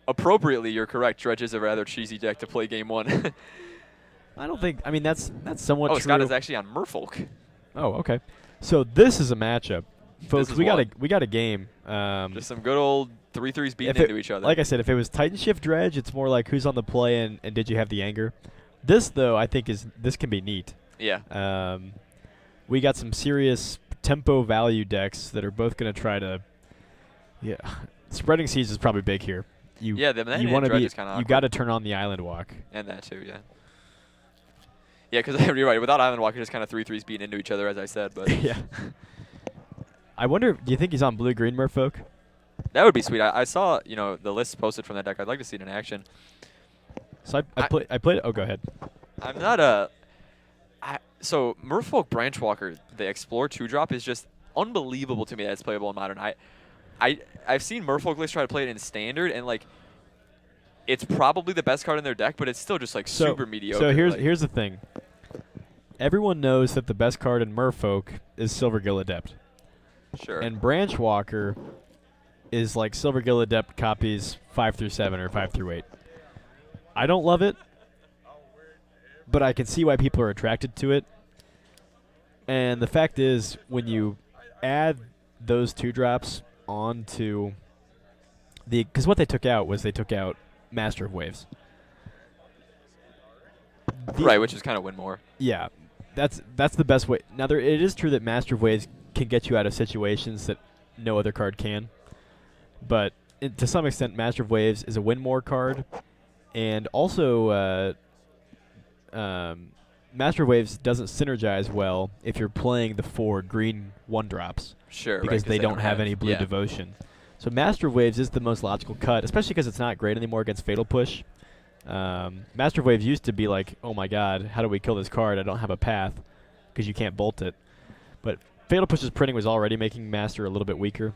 Appropriately, you're correct. Dredge is a rather cheesy deck to play game 1. I don't think. I mean, that's somewhat true. Scott is actually on Merfolk. Oh, okay. So this is a matchup, folks. We got a game. Just some good old 3/3s beating into each other. Like I said, if it was Titan Shift Dredge, it's more like who's on the play and did you have the anger. This though, I think this can be neat. Yeah. We got some serious tempo value decks that are both going to try to. Yeah, Spreading Seas is probably big here. You want to be. You got to turn on the Island Walk. And that too, yeah. Yeah, because you're right. Without Island Walk, you're just kind of 3/3s beating into each other, as I said. But yeah. I wonder. Do you think he's on blue-green Merfolk? That would be sweet. I saw the list posted from that deck. I'd like to see it in action. So I played. Oh, go ahead. I'm not a. So Merfolk Branchwalker, the Explore 2-drop is just unbelievable to me that it's playable in Modern. I've seen Merfolk lists try to play it in Standard, and like, it's probably the best card in their deck, but it's still just like super mediocre. So here's the thing. Everyone knows that the best card in Merfolk is Silvergill Adept. Sure. And Branchwalker is like Silvergill Adept copies 5 through 7 or 5 through 8. I don't love it, but I can see why people are attracted to it. And the fact is, when you add those 2-drops onto because what they took out was Master of Waves. Right, which is kind of win more. Yeah, that's the best way. Now, it is true that Master of Waves can get you out of situations that no other card can. But to some extent, Master of Waves is a win more card. And also, Master of Waves doesn't synergize well if you're playing the 4 green 1-drops. Sure, because they don't have any blue devotion. So Master of Waves is the most logical cut, especially because it's not great anymore against Fatal Push. Master of Waves used to be like, oh my god, how do we kill this card? I don't have a path, because you can't bolt it. But Fatal Push's printing was already making Master a little bit weaker.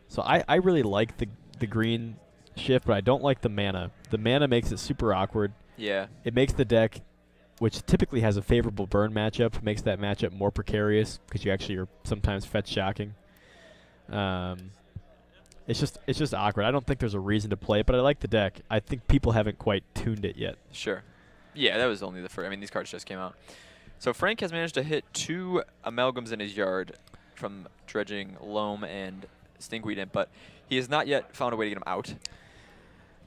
So I really like the green shift, but I don't like the mana. The mana makes it super awkward. Yeah. It makes the deck, which typically has a favorable burn matchup, makes that matchup more precarious because you actually are sometimes fetch shocking. It's just awkward. I don't think there's a reason to play it, but I like the deck. I think people haven't quite tuned it yet. Sure. Yeah, that was only the first. I mean, these cards just came out. So Frank has managed to hit 2 amalgams in his yard from dredging Loam and Stinkweed Imp, but he has not yet found a way to get him out.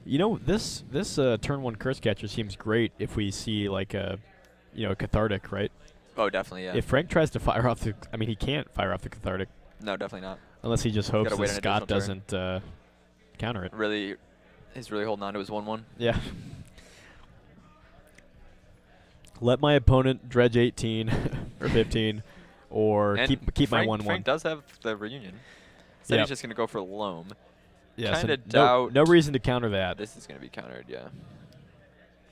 You know, this turn 1 Curse Catcher seems great if we see like a, a Cathartic, right? Oh, definitely, yeah. If Frank tries to fire off the, I mean, he can't fire off the Cathartic. No, definitely not. Unless he just hopes Gotta wait that an Scott additional doesn't counter it. Really, he's really holding on to his 1/1. Yeah. Let my opponent dredge 18 or 15, or And keep my Frank, 1/1. Frank does have the reunion. So Yep. he's just going to go for Loam. Yeah, so Kind of doubt. no reason to counter that. This is going to be countered, yeah.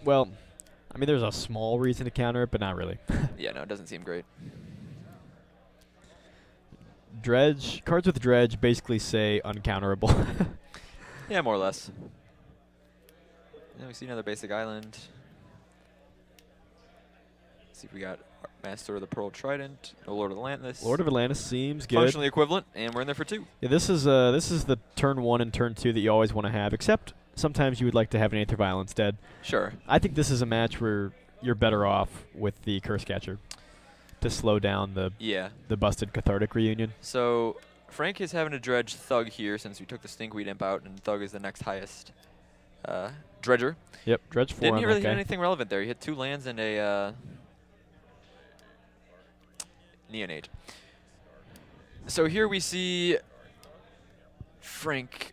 Well, I mean, there's a small reason to counter it, but not really. Yeah, no, it doesn't seem great. Dredge cards with dredge basically say uncounterable. Yeah, more or less. Then we see another basic island. Let's see if we got Master of the Pearl Trident, no Lord of Atlantis. Lord of Atlantis seems good. Functionally equivalent, and we're in there for 2. Yeah, this is the turn 1 and turn 2 that you always want to have, except sometimes you would like to have an Aether Vial instead. Sure. I think this is a match where you're better off with the Curse Catcher to slow down the busted Cathartic reunion. So Frank is having to dredge Thug here since we took the Stinkweed Imp out, and Thug is the next highest dredger. Yep, dredge 4 Didn't on he that really hit guy. anything relevant there? He hit 2 lands and a Neonate. So here we see Frank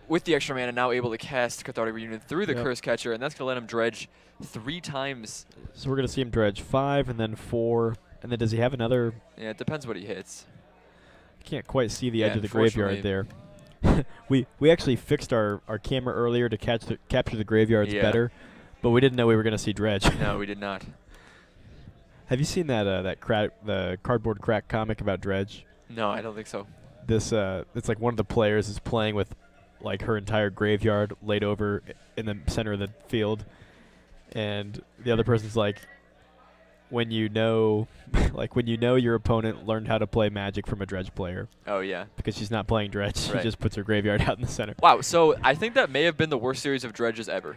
with the extra mana now able to cast Cathartic Reunion through the Curse Catcher, and that's going to let him dredge 3 times. So we're going to see him dredge 5 and then 4, and then does he have another? Yeah, it depends what he hits. I can't quite see the edge of the unfortunately. graveyard there. we actually fixed our camera earlier to capture the graveyards better, but we didn't know we were going to see dredge. No, we did not. Have you seen the Cardboard Crack comic about dredge? No, I don't think so. This it's like one of the players is playing with like her entire graveyard laid over in the center of the field, and the other person's like, when you know your opponent learned how to play Magic from a dredge player. Oh yeah. Because she's not playing dredge, she Right. just puts her graveyard out in the center. Wow. So I think that may have been the worst series of dredges ever.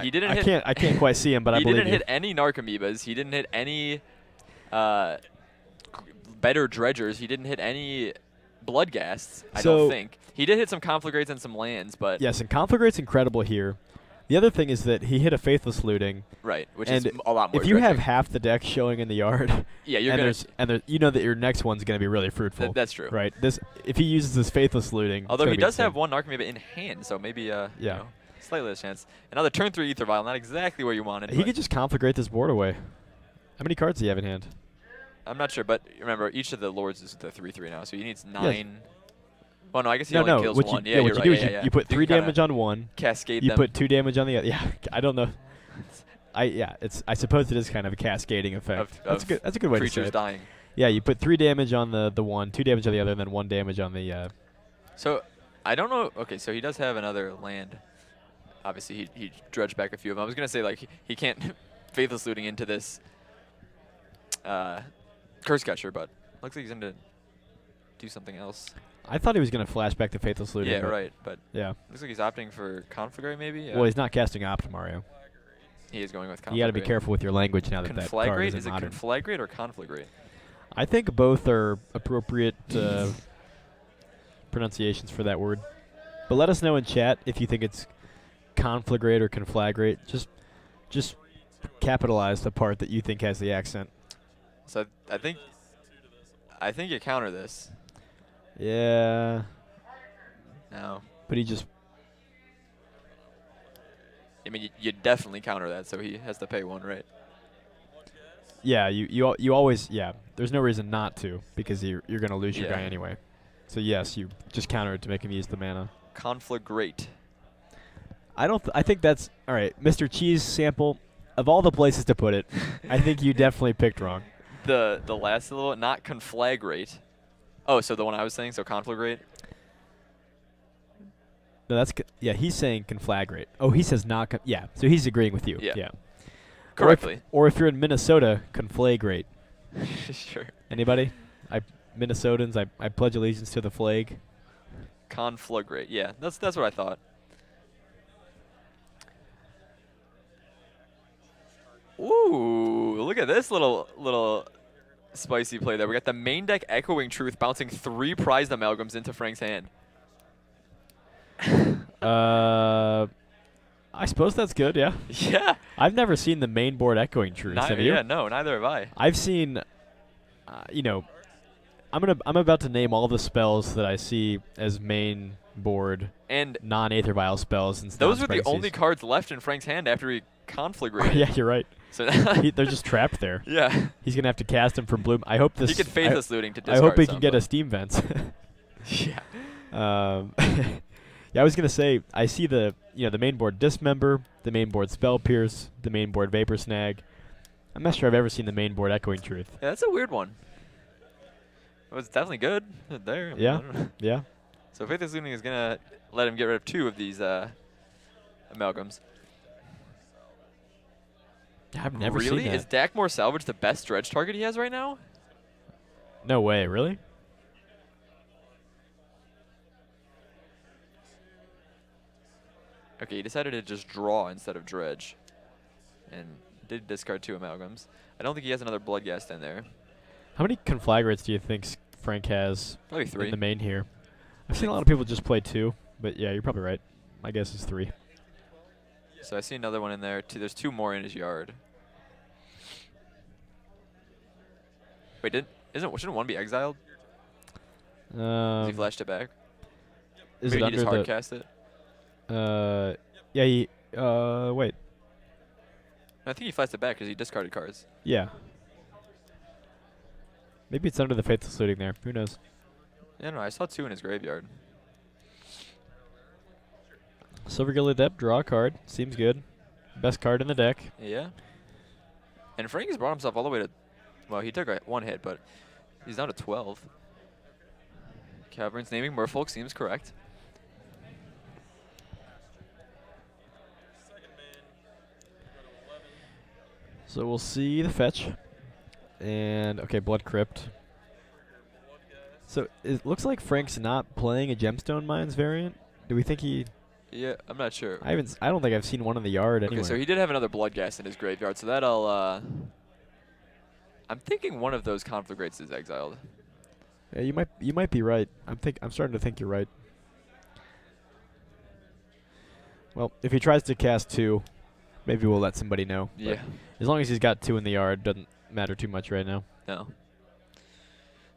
He didn't hit. I can't quite see him, but I believe He didn't you. hit any Narcomoebas. He didn't hit any better dredgers. He didn't hit any Bloodghasts, I don't think. He did hit some Conflagrates and some lands, but Yes, and Conflagrate's incredible here. The other thing is that he hit a Faithless Looting. right, which And is a lot more. if you have dredging. half the deck showing in the yard, yeah, you're and gonna. there's you know that your next one's going to be really fruitful. That's true. Right. If he uses this Faithless Looting, it's Although gonna he be does insane. have one Narcomoeba in hand, so maybe you Yeah. know, slightly less chance. Another turn 3 Aether Vial, not exactly where you wanted. He but could just Conflagrate this board away. How many cards do you have in hand? I'm not sure, but remember, each of the lords is the 3/3 now, so he needs 9. Well, no, I guess he only kills What one. you, Yeah, what you're you right. do is yeah, yeah. you put You 3 can kinda damage on one. Cascade You them. put 2 damage on the other. Yeah, I don't know. I suppose it is kind of a cascading effect. That's a good way to say creatures it. dying. Yeah, you put 3 damage on the one, 2 damage on the other, and then 1 damage on the. So I don't know. Okay, so he does have another land. Obviously, he dredged back a few of them. I was gonna say like he can't Faithless Looting into this Curse Catcher, but looks like he's gonna do something else. I thought he was going to flash back to Faithless Looting. Yeah, but right. But Yeah. looks like he's opting for Conflagrate, maybe. Yeah. Well, he's not casting Opt, Mario. He is going with Conflagrate. You got to be careful with your language now that that card Conflagrate? is Is it modern. Conflagrate or Conflagrate? I think both are appropriate pronunciations for that word. But let us know in chat if you think it's Conflagrate or Conflagrate. Just capitalize the part that you think has the accent. So I think you counter this. Yeah. No. But he just... I mean, you definitely counter that, so he has to pay 1, right? Yeah, you always... Yeah, there's no reason not to, because you're going to lose your Yeah. guy anyway. So yes, you just counter it to make him use the mana. Conflagrate. I think that's all right, Mr. Cheese Sample. Of all the places to put it, I think you definitely picked wrong. The last little, not conflagrate. Oh, so the one I was saying, so conflagrate. No, that's yeah. He's saying conflagrate. Oh, he says not. Yeah, so he's agreeing with you. Yeah. Yeah. Correctly. Or if you're in Minnesota, conflagrate. Sure. Anybody? Minnesotans. I pledge allegiance to the flag. Conflagrate. Yeah, that's what I thought. Ooh, look at this little spicy play there. We got the main deck Echoing Truth bouncing 3 prized amalgams into Frank's hand. I suppose that's good, yeah. Yeah. I've never seen the main board Echoing Truth. Have you? Yeah, no, neither have I. I've seen, you know, I'm about to name all the spells that I see as main board and non-Aether Vial spells. And those were the only cards left in Frank's hand after he conflagrated. Yeah, you're right. So they're just trapped there. Yeah. He's gonna have to cast them from blue. I hope this. He could Faithless Looting to discard. I hope he can get a Steam Vents. Yeah. Yeah, I was gonna say I see the main board Dismember, the main board Spell Pierce, the main board Vapor Snag. I'm not sure I've ever seen the main board Echoing Truth. Yeah, that's a weird one. It was definitely good there. Yeah. Yeah. So Faithless Looting is gonna let him get rid of 2 of these amalgams. I've never seen that. Really? Is Dakmore Salvage the best dredge target he has right now? No way, really? Okay, he decided to just draw instead of dredge. And did discard 2 amalgams. I don't think he has another Bloodghast in there. How many conflagrates do you think Frank has Probably 3. in the main here? I've seen a lot of people just play 2, but yeah, you're probably right. My guess is 3. So I see another one in there. There's 2 more in his yard. Wait, shouldn't one be exiled? He flashed it back. Is Maybe it he just under hard cast it? yeah, wait. I think he flashed it back because he discarded cards. Yeah. Maybe it's under the Faithless Looting there. Who knows? Yeah, no, I saw 2 in his graveyard. Silver Gilded Adept, draw a card. Seems good. Best card in the deck. Yeah. And Frank has brought himself all the way to, well, he took 1 hit, but he's down to 12. Cavern's naming Merfolk seems correct. So we'll see the fetch. And, okay, Blood Crypt. So it looks like Frank's not playing a Gemstone Mines variant. Do we think he... Yeah, I'm not sure. I don't think I've seen one in the yard anywhere. Okay, so he did have another Bloodghast in his graveyard, so that'll, I'm thinking one of those Conflagrates is exiled. Yeah, you might be right. I'm starting to think you're right. Well, if he tries to cast 2, maybe we'll let somebody know. Yeah. But as long as he's got 2 in the yard, doesn't matter too much right now. No.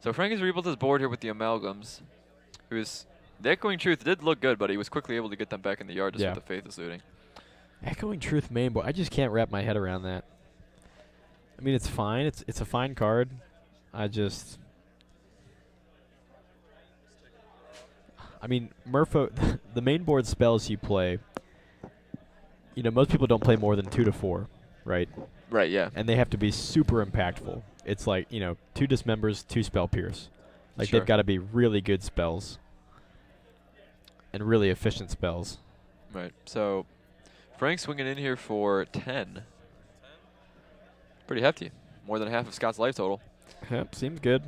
So Frank has rebuilt his board here with the amalgams. The Echoing Truth did look good, but he was quickly able to get them back in the yard just with the Faithless Looting. Echoing Truth main board. I just can't wrap my head around that. I mean, it's fine. It's a fine card. I mean, Merfolk, the main board spells you play, most people don't play more than 2 to 4, right? Right, yeah. And they have to be super impactful. It's like, 2 Dismembers, 2 Spell Pierce. Like, they've got to be really good spells. And really efficient spells. Right. So, Frank's swinging in here for 10. Pretty hefty. More than half of Scott's life total. Yep, seems good.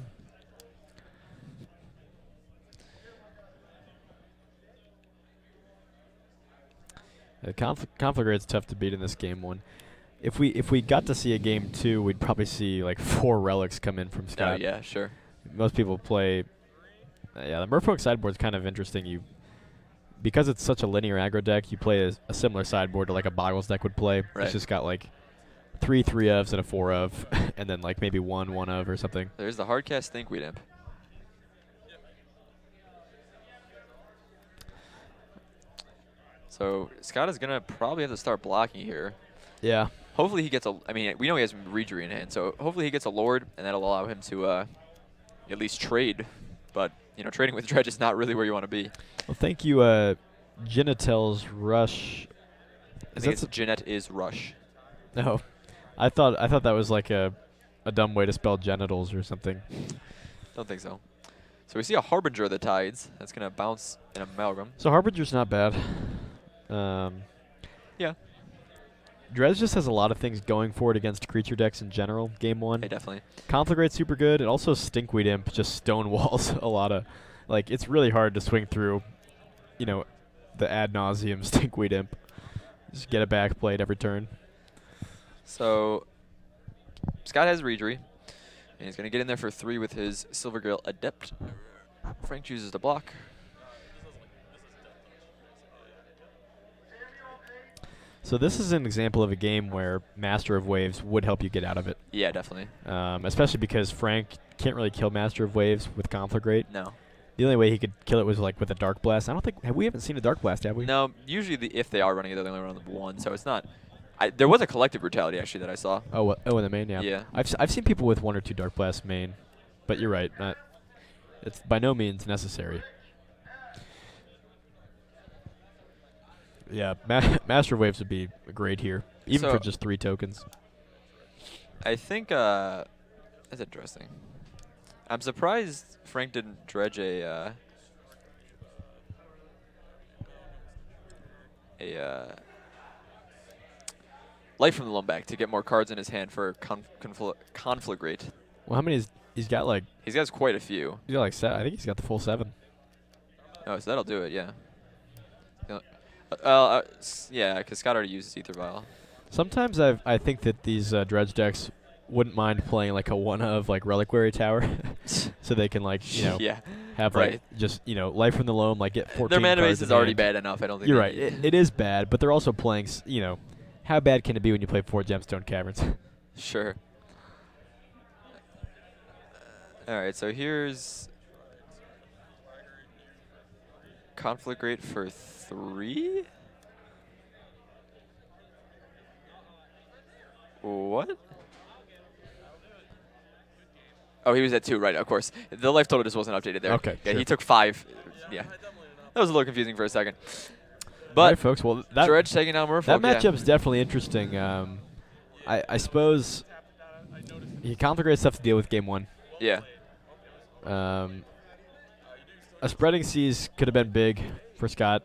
Conflagrate's tough to beat in this game 1. If we got to see a game 2, we'd probably see like 4 relics come in from Scott. Oh, yeah, sure. Most people play. Yeah, the Merfolk sideboard's kind of interesting. Because it's such a linear aggro deck, you play a similar sideboard to like a Boggles deck would play. Right. It's just got like 3 3-ofs and a 4-of, and then like maybe 1 1-of or something. There's the hardcast Thinkweed Imp. So Scott is gonna probably have to start blocking here. Yeah. Hopefully he gets we know he has Rejury in hand, so hopefully he gets a Lord, and that'll allow him to at least trade. But trading with Dredge is not really where you want to be. Well, thank you, Genitel's Rush I think it's Jeanette is Rush. No, I thought that was like a dumb way to spell genitals or something. Don't think so. So we see a Harbinger of the Tides. That's going to bounce an Amalgam. So Harbinger's not bad. Yeah. Dredge just has a lot of things going for it against creature decks in general. Game 1. Hey, definitely. Conflagrate's super good, and also Stinkweed Imp just stonewalls a lot of... Like, it's really hard to swing through, you know, the ad nauseum Stinkweed Imp. Just get a back plate every turn. So Scott has Reedry, and he's going to get in there for 3 with his Silvergale Adept. Frank chooses to block. So this is an example of a game where Master of Waves would help you get out of it. Yeah, definitely. Especially because Frank can't really kill Master of Waves with Conflagrate. No. The only way he could kill it was like with a Dark Blast. I don't think we haven't seen a Dark Blast, have we? No, usually if they are running it, they're only running 1, so it's not. There was a Collective Brutality actually that I saw. Oh, in the main, yeah. Yeah. I've seen people with 1 or 2 Dark Blast main, but you're right. It's by no means necessary. Yeah, Master Waves would be great here, even for just 3 tokens. I think that's interesting. I'm surprised Frank didn't dredge a Light from the Lumbag to get more cards in his hand for Conflagrate. Well, how many he's got? Like he's got quite a few. He's got like I think he's got the full 7. Oh, so that'll do it, yeah. Yeah, because Scott already uses Ether Vial. Sometimes I think that these dredge decks wouldn't mind playing like a 1 of like Reliquary Tower, so they can like have like just Life from the Loam, like get 14. Their mana cards base is already bad enough. I don't think you're right. It is bad, but they're also playing. How bad can it be when you play 4 Gemstone Caverns? Sure. All right, so here's Conflagrate for 3. What? Oh, he was at 2, right, of course. The life total just wasn't updated there. Okay. Yeah, sure. he took 5. Yeah. That was a little confusing for a second. But, all right, folks, well, Dredge taking down Merfolk. That matchup's definitely interesting. I suppose he Conflagrate stuff to deal with game 1. Yeah. A Spreading Seas could have been big for Scott.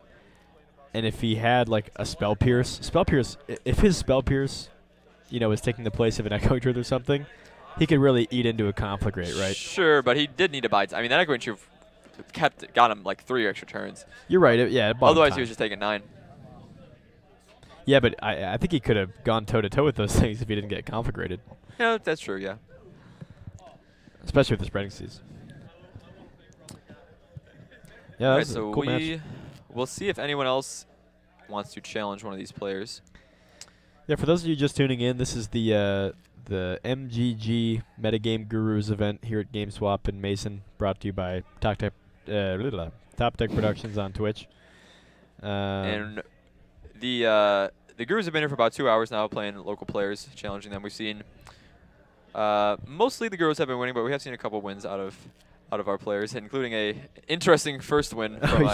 And if he had like a Spell Pierce, if his Spell Pierce, was taking the place of an Echoing Truth or something, he could really eat into a Conflagrate, right? Sure, but he did need to buy. I mean, that Echoing Truth got him like 3 extra turns. You're right. Yeah. Otherwise, he was just taking 9. Yeah, but I think he could have gone toe-to-toe with those things if he didn't get Conflagrated. Yeah, that's true, yeah. Especially with the Spreading Seas. Yeah, All right, that's so a cool match. We'll see if anyone else wants to challenge one of these players. Yeah, for those of you just tuning in, this is the MGG MetaGame Gurus event here at GameSwap in Mason, brought to you by Top Deck Productions on Twitch. And the Gurus have been here for about 2 hours now, playing local players, challenging them. We've seen mostly the Gurus have been winning, but we have seen a couple wins out of our players, including a interesting first win from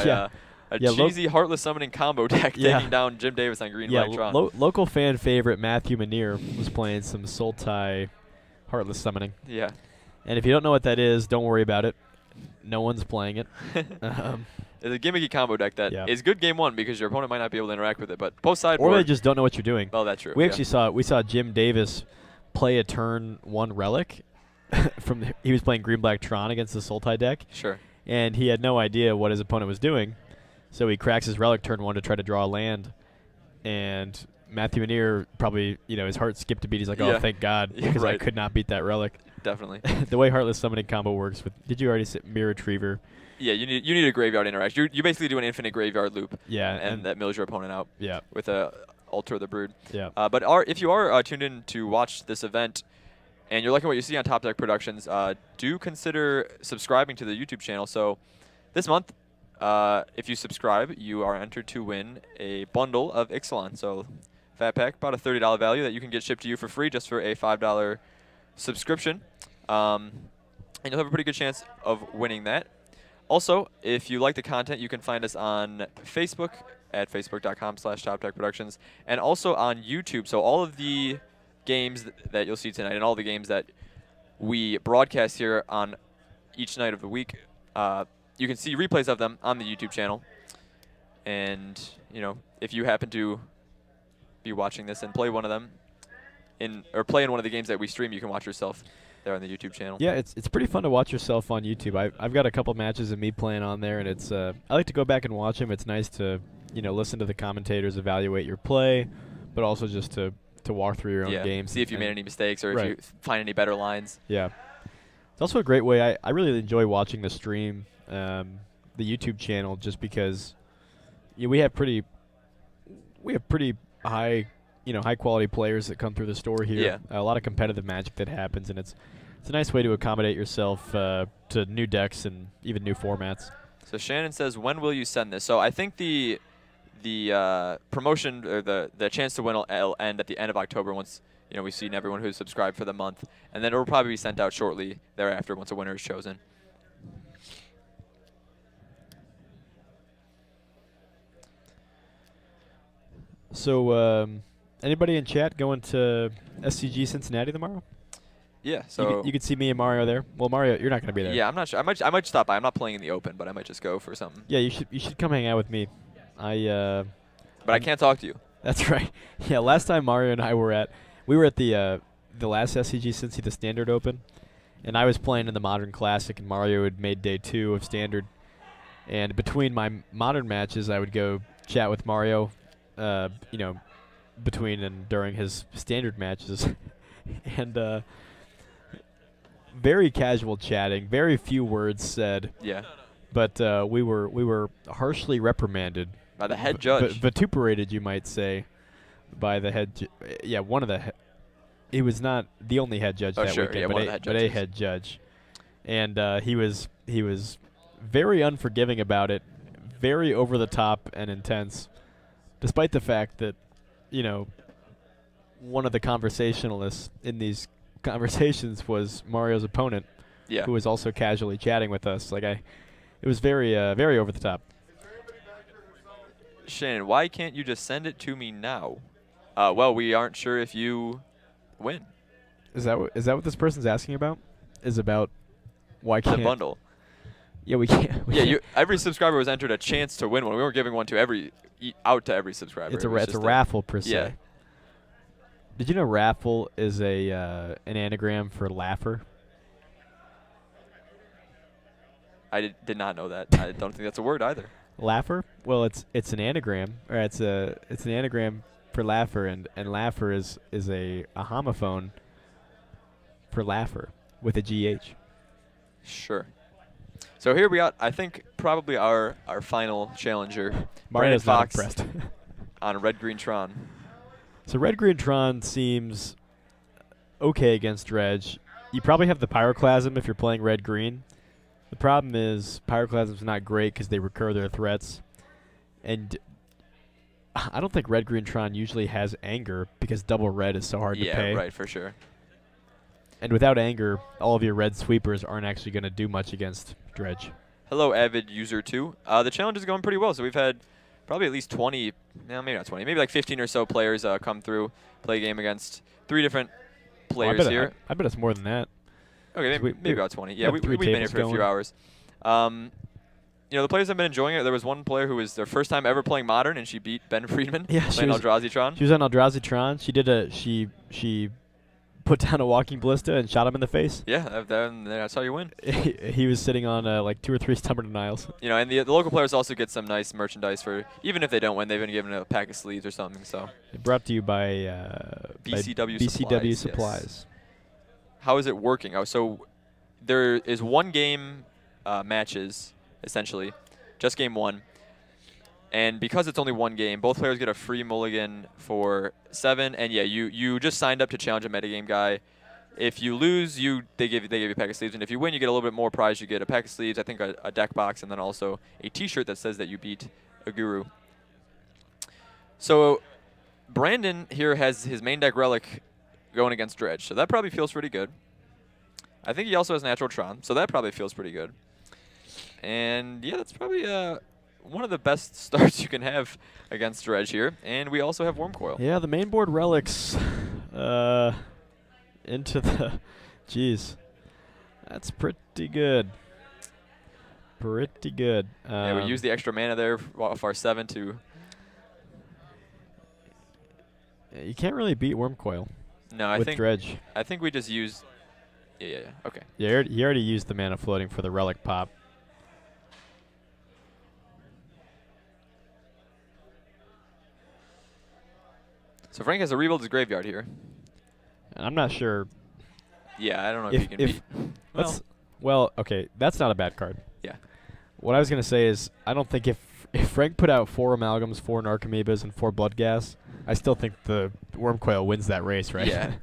a cheesy Heartless Summoning combo deck taking down Jim Davis on green black Tron. Local fan favorite Matthew Manier was playing some Sultai Heartless Summoning. Yeah. And if you don't know what that is, don't worry about it. No one's playing it. It's a gimmicky combo deck that is good game 1 because your opponent might not be able to interact with it, but post sideboard. Or they just don't know what you're doing. Oh, that's true. We actually saw Jim Davis play a turn 1 Relic. He was playing green black Tron against the Sultai deck. Sure. And he had no idea what his opponent was doing. So he cracks his Relic turn 1 to try to draw a land. And Matthew Manier probably, his heart skipped a beat. He's like, oh, thank God, because I could not beat that Relic. Definitely. The way Heartless Summoning combo works with, did you already say Mirror Retriever? Yeah, you need a graveyard interaction. You basically do an infinite graveyard loop. Yeah. And that mills your opponent out. Yeah. With a Altar of the Brood. Yeah. But if you are tuned in to watch this event, and you're liking what you see on Top Deck Productions, do consider subscribing to the YouTube channel. So this month, if you subscribe, you are entered to win a bundle of Ixalan. So Fat Pack, about a $30 value that you can get shipped to you for free just for a $5 subscription. And you'll have a pretty good chance of winning that. Also, if you like the content, you can find us on Facebook, at facebook.com/TopDeckProductions, and also on YouTube. So all of the games that you'll see tonight and all the games that we broadcast here on each night of the week, you can see replays of them on the YouTube channel. And, you know, if you happen to be watching this and play one of them, or play in one of the games that we stream, you can watch yourself there on the YouTube channel. Yeah, it's pretty fun to watch yourself on YouTube. I've got a couple matches of me playing on there, and it's I like to go back and watch them. It's nice to, you know, listen to the commentators evaluate your play, but also just to walk through your own games. See if you made any mistakes or if you find any better lines. Yeah. It's also a great way. I really enjoy watching the stream, the YouTube channel, just because we have pretty high, you know, high quality players that come through the store here. Yeah. A lot of competitive magic that happens, and it's a nice way to accommodate yourself to new decks and even new formats. So Shannon says, when will you send this? So I think the promotion or the chance to win will end at the end of October once, you know, we've seen everyone who's subscribed for the month, and then it will probably be sent out shortly thereafter once a winner is chosen. So anybody in chat going to SCG Cincinnati tomorrow? Yeah, so you could see me and Mario there. Well, Mario, you're not going to be there. Yeah, I'm not sure. I might stop by. I'm not playing in the open, but I might just go for something. Yeah, you should come hang out with me. But I can't talk to you. That's right. Yeah, last time Mario and I were at the last SCG Cincy, the Standard Open, and I was playing in the Modern Classic, and Mario had made day 2 of Standard. And between my Modern matches, I would go chat with Mario, you know, between and during his Standard matches, and very casual chatting, very few words said. Yeah. But we were harshly reprimanded by the head judge. Vituperated, you might say, by the head. Yeah, one of the. He was not the only head judge that weekend, yeah, but a head judge, and he was very unforgiving about it, very over the top and intense, despite the fact that, you know, one of the conversationalists in these conversations was Mario's opponent, who was also casually chatting with us. Like it was very very over the top. Shannon, why can't you just send it to me now? Well, we aren't sure if you win. Is that what this person's asking about? Is about why can't the bundle? Yeah, we can't. Every subscriber was entered a chance to win one. We weren't giving one to every subscriber. It's a raffle per se. Yeah. Did you know raffle is an anagram for laugher? I did not know that. I don't think that's a word either. Laugher? Well, it's an anagram, or it's an anagram for laugher, and laugher is a homophone for laugher with a GH. Sure. So here we got, I think, probably our final challenger, Mario's Fox, not impressed. on Red Green Tron. So Red Green Tron seems okay against Dredge. You probably have the Pyroclasm if you're playing Red Green. The problem is Pyroclasm's not great because they recur their threats. And I don't think Red Green Tron usually has Anger because double red is so hard to pay. Yeah, right, for sure. And without Anger, all of your red sweepers aren't actually going to do much against Dredge. Hello, Avid User 2. The challenge is going pretty well. So we've had probably at least 20, no, maybe not 20, maybe like 15 or so players come through, play a game against 3 different players here. I bet it's more than that. Okay, maybe about 20. Yeah, we've been here for a few hours. You know, the players have been enjoying it. There was one player who was their first time ever playing Modern, and she beat Ben Friedman playing Eldrazi Tron. She was on Eldrazi Tron. She put down a walking ballista and shot him in the face. Yeah, that's how you win. He was sitting on like 2 or 3 stubborn denials. You know, and the local players also get some nice merchandise for, even if they don't win, they've been given a pack of sleeves or something. So brought to you by BCW Supplies. Yes. How is it working? Oh, so there is 1 game matches, essentially, just game 1. And because it's only 1 game, both players get a free mulligan for 7. And yeah, you just signed up to challenge a metagame guy. If you lose, they give you a pack of sleeves, and if you win, you get a little bit more prize. You get a pack of sleeves, I think a deck box, and then also a T-shirt that says that you beat a guru. So Brandon here has his main deck Relic going against Dredge, so that probably feels pretty good. I think he also has Natural Tron, so that probably feels pretty good. And yeah, that's probably one of the best starts you can have against Dredge here. And we also have Worm Coil. Yeah, the main board relics into the... Jeez. That's pretty good. Pretty good. Yeah, we use the extra mana there off our 7 to... You can't really beat Worm Coil. No, I with think Dredge. I think we just used... Yeah. Okay. Yeah, he already used the mana floating for the relic pop. So Frank has to rebuild his graveyard here. And I'm not sure. Yeah, I don't know if he can beat... Well, okay, that's not a bad card. Yeah. What I was going to say is, I don't think if Frank put out 4 Amalgams, 4 Narcomoebas, and 4 Bloodgas, I still think the Worm Coil wins that race, right? Yeah.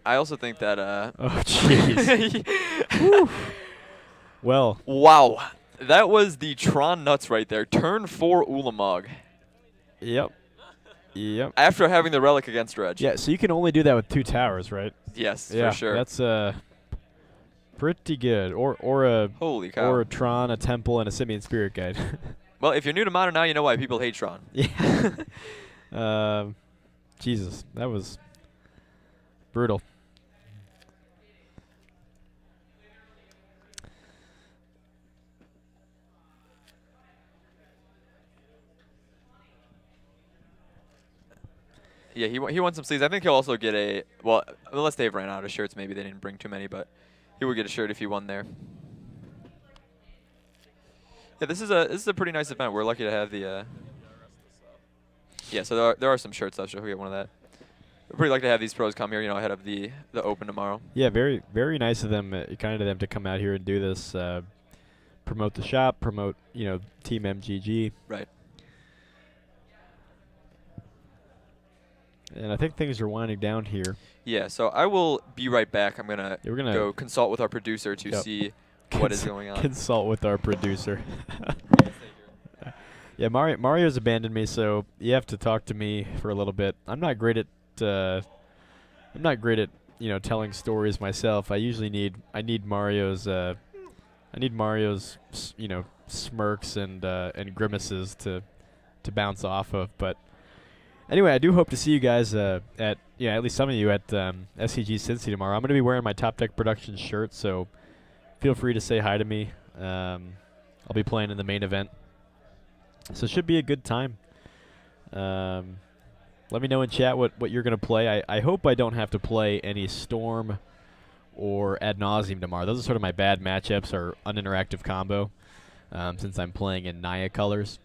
I also think that... oh, jeez. Well. Wow. That was the Tron Nuts right there. Turn 4 Ulamog. Yep. Yep. After having the Relic against Dredge. Yeah, so you can only do that with 2 towers, right? Yes, yeah, for sure. That's pretty good. Or a Holy cow. Or a Tron, a Temple, and a Simian Spirit Guide. Well, if you're new to Modern now, you know why people hate Tron. Yeah. Jesus, that was brutal. Yeah, he wants some sleeves. I think he'll also get a... Well, unless they've ran out of shirts, maybe they didn't bring too many, but he would get a shirt if he won there. Yeah, this is a pretty nice event. We're lucky to have the... Yeah, so there are some shirts. I'll get one of that. We're pretty lucky to have these pros come here, you know, ahead of the Open tomorrow. Yeah, very nice of them, kind of them to come out here and do this, promote the shop, promote, you know, Team MGG. Right. And I think things are winding down here. Yeah, so I will be right back. I'm gonna go consult with our producer to see what is going on. Consult with our producer. Yeah, Mario's abandoned me, so you have to talk to me for a little bit. I'm not great at you know, telling stories myself. I need Mario's you know, smirks and grimaces to bounce off of. But anyway, I do hope to see you guys at least some of you at SCG Cincy tomorrow. I'm going to be wearing my Top Deck Productions shirt, so feel free to say hi to me. I'll be playing in the main event. So it should be a good time. Let me know in chat what you're going to play. I hope I don't have to play any Storm or Ad Nauseam tomorrow. Those are sort of my bad matchups or uninteractive combo since I'm playing in Naya colors.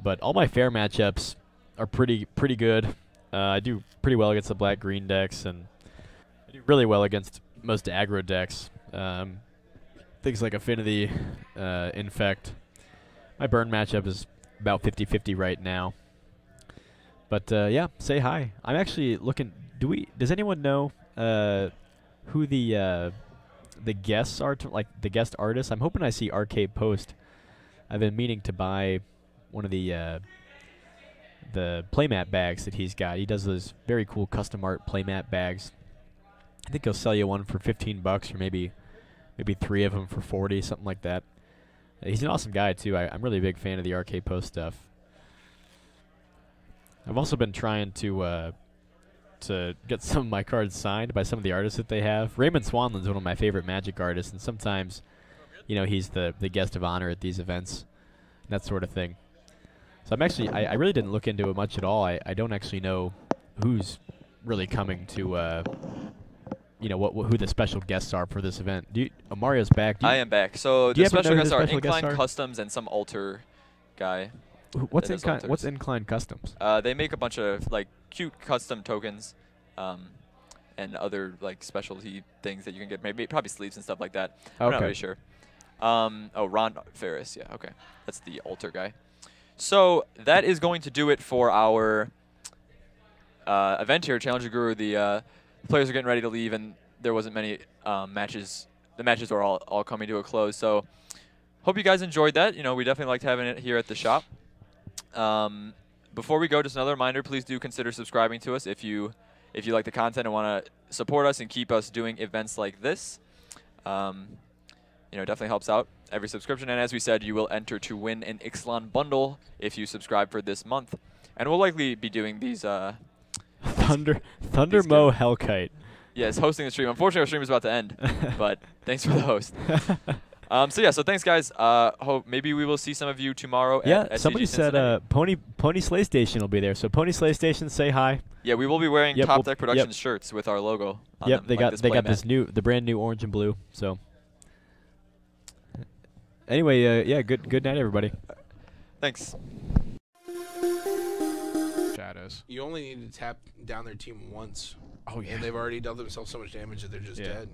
But all my fair matchups are pretty good. I do pretty well against the black-green decks, and I do really well against most aggro decks. Things like Affinity, Infect. My burn matchup is about 50-50 right now. But yeah, say hi. I'm actually looking. Does anyone know who the guests are? Like the guest artists? I'm hoping I see Arcade Post. I've been meaning to buy one of the playmat bags that he's got. He does those very cool custom art playmat bags. I think he'll sell you one for $15 or maybe 3 of them for 40, something like that. He's an awesome guy too. I'm really a big fan of the Arcade Post stuff. I've also been trying to get some of my cards signed by some of the artists that they have. Raymond Swanland's one of my favorite Magic artists, and sometimes, you know, he's the guest of honor at these events, and that sort of thing. So I'm actually, I really didn't look into it much at all. I don't actually know who's really coming to, you know, who the special guests are for this event. Mario's back. I am back. So the special guests are Incline Customs and some Alter guy. What's Incline Customs? They make a bunch of like cute custom tokens, and other like specialty things that you can get. Maybe probably sleeves and stuff like that. I'm not really sure. Oh, Ron Ferris. Yeah. Okay, that's the Alter guy. So that is going to do it for our event here, Challenger Guru. The players are getting ready to leave, and there wasn't many matches. The matches are all coming to a close. So hope you guys enjoyed that. You know, we definitely liked having it here at the shop. Before we go, just another reminder, please do consider subscribing to us if you like the content and want to support us and keep us doing events like this. You know, it definitely helps out. every subscription. And as we said, you will enter to win an Ixalan bundle if you subscribe for this month. And we'll likely be doing these. Thunder Mo Hellkite. Yes, hosting the stream. Unfortunately, our stream is about to end, but thanks for the host. So thanks, guys. Hope maybe we will see some of you tomorrow. Yeah, at somebody said Pony Slay Station will be there. So Pony Slay Station, say hi. Yeah, we will be wearing Top Deck Productions yep. shirts with our logo. On Yep, them, they like got the brand new orange and blue. So anyway, yeah, good night, everybody. Thanks. Shadows. You only need to tap down their team once. Oh yeah. And they've already dealt themselves so much damage that they're just dead.